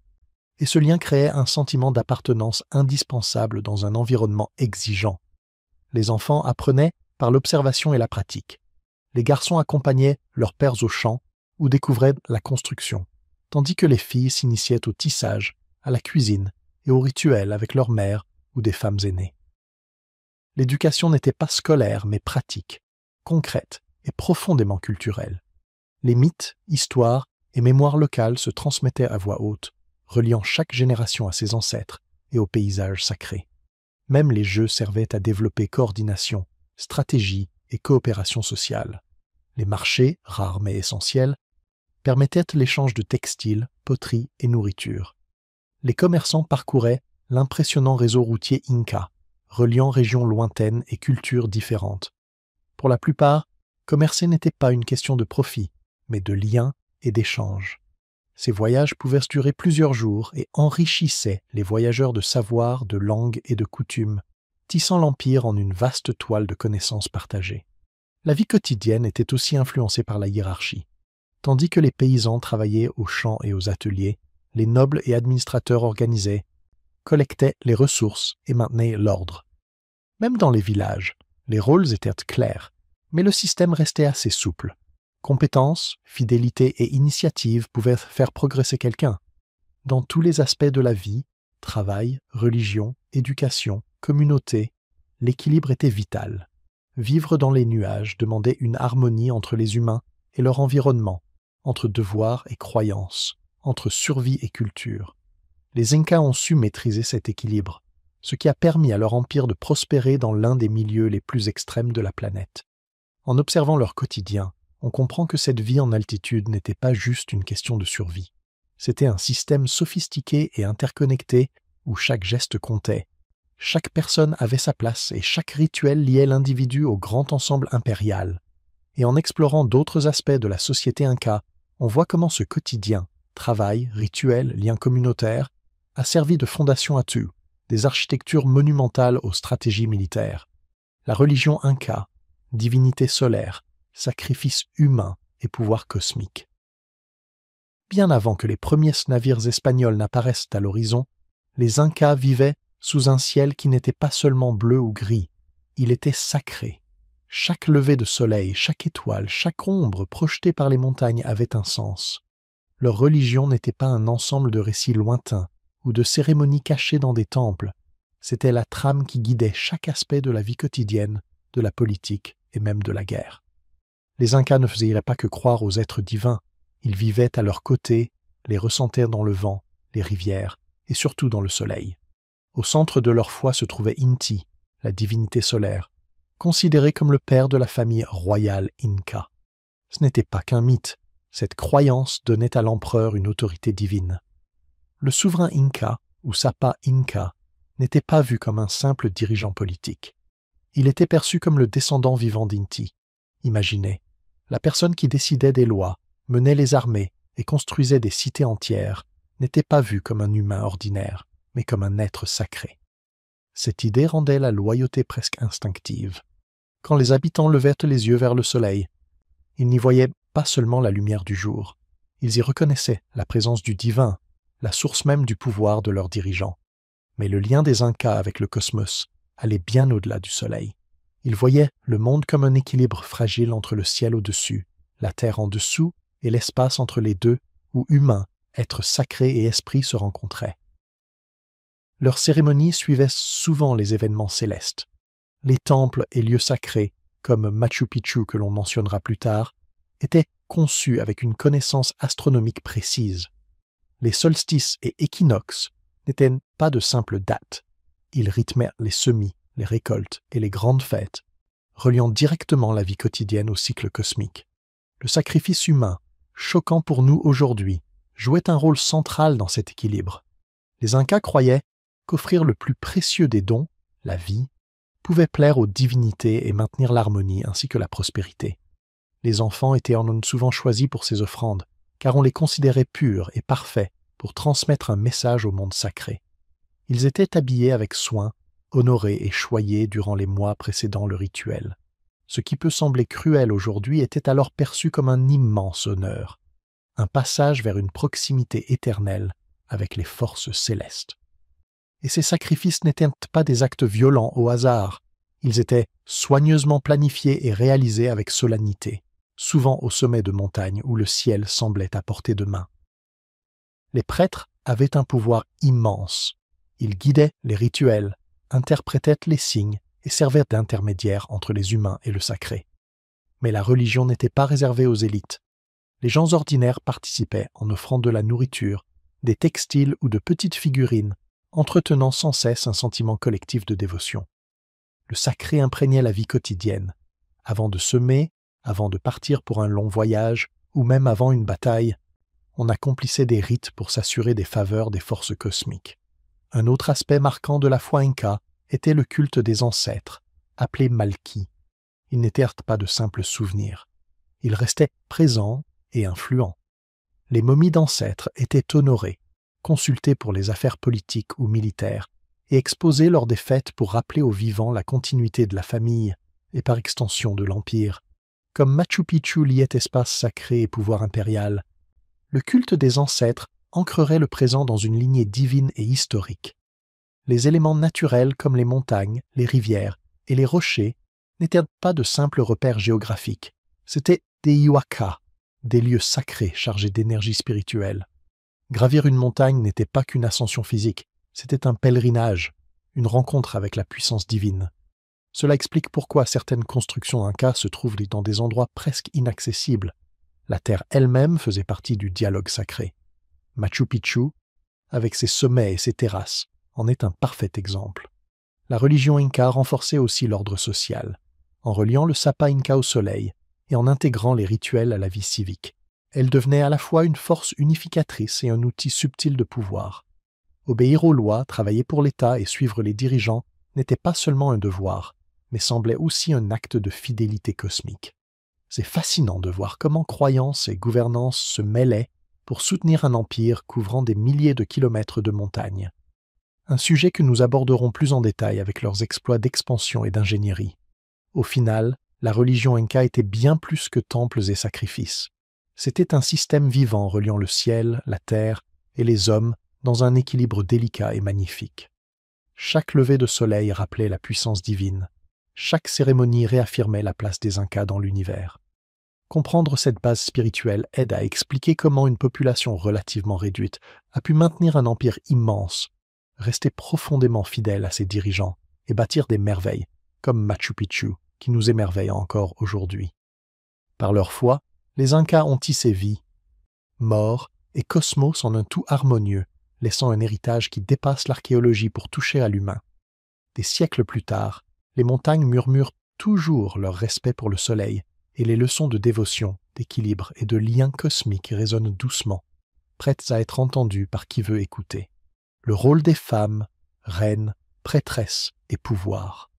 et ce lien créait un sentiment d'appartenance indispensable dans un environnement exigeant. Les enfants apprenaient par l'observation et la pratique. Les garçons accompagnaient leurs pères au champ ou découvraient la construction, tandis que les filles s'initiaient au tissage, à la cuisine et aux rituels avec leur mère ou des femmes aînées. L'éducation n'était pas scolaire mais pratique, concrète et profondément culturelle. Les mythes, histoires et mémoires locales se transmettaient à voix haute, reliant chaque génération à ses ancêtres et aux paysages sacrés. Même les jeux servaient à développer coordination, stratégie et coopération sociale. Les marchés, rares mais essentiels, permettaient l'échange de textiles, poteries et nourriture. Les commerçants parcouraient l'impressionnant réseau routier Inca, reliant régions lointaines et cultures différentes. Pour la plupart, commercer n'était pas une question de profit, mais de lien et d'échange. Ces voyages pouvaient durer plusieurs jours et enrichissaient les voyageurs de savoir, de langues et de coutumes, tissant l'empire en une vaste toile de connaissances partagées. La vie quotidienne était aussi influencée par la hiérarchie. Tandis que les paysans travaillaient aux champs et aux ateliers, les nobles et administrateurs organisaient, collectaient les ressources et maintenaient l'ordre. Même dans les villages, les rôles étaient clairs, mais le système restait assez souple. Compétences, fidélité et initiative pouvaient faire progresser quelqu'un. Dans tous les aspects de la vie, travail, religion, éducation, communauté, l'équilibre était vital. Vivre dans les nuages demandait une harmonie entre les humains et leur environnement, entre devoirs et croyances, entre survie et culture. Les Incas ont su maîtriser cet équilibre, ce qui a permis à leur empire de prospérer dans l'un des milieux les plus extrêmes de la planète. En observant leur quotidien, on comprend que cette vie en altitude n'était pas juste une question de survie. C'était un système sophistiqué et interconnecté où chaque geste comptait. Chaque personne avait sa place et chaque rituel liait l'individu au grand ensemble impérial. Et en explorant d'autres aspects de la société inca, on voit comment ce quotidien, travail, rituel, liens communautaires, a servi de fondation à tout, des architectures monumentales aux stratégies militaires. La religion inca, divinité solaire, sacrifice humain et pouvoir cosmique. Bien avant que les premiers navires espagnols n'apparaissent à l'horizon, les Incas vivaient sous un ciel qui n'était pas seulement bleu ou gris, il était sacré. Chaque lever de soleil, chaque étoile, chaque ombre projetée par les montagnes avait un sens. Leur religion n'était pas un ensemble de récits lointains ou de cérémonies cachées dans des temples, c'était la trame qui guidait chaque aspect de la vie quotidienne, de la politique et même de la guerre. Les Incas ne faisaient pas que croire aux êtres divins, ils vivaient à leurs côtés, les ressentaient dans le vent, les rivières et surtout dans le soleil. Au centre de leur foi se trouvait Inti, la divinité solaire, considéré comme le père de la famille royale Inca. Ce n'était pas qu'un mythe, cette croyance donnait à l'empereur une autorité divine. Le souverain Inca, ou Sapa Inca, n'était pas vu comme un simple dirigeant politique. Il était perçu comme le descendant vivant d'Inti. Imaginez, la personne qui décidait des lois, menait les armées et construisait des cités entières, n'était pas vue comme un humain ordinaire, mais comme un être sacré. Cette idée rendait la loyauté presque instinctive. Quand les habitants levaient les yeux vers le soleil, ils n'y voyaient pas seulement la lumière du jour, ils y reconnaissaient la présence du divin, la source même du pouvoir de leurs dirigeants. Mais le lien des Incas avec le cosmos allait bien au-delà du soleil. Ils voyaient le monde comme un équilibre fragile entre le ciel au-dessus, la terre en dessous et l'espace entre les deux, où humains, êtres sacrés et esprits se rencontraient. Leurs cérémonies suivaient souvent les événements célestes. Les temples et lieux sacrés comme Machu Picchu que l'on mentionnera plus tard, étaient conçus avec une connaissance astronomique précise. Les solstices et équinoxes n'étaient pas de simples dates. Ils rythmaient les semis, les récoltes et les grandes fêtes, reliant directement la vie quotidienne au cycle cosmique. Le sacrifice humain, choquant pour nous aujourd'hui, jouait un rôle central dans cet équilibre. Les Incas croyaient qu'offrir le plus précieux des dons, la vie, pouvait plaire aux divinités et maintenir l'harmonie ainsi que la prospérité. Les enfants étaient souvent choisis pour ces offrandes, car on les considérait purs et parfaits pour transmettre un message au monde sacré. Ils étaient habillés avec soin, honorés et choyés durant les mois précédant le rituel. Ce qui peut sembler cruel aujourd'hui était alors perçu comme un immense honneur, un passage vers une proximité éternelle avec les forces célestes. Et ces sacrifices n'étaient pas des actes violents au hasard, ils étaient soigneusement planifiés et réalisés avec solennité, souvent au sommet de montagnes où le ciel semblait à portée de main. Les prêtres avaient un pouvoir immense. Ils guidaient les rituels, interprétaient les signes et servaient d'intermédiaires entre les humains et le sacré. Mais la religion n'était pas réservée aux élites. Les gens ordinaires participaient en offrant de la nourriture, des textiles ou de petites figurines, entretenant sans cesse un sentiment collectif de dévotion. Le sacré imprégnait la vie quotidienne. Avant de semer, avant de partir pour un long voyage, ou même avant une bataille, on accomplissait des rites pour s'assurer des faveurs des forces cosmiques. Un autre aspect marquant de la foi inca était le culte des ancêtres, appelé Malki. Ils n'étaient pas de simples souvenirs. Ils restaient présents et influents. Les momies d'ancêtres étaient honorées, consultées pour les affaires politiques ou militaires, et exposées lors des fêtes pour rappeler aux vivants la continuité de la famille et par extension de l'Empire. Comme Machu Picchu liait espace sacré et pouvoir impérial, le culte des ancêtres ancrerait le présent dans une lignée divine et historique. Les éléments naturels comme les montagnes, les rivières et les rochers n'étaient pas de simples repères géographiques, c'étaient des iwaka, des lieux sacrés chargés d'énergie spirituelle. Gravir une montagne n'était pas qu'une ascension physique, c'était un pèlerinage, une rencontre avec la puissance divine. Cela explique pourquoi certaines constructions incas se trouvent dans des endroits presque inaccessibles. La terre elle-même faisait partie du dialogue sacré. Machu Picchu, avec ses sommets et ses terrasses, en est un parfait exemple. La religion inca renforçait aussi l'ordre social, en reliant le Sapa Inca au soleil et en intégrant les rituels à la vie civique. Elle devenait à la fois une force unificatrice et un outil subtil de pouvoir. Obéir aux lois, travailler pour l'État et suivre les dirigeants n'était pas seulement un devoir, mais semblait aussi un acte de fidélité cosmique. C'est fascinant de voir comment croyance et gouvernance se mêlaient pour soutenir un empire couvrant des milliers de kilomètres de montagnes. Un sujet que nous aborderons plus en détail avec leurs exploits d'expansion et d'ingénierie. Au final, la religion inca était bien plus que temples et sacrifices. C'était un système vivant reliant le ciel, la terre et les hommes dans un équilibre délicat et magnifique. Chaque lever de soleil rappelait la puissance divine. Chaque cérémonie réaffirmait la place des Incas dans l'univers. Comprendre cette base spirituelle aide à expliquer comment une population relativement réduite a pu maintenir un empire immense, rester profondément fidèle à ses dirigeants et bâtir des merveilles, comme Machu Picchu, qui nous émerveille encore aujourd'hui. Par leur foi, les Incas ont tissé vie, mort et cosmos en un tout harmonieux, laissant un héritage qui dépasse l'archéologie pour toucher à l'humain. Des siècles plus tard, les montagnes murmurent toujours leur respect pour le soleil, et les leçons de dévotion, d'équilibre et de lien cosmique résonnent doucement, prêtes à être entendues par qui veut écouter. Le rôle des femmes, reines, prêtresses et pouvoir.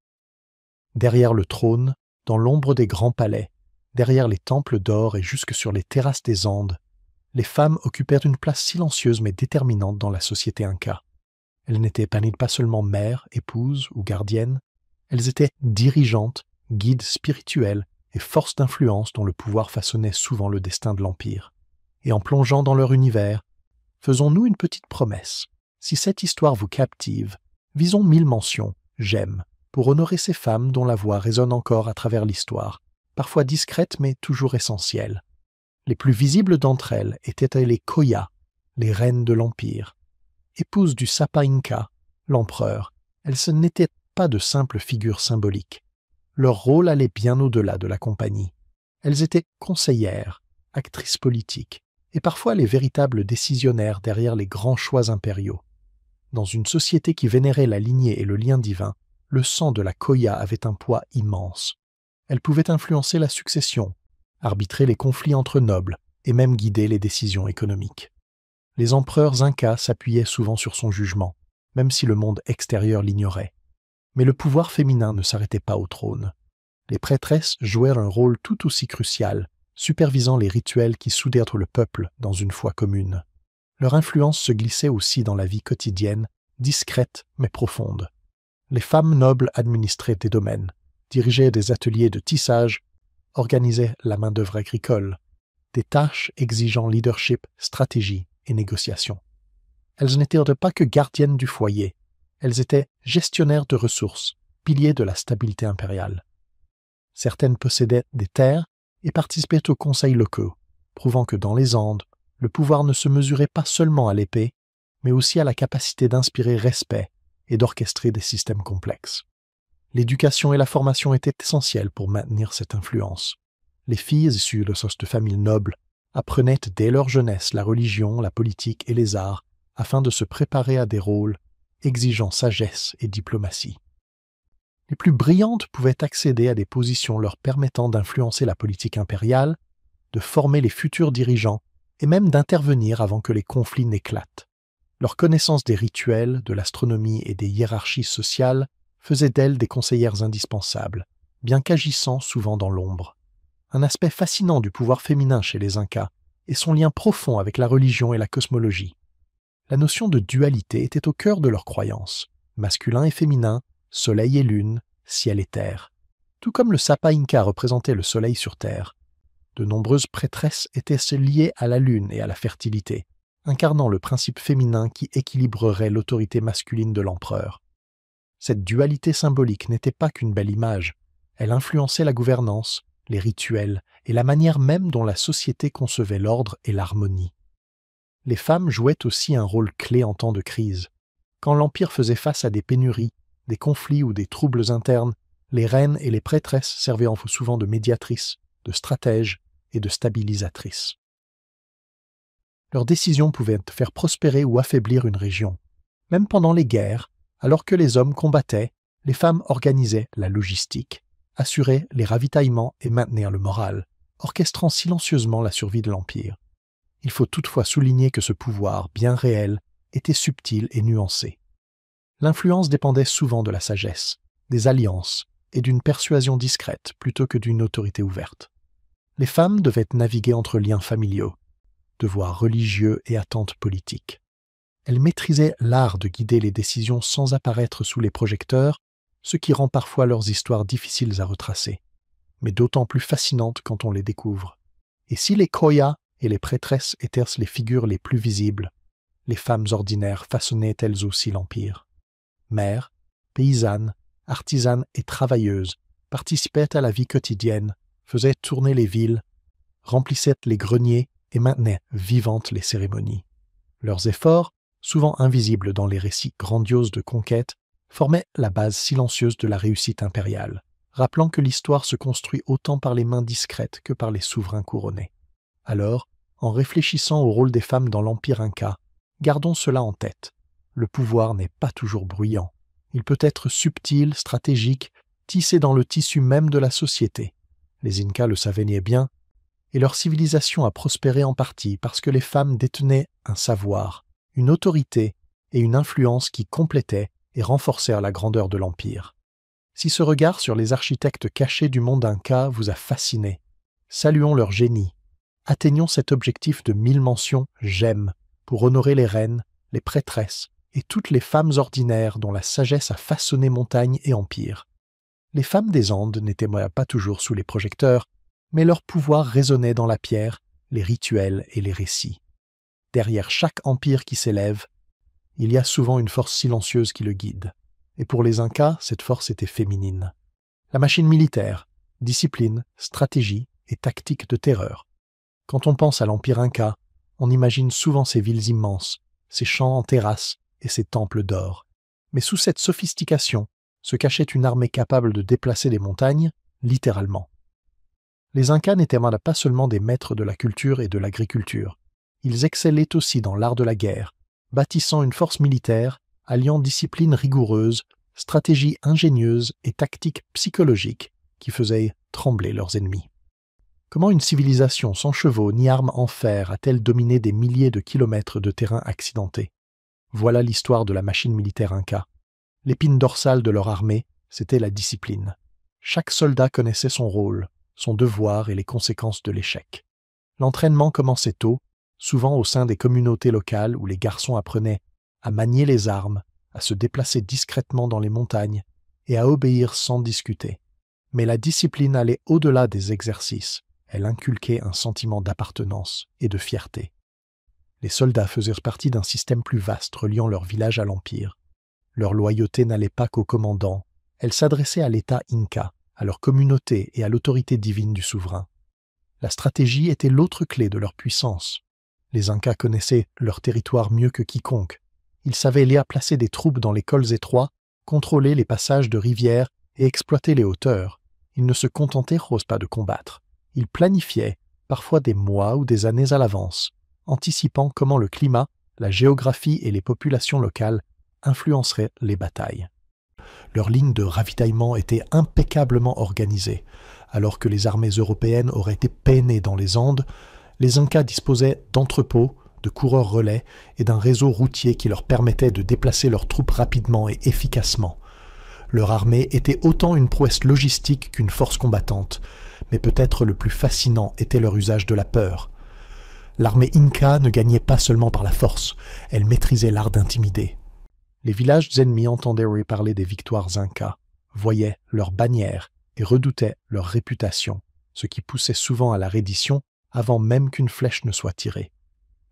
Derrière le trône, dans l'ombre des grands palais, derrière les temples d'or et jusque sur les terrasses des Andes, les femmes occupèrent une place silencieuse mais déterminante dans la société inca. Elles n'étaient pas seulement mères, épouses ou gardiennes, elles étaient dirigeantes, guides spirituelles et forces d'influence dont le pouvoir façonnait souvent le destin de l'Empire. Et en plongeant dans leur univers, faisons-nous une petite promesse. Si cette histoire vous captive, visons 1000 mentions, j'aime, pour honorer ces femmes dont la voix résonne encore à travers l'histoire, parfois discrète mais toujours essentielle. Les plus visibles d'entre elles étaient les Koya, les reines de l'Empire. Épouses du Sapa Inca, l'empereur, elles n'étaient pas de simples figures symboliques. leur rôle allait bien au-delà de la compagnie. Elles étaient conseillères, actrices politiques, et parfois les véritables décisionnaires derrière les grands choix impériaux. Dans une société qui vénérait la lignée et le lien divin, le sang de la Koya avait un poids immense. Elle pouvait influencer la succession, arbitrer les conflits entre nobles et même guider les décisions économiques. Les empereurs incas s'appuyaient souvent sur son jugement, même si le monde extérieur l'ignorait. Mais le pouvoir féminin ne s'arrêtait pas au trône. Les prêtresses jouèrent un rôle tout aussi crucial, supervisant les rituels qui soudèrent le peuple dans une foi commune. Leur influence se glissait aussi dans la vie quotidienne, discrète mais profonde. Les femmes nobles administraient des domaines, dirigeaient des ateliers de tissage, organisaient la main-d'œuvre agricole, des tâches exigeant leadership, stratégie et négociation. Elles n'étaient pas que gardiennes du foyer, elles étaient gestionnaires de ressources, piliers de la stabilité impériale. Certaines possédaient des terres et participaient aux conseils locaux, prouvant que dans les Andes, le pouvoir ne se mesurait pas seulement à l'épée, mais aussi à la capacité d'inspirer respect et d'orchestrer des systèmes complexes. L'éducation et la formation étaient essentielles pour maintenir cette influence. Les filles issues de sortes de familles nobles apprenaient dès leur jeunesse la religion, la politique et les arts afin de se préparer à des rôles exigeant sagesse et diplomatie. Les plus brillantes pouvaient accéder à des positions leur permettant d'influencer la politique impériale, de former les futurs dirigeants et même d'intervenir avant que les conflits n'éclatent. Leur connaissance des rituels, de l'astronomie et des hiérarchies sociales faisait d'elles des conseillères indispensables, bien qu'agissant souvent dans l'ombre. Un aspect fascinant du pouvoir féminin chez les Incas est son lien profond avec la religion et la cosmologie. La notion de dualité était au cœur de leurs croyances, masculin et féminin, soleil et lune, ciel et terre. Tout comme le Sapa Inca représentait le soleil sur terre, de nombreuses prêtresses étaient liées à la lune et à la fertilité, incarnant le principe féminin qui équilibrerait l'autorité masculine de l'empereur. Cette dualité symbolique n'était pas qu'une belle image, elle influençait la gouvernance, les rituels et la manière même dont la société concevait l'ordre et l'harmonie. Les femmes jouaient aussi un rôle clé en temps de crise. Quand l'Empire faisait face à des pénuries, des conflits ou des troubles internes, les reines et les prêtresses servaient souvent de médiatrices, de stratèges et de stabilisatrices. Leurs décisions pouvaient faire prospérer ou affaiblir une région. Même pendant les guerres, alors que les hommes combattaient, les femmes organisaient la logistique, assuraient les ravitaillements et maintenaient le moral, orchestrant silencieusement la survie de l'Empire. Il faut toutefois souligner que ce pouvoir, bien réel, était subtil et nuancé. L'influence dépendait souvent de la sagesse, des alliances et d'une persuasion discrète plutôt que d'une autorité ouverte. Les femmes devaient naviguer entre liens familiaux, devoirs religieux et attentes politiques. Elles maîtrisaient l'art de guider les décisions sans apparaître sous les projecteurs, ce qui rend parfois leurs histoires difficiles à retracer, mais d'autant plus fascinantes quand on les découvre. Et si les Koya et les prêtresses étaient les figures les plus visibles, les femmes ordinaires façonnaient elles aussi l'Empire. Mères, paysannes, artisanes et travailleuses participaient à la vie quotidienne, faisaient tourner les villes, remplissaient les greniers et maintenaient vivantes les cérémonies. Leurs efforts, souvent invisibles dans les récits grandioses de conquête, formaient la base silencieuse de la réussite impériale, rappelant que l'histoire se construit autant par les mains discrètes que par les souverains couronnés. Alors, en réfléchissant au rôle des femmes dans l'Empire Inca, gardons cela en tête. Le pouvoir n'est pas toujours bruyant. Il peut être subtil, stratégique, tissé dans le tissu même de la société. Les Incas le savaient bien, et leur civilisation a prospéré en partie parce que les femmes détenaient un savoir, une autorité et une influence qui complétaient et renforcèrent la grandeur de l'Empire. Si ce regard sur les architectes cachés du monde Inca vous a fasciné, saluons leur génie. Atteignons cet objectif de 1000 mentions « j'aime » pour honorer les reines, les prêtresses et toutes les femmes ordinaires dont la sagesse a façonné montagne et empire. Les femmes des Andes n'étaient pas toujours sous les projecteurs, mais leur pouvoir résonnait dans la pierre, les rituels et les récits. Derrière chaque empire qui s'élève, il y a souvent une force silencieuse qui le guide. Et pour les Incas, cette force était féminine. La machine militaire, discipline, stratégie et tactique de terreur. Quand on pense à l'Empire Inca, on imagine souvent ces villes immenses, ces champs en terrasses et ces temples d'or. Mais sous cette sophistication, se cachait une armée capable de déplacer des montagnes, littéralement. Les Incas n'étaient pas seulement des maîtres de la culture et de l'agriculture. Ils excellaient aussi dans l'art de la guerre, bâtissant une force militaire, alliant discipline rigoureuse, stratégie ingénieuse et tactique psychologique qui faisaient trembler leurs ennemis. Comment une civilisation sans chevaux ni armes en fer a-t-elle dominé des milliers de kilomètres de terrain accidenté? Voilà l'histoire de la machine militaire inca. L'épine dorsale de leur armée, c'était la discipline. Chaque soldat connaissait son rôle, son devoir et les conséquences de l'échec. L'entraînement commençait tôt, souvent au sein des communautés locales où les garçons apprenaient à manier les armes, à se déplacer discrètement dans les montagnes et à obéir sans discuter. Mais la discipline allait au-delà des exercices. Elle inculquait un sentiment d'appartenance et de fierté. Les soldats faisaient partie d'un système plus vaste reliant leur village à l'Empire. Leur loyauté n'allait pas qu'au commandant, elle s'adressait à l'État inca, à leur communauté et à l'autorité divine du souverain. La stratégie était l'autre clé de leur puissance. Les Incas connaissaient leur territoire mieux que quiconque. Ils savaient placer des troupes dans les cols étroits, contrôler les passages de rivières et exploiter les hauteurs. Ils ne se contentaient pas de combattre. Ils planifiaient, parfois des mois ou des années à l'avance, anticipant comment le climat, la géographie et les populations locales influenceraient les batailles. Leurs lignes de ravitaillement étaient impeccablement organisées. Alors que les armées européennes auraient été peinées dans les Andes, les Incas disposaient d'entrepôts, de coureurs relais et d'un réseau routier qui leur permettait de déplacer leurs troupes rapidement et efficacement. Leur armée était autant une prouesse logistique qu'une force combattante, mais peut-être le plus fascinant était leur usage de la peur. L'armée inca ne gagnait pas seulement par la force, elle maîtrisait l'art d'intimider. Les villages ennemis entendaient parler des victoires incas, voyaient leurs bannières et redoutaient leur réputation, ce qui poussait souvent à la reddition avant même qu'une flèche ne soit tirée.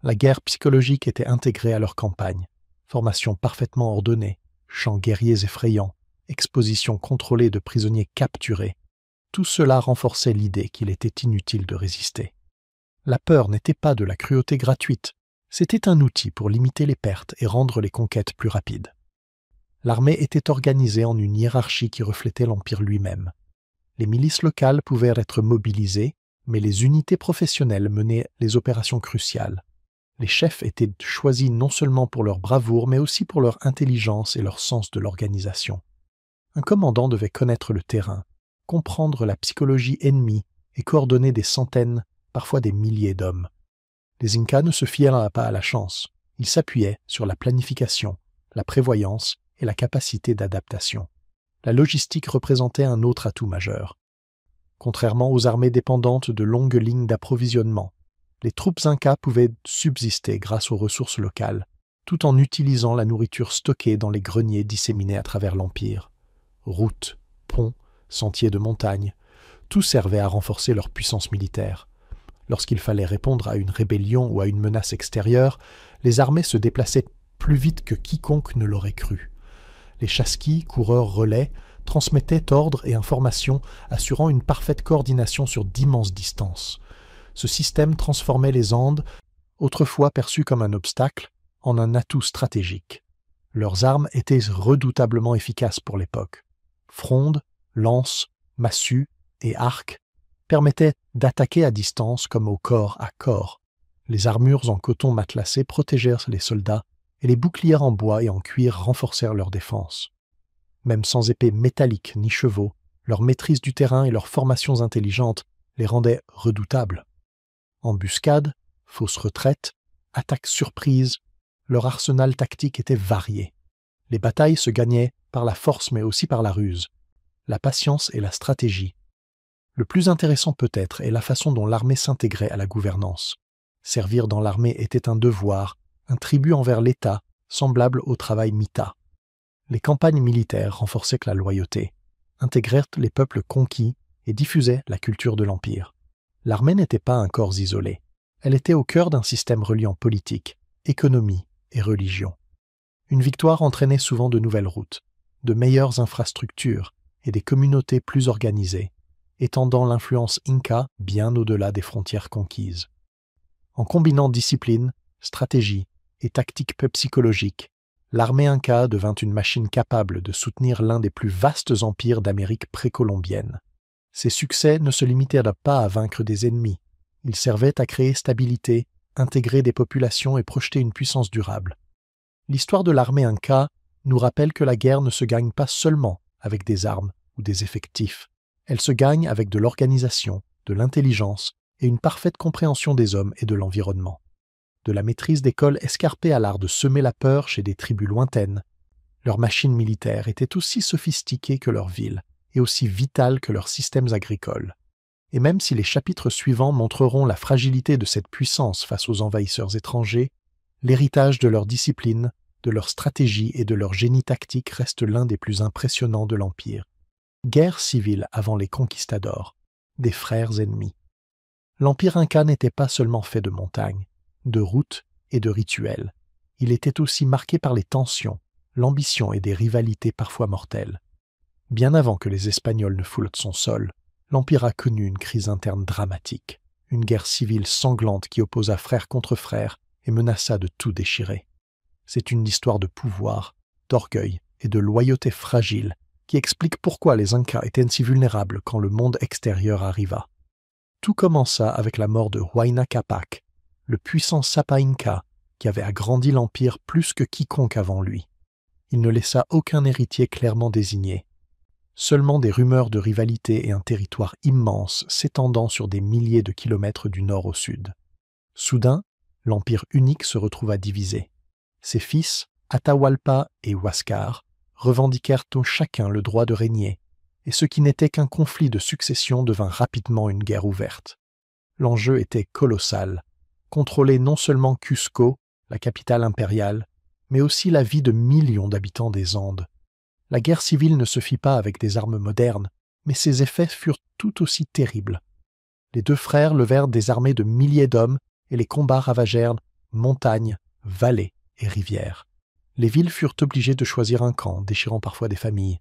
La guerre psychologique était intégrée à leur campagne, formation parfaitement ordonnée, chants guerriers effrayants, exposition contrôlée de prisonniers capturés. Tout cela renforçait l'idée qu'il était inutile de résister. La peur n'était pas de la cruauté gratuite, c'était un outil pour limiter les pertes et rendre les conquêtes plus rapides. L'armée était organisée en une hiérarchie qui reflétait l'Empire lui-même. Les milices locales pouvaient être mobilisées, mais les unités professionnelles menaient les opérations cruciales. Les chefs étaient choisis non seulement pour leur bravoure, mais aussi pour leur intelligence et leur sens de l'organisation. Un commandant devait connaître le terrain, comprendre la psychologie ennemie et coordonner des centaines, parfois des milliers d'hommes. Les Incas ne se fiaient pas à la chance, ils s'appuyaient sur la planification, la prévoyance et la capacité d'adaptation. La logistique représentait un autre atout majeur. Contrairement aux armées dépendantes de longues lignes d'approvisionnement, les troupes Incas pouvaient subsister grâce aux ressources locales, tout en utilisant la nourriture stockée dans les greniers disséminés à travers l'Empire. Routes, ponts, sentiers de montagne, tout servait à renforcer leur puissance militaire. Lorsqu'il fallait répondre à une rébellion ou à une menace extérieure, les armées se déplaçaient plus vite que quiconque ne l'aurait cru. Les chasquis, coureurs relais, transmettaient ordres et informations, assurant une parfaite coordination sur d'immenses distances. Ce système transformait les Andes, autrefois perçues comme un obstacle, en un atout stratégique. Leurs armes étaient redoutablement efficaces pour l'époque. Frondes, lances, massues et arcs permettaient d'attaquer à distance comme au corps à corps. Les armures en coton matelassé protégèrent les soldats et les boucliers en bois et en cuir renforcèrent leur défense. Même sans épées métalliques ni chevaux, leur maîtrise du terrain et leurs formations intelligentes les rendaient redoutables. Embuscades, fausses retraites, attaques surprises, leur arsenal tactique était varié. Les batailles se gagnaient par la force mais aussi par la ruse, la patience et la stratégie. Le plus intéressant peut-être est la façon dont l'armée s'intégrait à la gouvernance. Servir dans l'armée était un devoir, un tribut envers l'État, semblable au travail mita. Les campagnes militaires renforçaient la loyauté, intégrèrent les peuples conquis et diffusaient la culture de l'Empire. L'armée n'était pas un corps isolé, elle était au cœur d'un système reliant politique, économie et religion. Une victoire entraînait souvent de nouvelles routes, de meilleures infrastructures et des communautés plus organisées, étendant l'influence inca bien au-delà des frontières conquises. En combinant discipline, stratégie et tactique psychologique, l'armée inca devint une machine capable de soutenir l'un des plus vastes empires d'Amérique précolombienne. Ses succès ne se limitaient pas à vaincre des ennemis. Ils servaient à créer stabilité, intégrer des populations et projeter une puissance durable. L'histoire de l'armée inca nous rappelle que la guerre ne se gagne pas seulement avec des armes ou des effectifs. Elle se gagne avec de l'organisation, de l'intelligence et une parfaite compréhension des hommes et de l'environnement. De la maîtrise d'écoles escarpées à l'art de semer la peur chez des tribus lointaines, leurs machines militaires étaient aussi sophistiquées que leurs villes et aussi vitales que leurs systèmes agricoles. Et même si les chapitres suivants montreront la fragilité de cette puissance face aux envahisseurs étrangers, l'héritage de leur discipline, de leur stratégie et de leur génie tactique reste l'un des plus impressionnants de l'Empire. Guerre civile avant les conquistadors, des frères ennemis. L'Empire inca n'était pas seulement fait de montagnes, de routes et de rituels. Il était aussi marqué par les tensions, l'ambition et des rivalités parfois mortelles. Bien avant que les Espagnols ne foulent son sol, l'Empire a connu une crise interne dramatique, une guerre civile sanglante qui opposa frère contre frère et menaça de tout déchirer. C'est une histoire de pouvoir, d'orgueil et de loyauté fragile qui explique pourquoi les Incas étaient si vulnérables quand le monde extérieur arriva. Tout commença avec la mort de Huayna Capac, le puissant Sapa Inca qui avait agrandi l'Empire plus que quiconque avant lui. Il ne laissa aucun héritier clairement désigné. Seulement des rumeurs de rivalité et un territoire immense s'étendant sur des milliers de kilomètres du nord au sud. Soudain, l'Empire unique se retrouva divisé. Ses fils, Atahualpa et Huáscar, revendiquèrent chacun le droit de régner, et ce qui n'était qu'un conflit de succession devint rapidement une guerre ouverte. L'enjeu était colossal, contrôler non seulement Cusco, la capitale impériale, mais aussi la vie de millions d'habitants des Andes. La guerre civile ne se fit pas avec des armes modernes, mais ses effets furent tout aussi terribles. Les deux frères levèrent des armées de milliers d'hommes et les combats ravagèrent montagnes, vallées et rivières. Les villes furent obligées de choisir un camp, déchirant parfois des familles.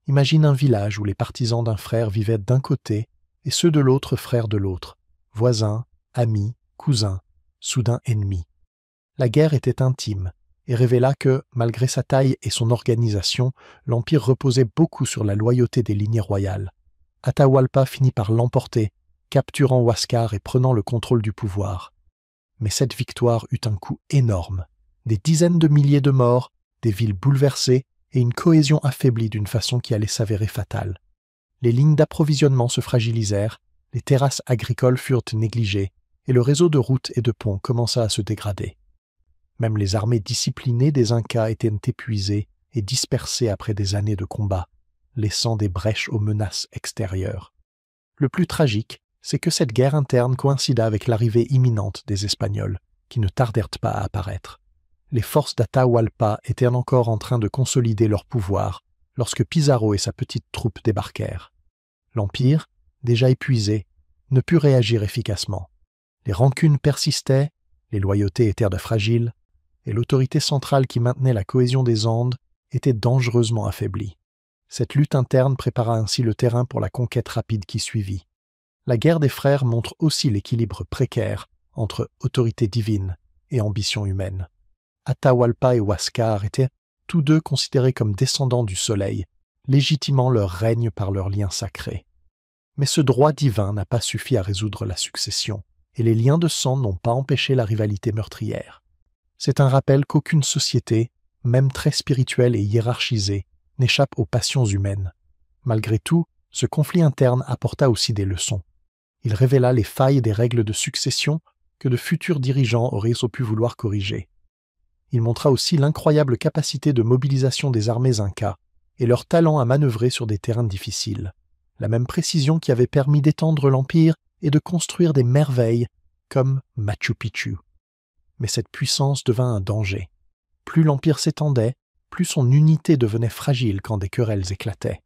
Imagine un village où les partisans d'un frère vivaient d'un côté et ceux de l'autre frères de l'autre, voisins, amis, cousins, soudain ennemis. La guerre était intime et révéla que, malgré sa taille et son organisation, l'Empire reposait beaucoup sur la loyauté des lignées royales. Atahualpa finit par l'emporter, capturant Huáscar et prenant le contrôle du pouvoir. Mais cette victoire eut un coût énorme. Des dizaines de milliers de morts, des villes bouleversées et une cohésion affaiblie d'une façon qui allait s'avérer fatale. Les lignes d'approvisionnement se fragilisèrent, les terrasses agricoles furent négligées et le réseau de routes et de ponts commença à se dégrader. Même les armées disciplinées des Incas étaient épuisées et dispersées après des années de combat, laissant des brèches aux menaces extérieures. Le plus tragique, c'est que cette guerre interne coïncida avec l'arrivée imminente des Espagnols, qui ne tardèrent pas à apparaître. Les forces d'Atahualpa étaient encore en train de consolider leur pouvoir lorsque Pizarro et sa petite troupe débarquèrent. L'Empire, déjà épuisé, ne put réagir efficacement. Les rancunes persistaient, les loyautés étaient fragiles, et l'autorité centrale qui maintenait la cohésion des Andes était dangereusement affaiblie. Cette lutte interne prépara ainsi le terrain pour la conquête rapide qui suivit. La guerre des frères montre aussi l'équilibre précaire entre autorité divine et ambition humaine. Atahualpa et Huáscar étaient tous deux considérés comme descendants du soleil, légitimant leur règne par leurs liens sacrés. Mais ce droit divin n'a pas suffi à résoudre la succession, et les liens de sang n'ont pas empêché la rivalité meurtrière. C'est un rappel qu'aucune société, même très spirituelle et hiérarchisée, n'échappe aux passions humaines. Malgré tout, ce conflit interne apporta aussi des leçons. Il révéla les failles des règles de succession que de futurs dirigeants auraient pu vouloir corriger. Il montra aussi l'incroyable capacité de mobilisation des armées incas et leur talent à manœuvrer sur des terrains difficiles. La même précision qui avait permis d'étendre l'Empire et de construire des merveilles comme Machu Picchu. Mais cette puissance devint un danger. Plus l'Empire s'étendait, plus son unité devenait fragile quand des querelles éclataient.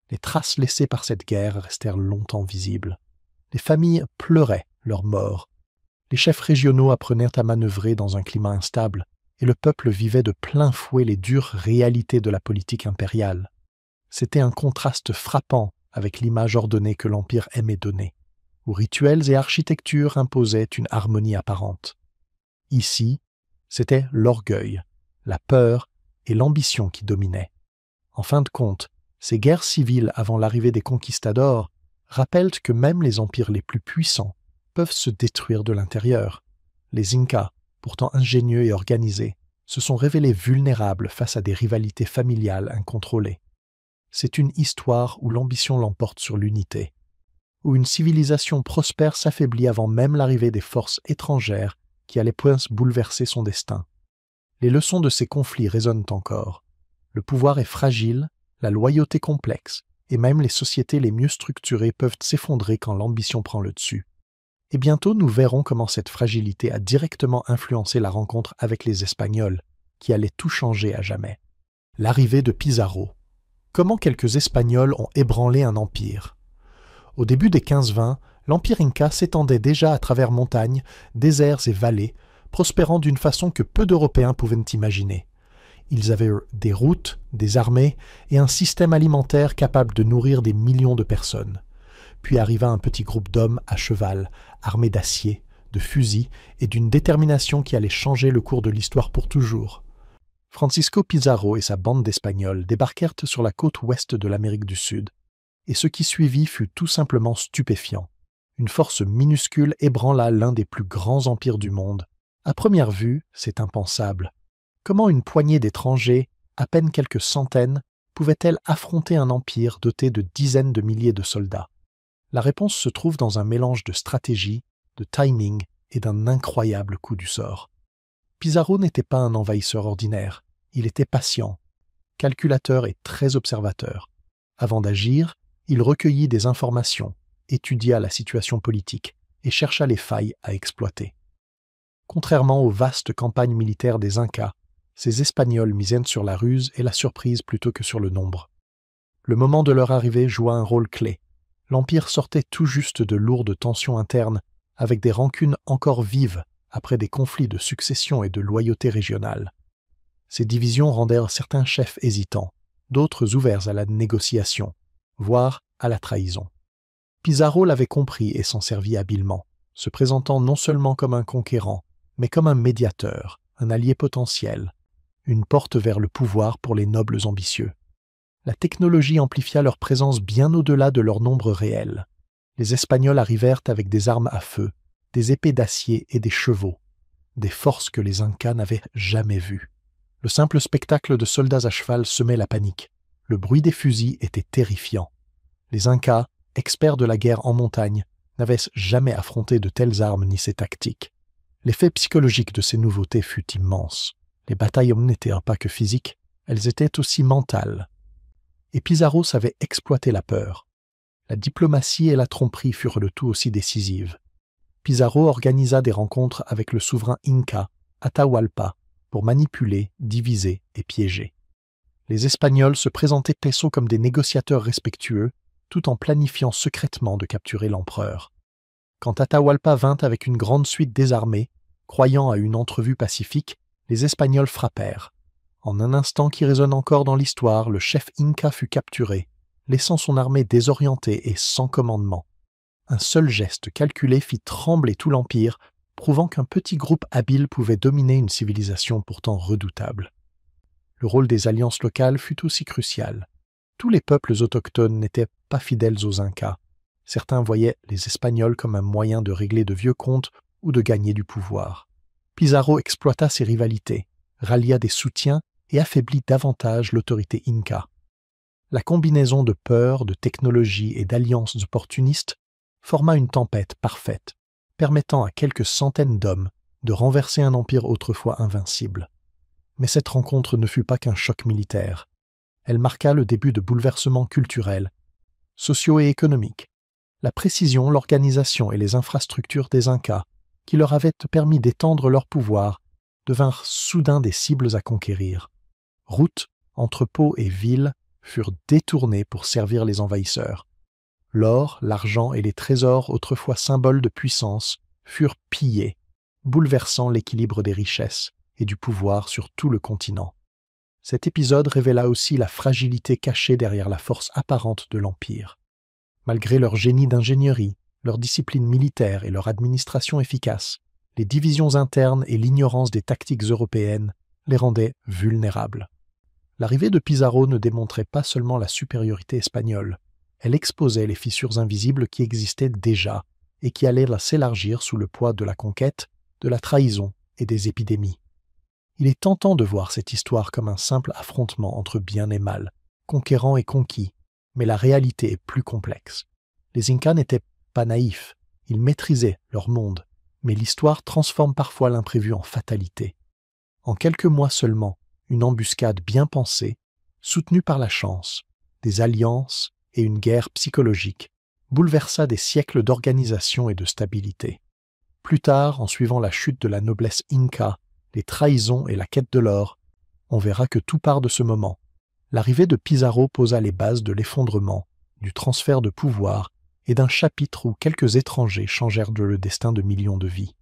Les traces laissées par cette guerre restèrent longtemps visibles. Les familles pleuraient leurs morts. Les chefs régionaux apprenaient à manœuvrer dans un climat instable, et le peuple vivait de plein fouet les dures réalités de la politique impériale. C'était un contraste frappant avec l'image ordonnée que l'Empire aimait donner, où rituels et architecture imposaient une harmonie apparente. Ici, c'était l'orgueil, la peur et l'ambition qui dominaient. En fin de compte, ces guerres civiles avant l'arrivée des conquistadors rappellent que même les empires les plus puissants peuvent se détruire de l'intérieur. Les Incas, pourtant ingénieux et organisés, se sont révélés vulnérables face à des rivalités familiales incontrôlées. C'est une histoire où l'ambition l'emporte sur l'unité, où une civilisation prospère s'affaiblit avant même l'arrivée des forces étrangères qui allaient bouleverser son destin. Les leçons de ces conflits résonnent encore. Le pouvoir est fragile, la loyauté complexe, et même les sociétés les mieux structurées peuvent s'effondrer quand l'ambition prend le dessus. Et bientôt nous verrons comment cette fragilité a directement influencé la rencontre avec les Espagnols, qui allaient tout changer à jamais. L'arrivée de Pizarro. Comment quelques Espagnols ont ébranlé un empire. Au début des 1520, l'empire Inca s'étendait déjà à travers montagnes, déserts et vallées, prospérant d'une façon que peu d'Européens pouvaient imaginer. Ils avaient des routes, des armées et un système alimentaire capable de nourrir des millions de personnes. Puis arriva un petit groupe d'hommes à cheval, armés d'acier, de fusils et d'une détermination qui allait changer le cours de l'histoire pour toujours. Francisco Pizarro et sa bande d'Espagnols débarquèrent sur la côte ouest de l'Amérique du Sud, et ce qui suivit fut tout simplement stupéfiant. Une force minuscule ébranla l'un des plus grands empires du monde. À première vue, c'est impensable. Comment une poignée d'étrangers, à peine quelques centaines, pouvait-elle affronter un empire doté de dizaines de milliers de soldats? La réponse se trouve dans un mélange de stratégie, de timing et d'un incroyable coup du sort. Pizarro n'était pas un envahisseur ordinaire, il était patient, calculateur et très observateur. Avant d'agir, il recueillit des informations, étudia la situation politique et chercha les failles à exploiter. Contrairement aux vastes campagnes militaires des Incas, ces Espagnols misaient sur la ruse et la surprise plutôt que sur le nombre. Le moment de leur arrivée joua un rôle clé. L'Empire sortait tout juste de lourdes tensions internes, avec des rancunes encore vives après des conflits de succession et de loyauté régionale. Ces divisions rendèrent certains chefs hésitants, d'autres ouverts à la négociation, voire à la trahison. Pizarro l'avait compris et s'en servit habilement, se présentant non seulement comme un conquérant, mais comme un médiateur, un allié potentiel, une porte vers le pouvoir pour les nobles ambitieux. La technologie amplifia leur présence bien au-delà de leur nombre réel. Les Espagnols arrivèrent avec des armes à feu, des épées d'acier et des chevaux, des forces que les Incas n'avaient jamais vues. Le simple spectacle de soldats à cheval semait la panique. Le bruit des fusils était terrifiant. Les Incas, experts de la guerre en montagne, n'avaient jamais affronté de telles armes ni ces tactiques. L'effet psychologique de ces nouveautés fut immense. Les batailles n'étaient pas que physiques, elles étaient aussi mentales. Et Pizarro savait exploiter la peur. La diplomatie et la tromperie furent le tout aussi décisives. Pizarro organisa des rencontres avec le souverain Inca, Atahualpa, pour manipuler, diviser et piéger. Les Espagnols se présentaient Peso comme des négociateurs respectueux, tout en planifiant secrètement de capturer l'empereur. Quand Atahualpa vint avec une grande suite désarmée, croyant à une entrevue pacifique, les Espagnols frappèrent. En un instant qui résonne encore dans l'histoire, le chef Inca fut capturé, laissant son armée désorientée et sans commandement. Un seul geste calculé fit trembler tout l'Empire, prouvant qu'un petit groupe habile pouvait dominer une civilisation pourtant redoutable. Le rôle des alliances locales fut aussi crucial. Tous les peuples autochtones n'étaient pas fidèles aux Incas. Certains voyaient les Espagnols comme un moyen de régler de vieux comptes ou de gagner du pouvoir. Pizarro exploita ces rivalités, rallia des soutiens et affaiblit davantage l'autorité Inca. La combinaison de peur, de technologie et d'alliances opportunistes forma une tempête parfaite, permettant à quelques centaines d'hommes de renverser un empire autrefois invincible. Mais cette rencontre ne fut pas qu'un choc militaire. Elle marqua le début de bouleversements culturels, sociaux et économiques. La précision, l'organisation et les infrastructures des Incas, qui leur avaient permis d'étendre leur pouvoir, devinrent soudain des cibles à conquérir. Routes, entrepôts et villes furent détournés pour servir les envahisseurs. L'or, l'argent et les trésors, autrefois symboles de puissance, furent pillés, bouleversant l'équilibre des richesses et du pouvoir sur tout le continent. Cet épisode révéla aussi la fragilité cachée derrière la force apparente de l'Empire. Malgré leur génie d'ingénierie, leur discipline militaire et leur administration efficace, les divisions internes et l'ignorance des tactiques européennes les rendaient vulnérables. L'arrivée de Pizarro ne démontrait pas seulement la supériorité espagnole, elle exposait les fissures invisibles qui existaient déjà et qui allaient s'élargir sous le poids de la conquête, de la trahison et des épidémies. Il est tentant de voir cette histoire comme un simple affrontement entre bien et mal, conquérant et conquis, mais la réalité est plus complexe. Les Incas n'étaient pas naïfs, ils maîtrisaient leur monde, mais l'histoire transforme parfois l'imprévu en fatalité. En quelques mois seulement, une embuscade bien pensée, soutenue par la chance, des alliances et une guerre psychologique, bouleversa des siècles d'organisation et de stabilité. Plus tard, en suivant la chute de la noblesse inca, les trahisons et la quête de l'or, on verra que tout part de ce moment. L'arrivée de Pizarro posa les bases de l'effondrement, du transfert de pouvoir et d'un chapitre où quelques étrangers changèrent le destin de millions de vies.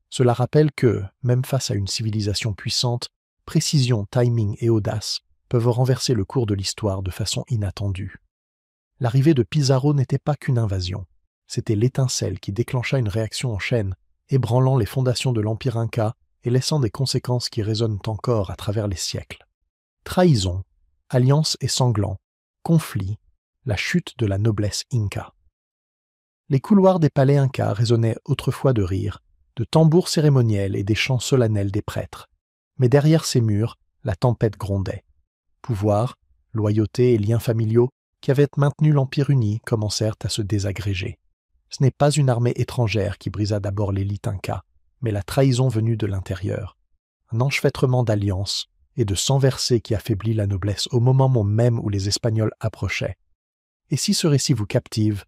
Cela rappelle que, même face à une civilisation puissante, précision, timing et audace peuvent renverser le cours de l'histoire de façon inattendue. L'arrivée de Pizarro n'était pas qu'une invasion, c'était l'étincelle qui déclencha une réaction en chaîne, ébranlant les fondations de l'Empire Inca et laissant des conséquences qui résonnent encore à travers les siècles. Trahison, alliance et sanglant, conflit, la chute de la noblesse Inca. Les couloirs des palais Incas résonnaient autrefois de rires, de tambours cérémoniels et des chants solennels des prêtres. Mais derrière ces murs, la tempête grondait. Pouvoir, loyauté et liens familiaux qui avaient maintenu l'Empire uni commencèrent à se désagréger. Ce n'est pas une armée étrangère qui brisa d'abord l'élite Inca, mais la trahison venue de l'intérieur. Un enchevêtrement d'alliances et de sang versé qui affaiblit la noblesse au moment même où les Espagnols approchaient. Et si ce récit vous captive,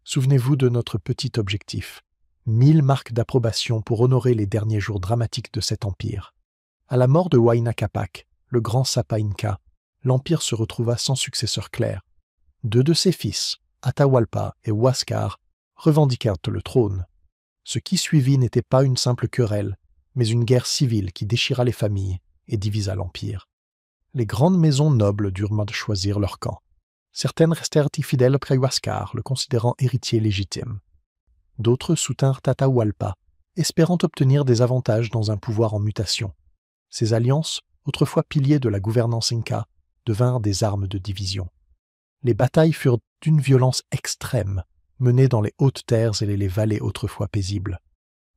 souvenez-vous de notre petit objectif. 1000 marques d'approbation pour honorer les derniers jours dramatiques de cet empire. À la mort de Huayna Capac, le grand Sapa Inca, l'empire se retrouva sans successeur clair. 2 de ses fils, Atahualpa et Huáscar, revendiquèrent le trône. Ce qui suivit n'était pas une simple querelle, mais une guerre civile qui déchira les familles et divisa l'empire. Les grandes maisons nobles durent choisir leur camp. Certaines restèrent fidèles après Huáscar, le considérant héritier légitime. D'autres soutinrent Atahualpa, espérant obtenir des avantages dans un pouvoir en mutation. Ces alliances, autrefois piliers de la gouvernance inca, devinrent des armes de division. Les batailles furent d'une violence extrême, menées dans les hautes terres et les vallées autrefois paisibles.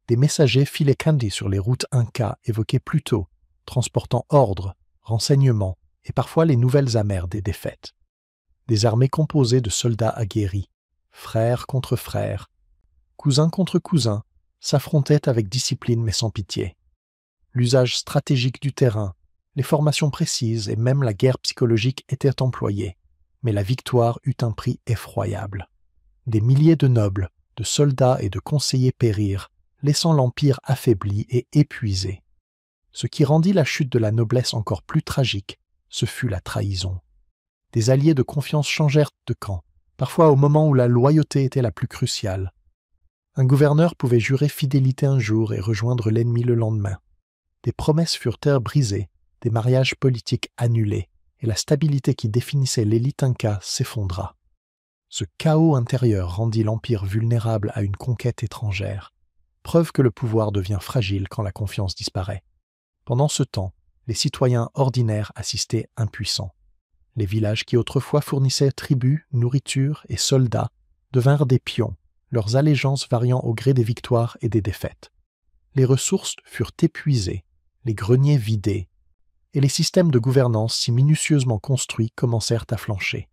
Des messagers filaient Kandy sur les routes incas évoquées plus tôt, transportant ordre, renseignements et parfois les nouvelles amères des défaites. Des armées composées de soldats aguerris, frères contre frères, cousins contre cousins, s'affrontaient avec discipline mais sans pitié. L'usage stratégique du terrain, les formations précises et même la guerre psychologique étaient employées, mais la victoire eut un prix effroyable. Des milliers de nobles, de soldats et de conseillers périrent, laissant l'empire affaibli et épuisé. Ce qui rendit la chute de la noblesse encore plus tragique, ce fut la trahison. Des alliés de confiance changèrent de camp, parfois au moment où la loyauté était la plus cruciale. Un gouverneur pouvait jurer fidélité un jour et rejoindre l'ennemi le lendemain. Des promesses furent brisées, des mariages politiques annulés, et la stabilité qui définissait l'élite inca s'effondra. Ce chaos intérieur rendit l'empire vulnérable à une conquête étrangère, preuve que le pouvoir devient fragile quand la confiance disparaît. Pendant ce temps, les citoyens ordinaires assistaient impuissants. Les villages qui autrefois fournissaient tribus, nourriture et soldats devinrent des pions, leurs allégeances variant au gré des victoires et des défaites. Les ressources furent épuisées, les greniers vidés, et les systèmes de gouvernance si minutieusement construits commencèrent à flancher.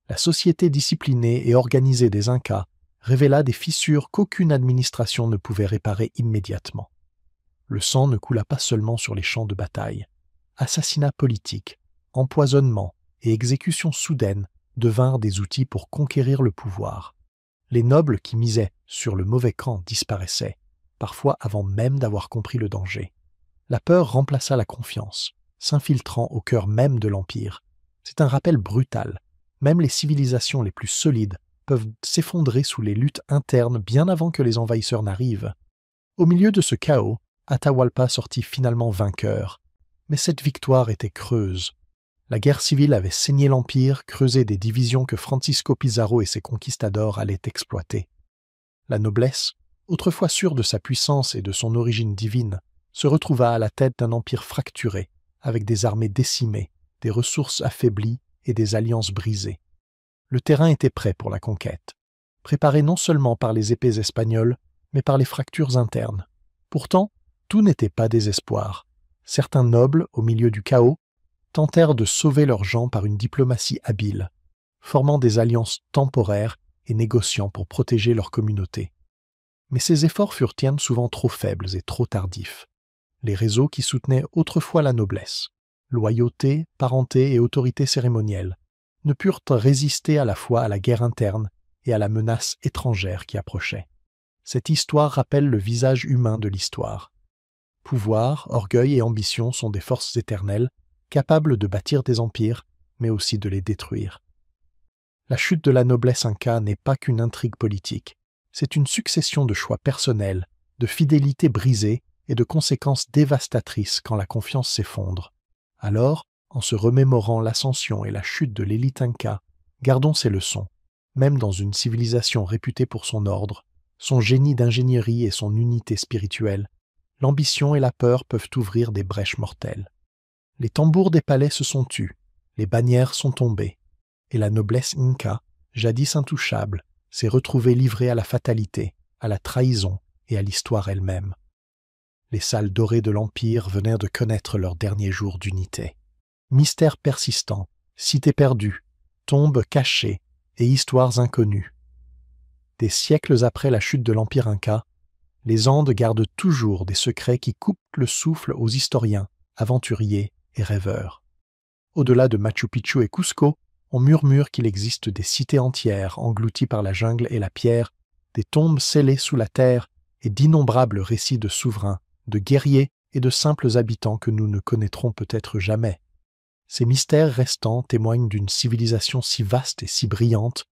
La société disciplinée et organisée des Incas révéla des fissures qu'aucune administration ne pouvait réparer immédiatement. Le sang ne coula pas seulement sur les champs de bataille. Assassinats politiques, empoisonnements et exécutions soudaines devinrent des outils pour conquérir le pouvoir. Les nobles qui misaient sur le mauvais camp disparaissaient, parfois avant même d'avoir compris le danger. La peur remplaça la confiance, s'infiltrant au cœur même de l'Empire. C'est un rappel brutal. Même les civilisations les plus solides peuvent s'effondrer sous les luttes internes bien avant que les envahisseurs n'arrivent. Au milieu de ce chaos, Atahualpa sortit finalement vainqueur. Mais cette victoire était creuse. La guerre civile avait saigné l'Empire, creusé des divisions que Francisco Pizarro et ses conquistadors allaient exploiter. La noblesse, autrefois sûre de sa puissance et de son origine divine, se retrouva à la tête d'un empire fracturé, avec des armées décimées, des ressources affaiblies et des alliances brisées. Le terrain était prêt pour la conquête, préparé non seulement par les épées espagnoles, mais par les fractures internes. Pourtant, tout n'était pas désespoir. Certains nobles, au milieu du chaos, tentèrent de sauver leurs gens par une diplomatie habile, formant des alliances temporaires et négociant pour protéger leur communauté. Mais ces efforts furent bien souvent trop faibles et trop tardifs. Les réseaux qui soutenaient autrefois la noblesse, loyauté, parenté et autorité cérémonielle, ne purent résister à la fois à la guerre interne et à la menace étrangère qui approchait. Cette histoire rappelle le visage humain de l'histoire. Pouvoir, orgueil et ambition sont des forces éternelles, capables de bâtir des empires, mais aussi de les détruire. La chute de la noblesse inca n'est pas qu'une intrigue politique, c'est une succession de choix personnels, de fidélités brisées et de conséquences dévastatrices quand la confiance s'effondre. Alors, en se remémorant l'ascension et la chute de l'élite inca, gardons ces leçons, même dans une civilisation réputée pour son ordre, son génie d'ingénierie et son unité spirituelle. L'ambition et la peur peuvent ouvrir des brèches mortelles. Les tambours des palais se sont tus, les bannières sont tombées, et la noblesse inca, jadis intouchable, s'est retrouvée livrée à la fatalité, à la trahison et à l'histoire elle-même. Les salles dorées de l'Empire venaient de connaître leurs derniers jours d'unité. Mystères persistants, cités perdues, tombes cachées et histoires inconnues. Des siècles après la chute de l'Empire inca, les Andes gardent toujours des secrets qui coupent le souffle aux historiens, aventuriers et rêveurs. Au-delà de Machu Picchu et Cusco, on murmure qu'il existe des cités entières englouties par la jungle et la pierre, des tombes scellées sous la terre et d'innombrables récits de souverains, de guerriers et de simples habitants que nous ne connaîtrons peut-être jamais. Ces mystères restants témoignent d'une civilisation si vaste et si brillante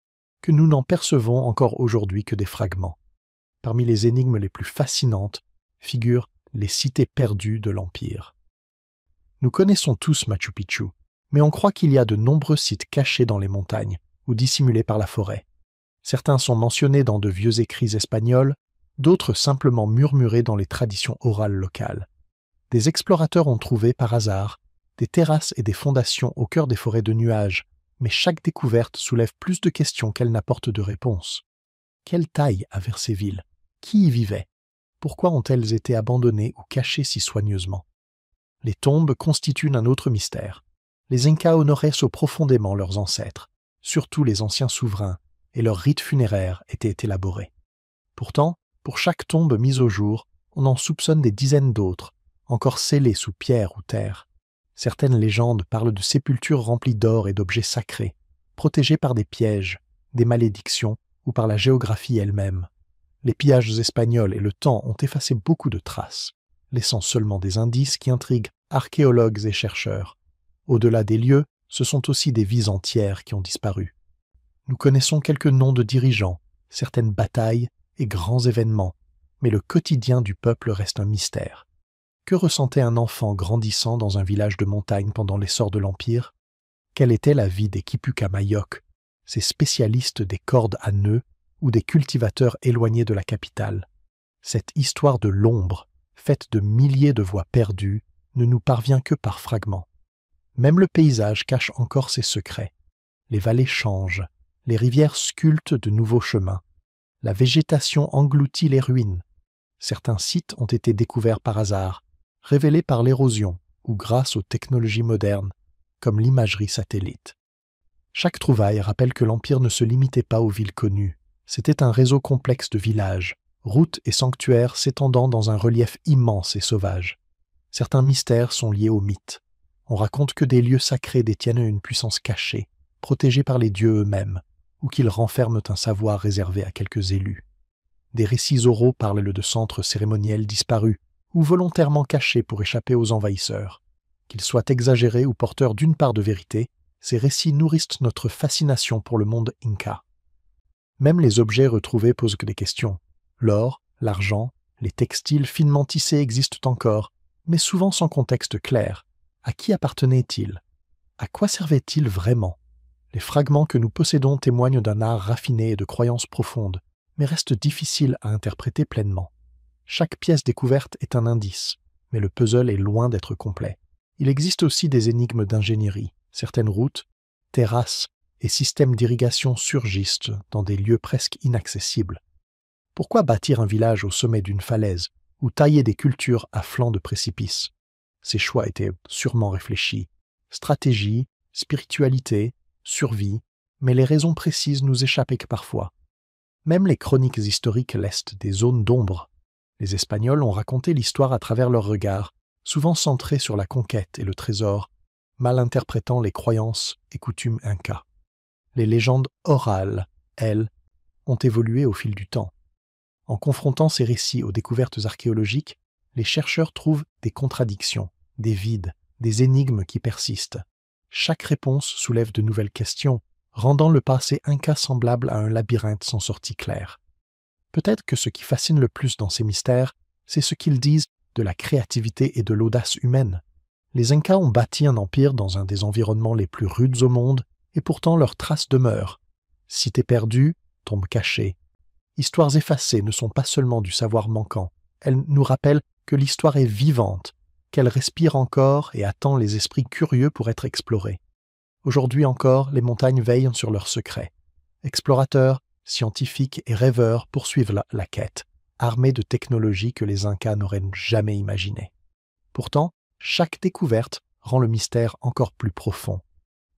que nous n'en percevons encore aujourd'hui que des fragments. Parmi les énigmes les plus fascinantes figurent les cités perdues de l'Empire. Nous connaissons tous Machu Picchu, mais on croit qu'il y a de nombreux sites cachés dans les montagnes ou dissimulés par la forêt. Certains sont mentionnés dans de vieux écrits espagnols, d'autres simplement murmurés dans les traditions orales locales. Des explorateurs ont trouvé par hasard des terrasses et des fondations au cœur des forêts de nuages, mais chaque découverte soulève plus de questions qu'elle n'apporte de réponses. Quelle taille avaient ces villes? Qui y vivait? Pourquoi ont-elles été abandonnées ou cachées si soigneusement? Les tombes constituent un autre mystère. Les Incas honoraient so profondément leurs ancêtres, surtout les anciens souverains, et leurs rites funéraires étaient élaborés. Pourtant, pour chaque tombe mise au jour, on en soupçonne des dizaines d'autres, encore scellées sous pierre ou terre. Certaines légendes parlent de sépultures remplies d'or et d'objets sacrés, protégées par des pièges, des malédictions ou par la géographie elle-même. Les pillages espagnols et le temps ont effacé beaucoup de traces, laissant seulement des indices qui intriguent archéologues et chercheurs. Au-delà des lieux, ce sont aussi des vies entières qui ont disparu. Nous connaissons quelques noms de dirigeants, certaines batailles et grands événements, mais le quotidien du peuple reste un mystère. Que ressentait un enfant grandissant dans un village de montagne pendant l'essor de l'Empire? Quelle était la vie des Quipucamayok, ces spécialistes des cordes à nœuds ou des cultivateurs éloignés de la capitale? Cette histoire de l'ombre, faite de milliers de voix perdues, ne nous parvient que par fragments. Même le paysage cache encore ses secrets. Les vallées changent, les rivières sculptent de nouveaux chemins. La végétation engloutit les ruines. Certains sites ont été découverts par hasard, révélés par l'érosion ou grâce aux technologies modernes, comme l'imagerie satellite. Chaque trouvaille rappelle que l'Empire ne se limitait pas aux villes connues. C'était un réseau complexe de villages, routes et sanctuaires s'étendant dans un relief immense et sauvage. Certains mystères sont liés aux mythes. On raconte que des lieux sacrés détiennent une puissance cachée, protégée par les dieux eux-mêmes, ou qu'ils renferment un savoir réservé à quelques élus. Des récits oraux parlent de centres cérémoniels disparus, ou volontairement cachés pour échapper aux envahisseurs. Qu'ils soient exagérés ou porteurs d'une part de vérité, ces récits nourrissent notre fascination pour le monde Inca. Même les objets retrouvés posent des questions. L'or, l'argent, les textiles finement tissés existent encore, mais souvent sans contexte clair. À qui appartenaient-ils? À quoi servaient-ils vraiment? Les fragments que nous possédons témoignent d'un art raffiné et de croyances profondes, mais restent difficiles à interpréter pleinement. Chaque pièce découverte est un indice, mais le puzzle est loin d'être complet. Il existe aussi des énigmes d'ingénierie. Certaines routes, terrasses et systèmes d'irrigation surgissent dans des lieux presque inaccessibles. Pourquoi bâtir un village au sommet d'une falaise ou tailler des cultures à flanc de précipice? Ces choix étaient sûrement réfléchis. Stratégie, spiritualité, survie, mais les raisons précises nous échappaient que parfois. Même les chroniques historiques laissent des zones d'ombre. Les Espagnols ont raconté l'histoire à travers leurs regards, souvent centrés sur la conquête et le trésor, mal interprétant les croyances et coutumes incas. Les légendes orales, elles, ont évolué au fil du temps. En confrontant ces récits aux découvertes archéologiques, les chercheurs trouvent des contradictions, des vides, des énigmes qui persistent. Chaque réponse soulève de nouvelles questions, rendant le passé inca semblable à un labyrinthe sans sortie claire. Peut-être que ce qui fascine le plus dans ces mystères, c'est ce qu'ils disent de la créativité et de l'audace humaine. Les Incas ont bâti un empire dans un des environnements les plus rudes au monde, et pourtant leurs traces demeurent. Cités perdues, tombes cachées. Histoires effacées ne sont pas seulement du savoir manquant, elles nous rappellent que l'histoire est vivante, qu'elle respire encore et attend les esprits curieux pour être explorés. Aujourd'hui encore, les montagnes veillent sur leurs secrets. Explorateurs, scientifiques et rêveurs poursuivent la quête, armés de technologies que les Incas n'auraient jamais imaginées. Pourtant, chaque découverte rend le mystère encore plus profond.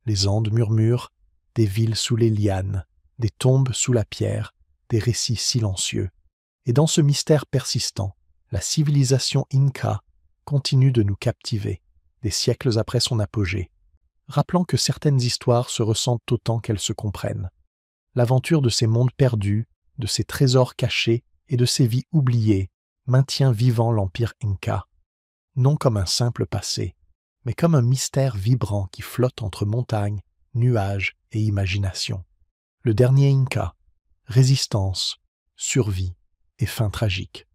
Les Andes murmurent, des villes sous les lianes, des tombes sous la pierre, des récits silencieux. Et dans ce mystère persistant, la civilisation Inca continue de nous captiver, des siècles après son apogée, rappelant que certaines histoires se ressentent autant qu'elles se comprennent. L'aventure de ces mondes perdus, de ces trésors cachés et de ces vies oubliées maintient vivant l'empire Inca, non comme un simple passé, mais comme un mystère vibrant qui flotte entre montagnes, nuages et imagination. Le dernier Inca, résistance, survie et fin tragique.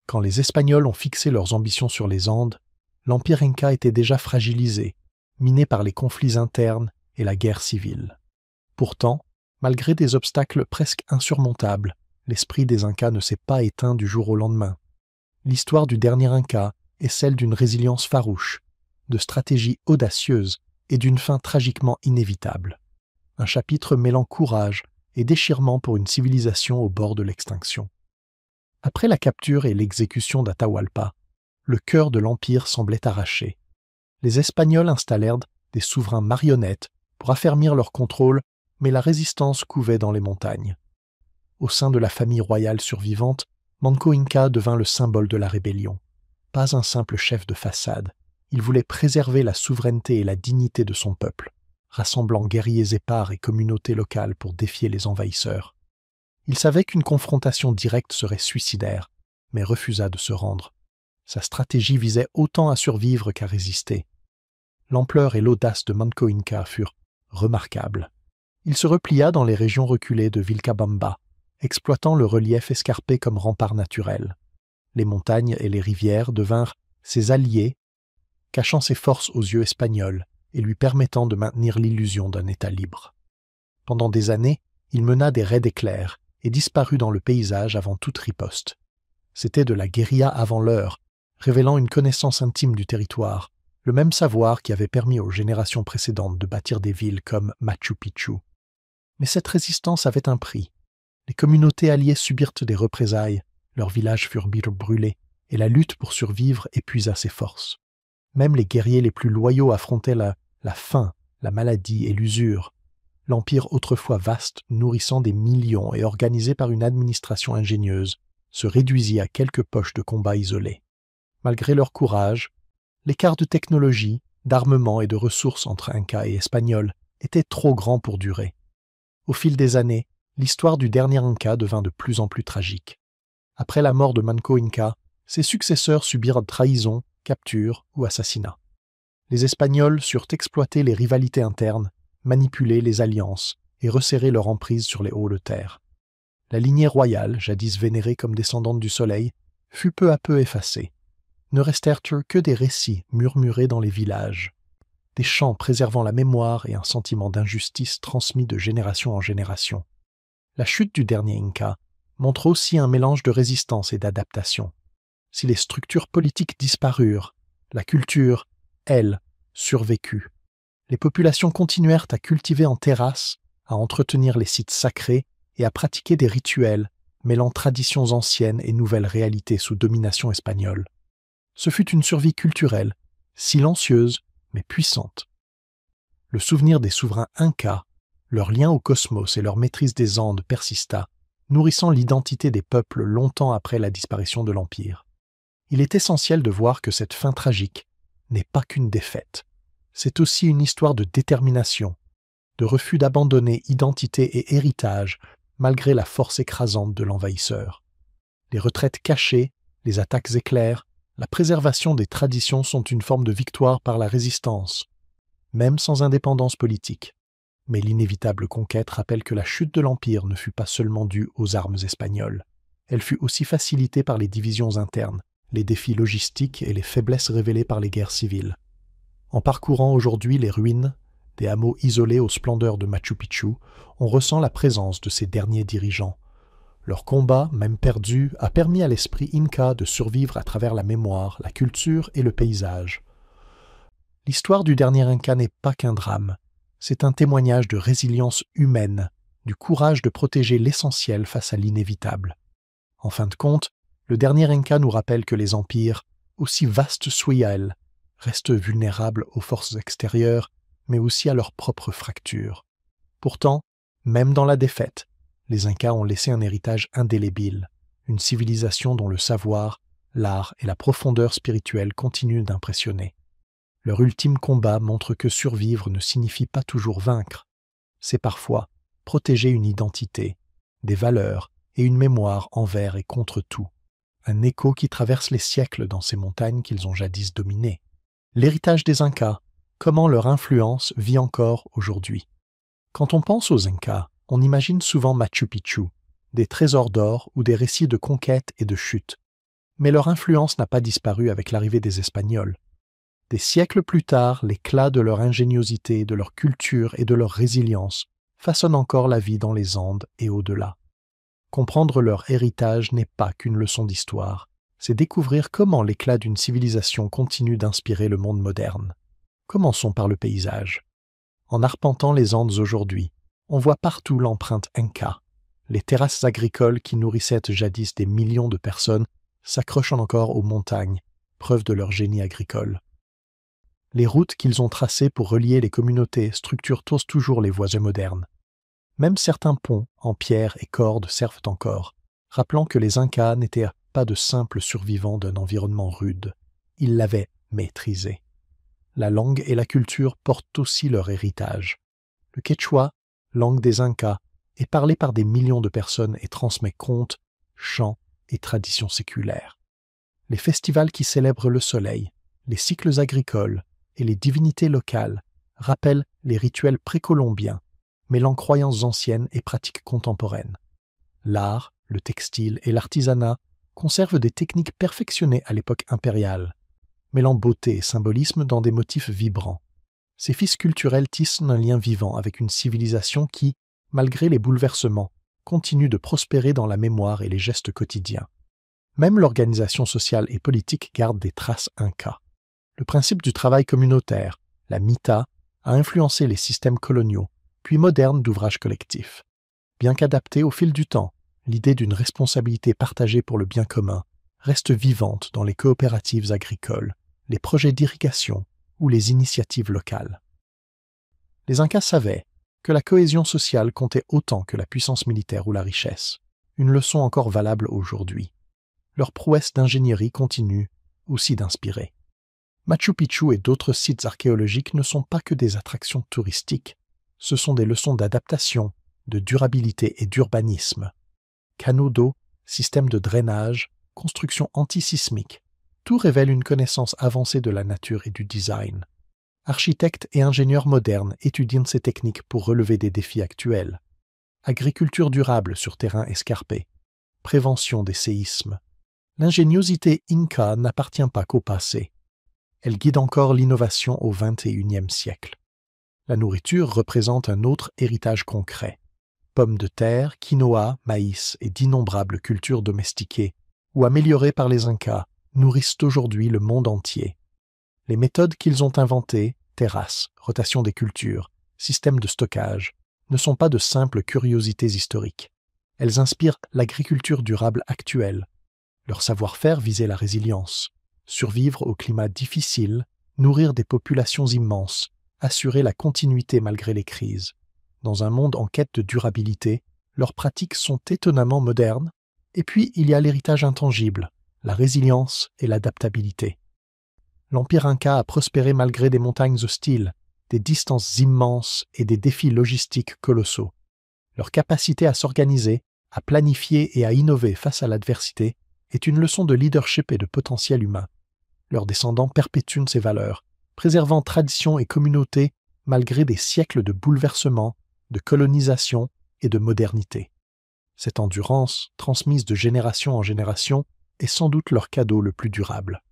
Quand les Espagnols ont fixé leurs ambitions sur les Andes, l'empire Inca était déjà fragilisé, miné par les conflits internes et la guerre civile. Pourtant, malgré des obstacles presque insurmontables, l'esprit des Incas ne s'est pas éteint du jour au lendemain. L'histoire du dernier Inca est celle d'une résilience farouche, de stratégies audacieuses et d'une fin tragiquement inévitable. Un chapitre mêlant courage et déchirement pour une civilisation au bord de l'extinction. Après la capture et l'exécution d'Atahualpa, le cœur de l'Empire semblait arraché. Les Espagnols installèrent des souverains marionnettes pour affermir leur contrôle, mais la résistance couvait dans les montagnes. Au sein de la famille royale survivante, Manco Inca devint le symbole de la rébellion. Pas un simple chef de façade, il voulait préserver la souveraineté et la dignité de son peuple, rassemblant guerriers épars et communautés locales pour défier les envahisseurs. Il savait qu'une confrontation directe serait suicidaire, mais refusa de se rendre. Sa stratégie visait autant à survivre qu'à résister. L'ampleur et l'audace de Manco Inca furent remarquables. Il se replia dans les régions reculées de Vilcabamba, exploitant le relief escarpé comme rempart naturel. Les montagnes et les rivières devinrent ses alliés, cachant ses forces aux yeux espagnols et lui permettant de maintenir l'illusion d'un État libre. Pendant des années, il mena des raids éclairs et disparut dans le paysage avant toute riposte. C'était de la guérilla avant l'heure, révélant une connaissance intime du territoire, le même savoir qui avait permis aux générations précédentes de bâtir des villes comme Machu Picchu. Mais cette résistance avait un prix. Les communautés alliées subirent des représailles, leurs villages furent brûlés, et la lutte pour survivre épuisa ses forces. Même les guerriers les plus loyaux affrontaient la faim, la maladie et l'usure. L'empire autrefois vaste, nourrissant des millions et organisé par une administration ingénieuse, se réduisit à quelques poches de combat isolés. Malgré leur courage, l'écart de technologie, d'armement et de ressources entre Incas et Espagnols était trop grand pour durer. Au fil des années, l'histoire du dernier Inca devint de plus en plus tragique. Après la mort de Manco Inca, ses successeurs subirent trahison, capture ou assassinat. Les Espagnols surent exploiter les rivalités internes, manipuler les alliances et resserrer leur emprise sur les hauts de terre. La lignée royale, jadis vénérée comme descendante du soleil, fut peu à peu effacée. Ne restèrent que des récits murmurés dans les villages, des chants préservant la mémoire et un sentiment d'injustice transmis de génération en génération. La chute du dernier Inca montre aussi un mélange de résistance et d'adaptation. Si les structures politiques disparurent, la culture, elle, survécut. Les populations continuèrent à cultiver en terrasse, à entretenir les sites sacrés et à pratiquer des rituels mêlant traditions anciennes et nouvelles réalités sous domination espagnole. Ce fut une survie culturelle, silencieuse mais puissante. Le souvenir des souverains Incas, leur lien au cosmos et leur maîtrise des Andes persista, nourrissant l'identité des peuples longtemps après la disparition de l'Empire. Il est essentiel de voir que cette fin tragique n'est pas qu'une défaite. C'est aussi une histoire de détermination, de refus d'abandonner identité et héritage malgré la force écrasante de l'envahisseur. Les retraites cachées, les attaques éclairs, la préservation des traditions sont une forme de victoire par la résistance, même sans indépendance politique. Mais l'inévitable conquête rappelle que la chute de l'Empire ne fut pas seulement due aux armes espagnoles. Elle fut aussi facilitée par les divisions internes, les défis logistiques et les faiblesses révélées par les guerres civiles. En parcourant aujourd'hui les ruines, des hameaux isolés aux splendeurs de Machu Picchu, on ressent la présence de ces derniers dirigeants. Leur combat, même perdu, a permis à l'esprit Inca de survivre à travers la mémoire, la culture et le paysage. L'histoire du dernier Inca n'est pas qu'un drame. C'est un témoignage de résilience humaine, du courage de protéger l'essentiel face à l'inévitable. En fin de compte, le dernier Inca nous rappelle que les empires, aussi vastes soient-ils, restent vulnérables aux forces extérieures, mais aussi à leurs propres fractures. Pourtant, même dans la défaite, les Incas ont laissé un héritage indélébile, une civilisation dont le savoir, l'art et la profondeur spirituelle continuent d'impressionner. Leur ultime combat montre que survivre ne signifie pas toujours vaincre. C'est parfois protéger une identité, des valeurs et une mémoire envers et contre tout. Un écho qui traverse les siècles dans ces montagnes qu'ils ont jadis dominées. L'héritage des Incas, comment leur influence vit encore aujourd'hui. Quand on pense aux Incas, on imagine souvent Machu Picchu, des trésors d'or ou des récits de conquête et de chute. Mais leur influence n'a pas disparu avec l'arrivée des Espagnols. Des siècles plus tard, l'éclat de leur ingéniosité, de leur culture et de leur résilience façonne encore la vie dans les Andes et au-delà. Comprendre leur héritage n'est pas qu'une leçon d'histoire, c'est découvrir comment l'éclat d'une civilisation continue d'inspirer le monde moderne. Commençons par le paysage. En arpentant les Andes aujourd'hui, on voit partout l'empreinte Inca. Les terrasses agricoles qui nourrissaient jadis des millions de personnes s'accrochent encore aux montagnes, preuve de leur génie agricole. Les routes qu'ils ont tracées pour relier les communautés structurent tous toujours les voies modernes. Même certains ponts en pierre et cordes servent encore, rappelant que les Incas n'étaient pas de simples survivants d'un environnement rude. Ils l'avaient maîtrisé. La langue et la culture portent aussi leur héritage. Le quechua, langue des Incas, est parlé par des millions de personnes et transmet contes, chants et traditions séculaires. Les festivals qui célèbrent le soleil, les cycles agricoles et les divinités locales rappellent les rituels précolombiens, mêlant croyances anciennes et pratiques contemporaines. L'art, le textile et l'artisanat conservent des techniques perfectionnées à l'époque impériale, mêlant beauté et symbolisme dans des motifs vibrants. Ces fils culturels tissent un lien vivant avec une civilisation qui, malgré les bouleversements, continue de prospérer dans la mémoire et les gestes quotidiens. Même l'organisation sociale et politique garde des traces Incas. Le principe du travail communautaire, la mita, a influencé les systèmes coloniaux, puis modernes d'ouvrages collectifs. Bien qu'adaptée au fil du temps, l'idée d'une responsabilité partagée pour le bien commun reste vivante dans les coopératives agricoles, les projets d'irrigation ou les initiatives locales. Les Incas savaient que la cohésion sociale comptait autant que la puissance militaire ou la richesse, une leçon encore valable aujourd'hui. Leur prouesse d'ingénierie continue aussi d'inspirer. Machu Picchu et d'autres sites archéologiques ne sont pas que des attractions touristiques, ce sont des leçons d'adaptation, de durabilité et d'urbanisme. Canaux d'eau, systèmes de drainage, constructions antisismiques, tout révèle une connaissance avancée de la nature et du design. Architectes et ingénieurs modernes étudient ces techniques pour relever des défis actuels. Agriculture durable sur terrain escarpé, prévention des séismes. L'ingéniosité Inca n'appartient pas qu'au passé. Elle guide encore l'innovation au XXIe siècle. La nourriture représente un autre héritage concret. Pommes de terre, quinoa, maïs et d'innombrables cultures domestiquées ou améliorées par les Incas nourrissent aujourd'hui le monde entier. Les méthodes qu'ils ont inventées, terrasses, rotation des cultures, systèmes de stockage, ne sont pas de simples curiosités historiques. Elles inspirent l'agriculture durable actuelle. Leur savoir-faire visait la résilience, survivre au climat difficile, nourrir des populations immenses, assurer la continuité malgré les crises. Dans un monde en quête de durabilité, leurs pratiques sont étonnamment modernes. Et puis, il y a l'héritage intangible, la résilience et l'adaptabilité. L'Empire Inca a prospéré malgré des montagnes hostiles, des distances immenses et des défis logistiques colossaux. Leur capacité à s'organiser, à planifier et à innover face à l'adversité est une leçon de leadership et de potentiel humain. Leurs descendants perpétuent ces valeurs, préservant traditions et communautés malgré des siècles de bouleversements, de colonisation et de modernité. Cette endurance, transmise de génération en génération, est sans doute leur cadeau le plus durable.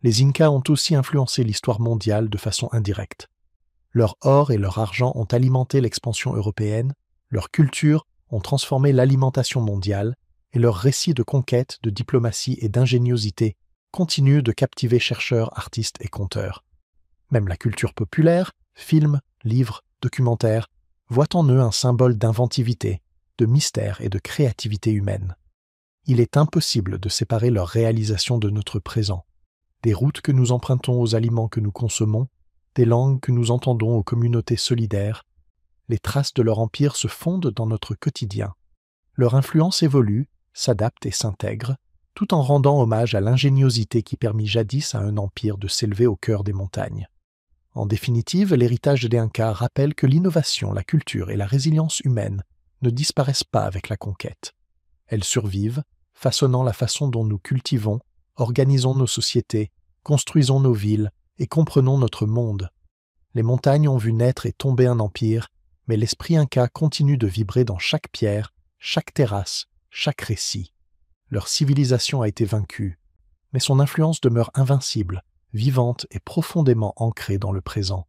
Les Incas ont aussi influencé l'histoire mondiale de façon indirecte. Leur or et leur argent ont alimenté l'expansion européenne, leur culture ont transformé l'alimentation mondiale, et leurs récits de conquête, de diplomatie et d'ingéniosité continuent de captiver chercheurs, artistes et conteurs. Même la culture populaire, films, livres, documentaires, voit en eux un symbole d'inventivité, de mystère et de créativité humaine. Il est impossible de séparer leurs réalisations de notre présent. Des routes que nous empruntons aux aliments que nous consommons, des langues que nous entendons aux communautés solidaires, les traces de leur empire se fondent dans notre quotidien. Leur influence évolue, s'adapte et s'intègre, tout en rendant hommage à l'ingéniosité qui permit jadis à un empire de s'élever au cœur des montagnes. En définitive, l'héritage des Incas rappelle que l'innovation, la culture et la résilience humaine ne disparaissent pas avec la conquête. Elles survivent, façonnant la façon dont nous cultivons, organisons nos sociétés, construisons nos villes et comprenons notre monde. Les montagnes ont vu naître et tomber un empire, mais l'esprit Inca continue de vibrer dans chaque pierre, chaque terrasse, chaque récit. Leur civilisation a été vaincue, mais son influence demeure invincible, vivante et profondément ancrée dans le présent.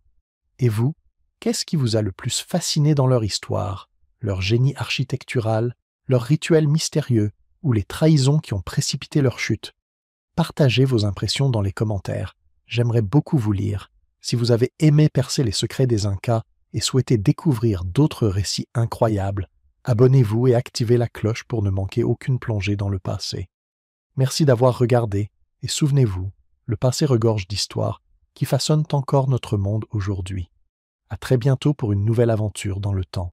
Et vous, qu'est-ce qui vous a le plus fasciné dans leur histoire, leur génie architectural, leurs rituels mystérieux ou les trahisons qui ont précipité leur chute? Partagez vos impressions dans les commentaires. J'aimerais beaucoup vous lire. Si vous avez aimé percer les secrets des Incas et souhaitez découvrir d'autres récits incroyables, abonnez-vous et activez la cloche pour ne manquer aucune plongée dans le passé. Merci d'avoir regardé et souvenez-vous, le passé regorge d'histoires qui façonnent encore notre monde aujourd'hui. À très bientôt pour une nouvelle aventure dans le temps.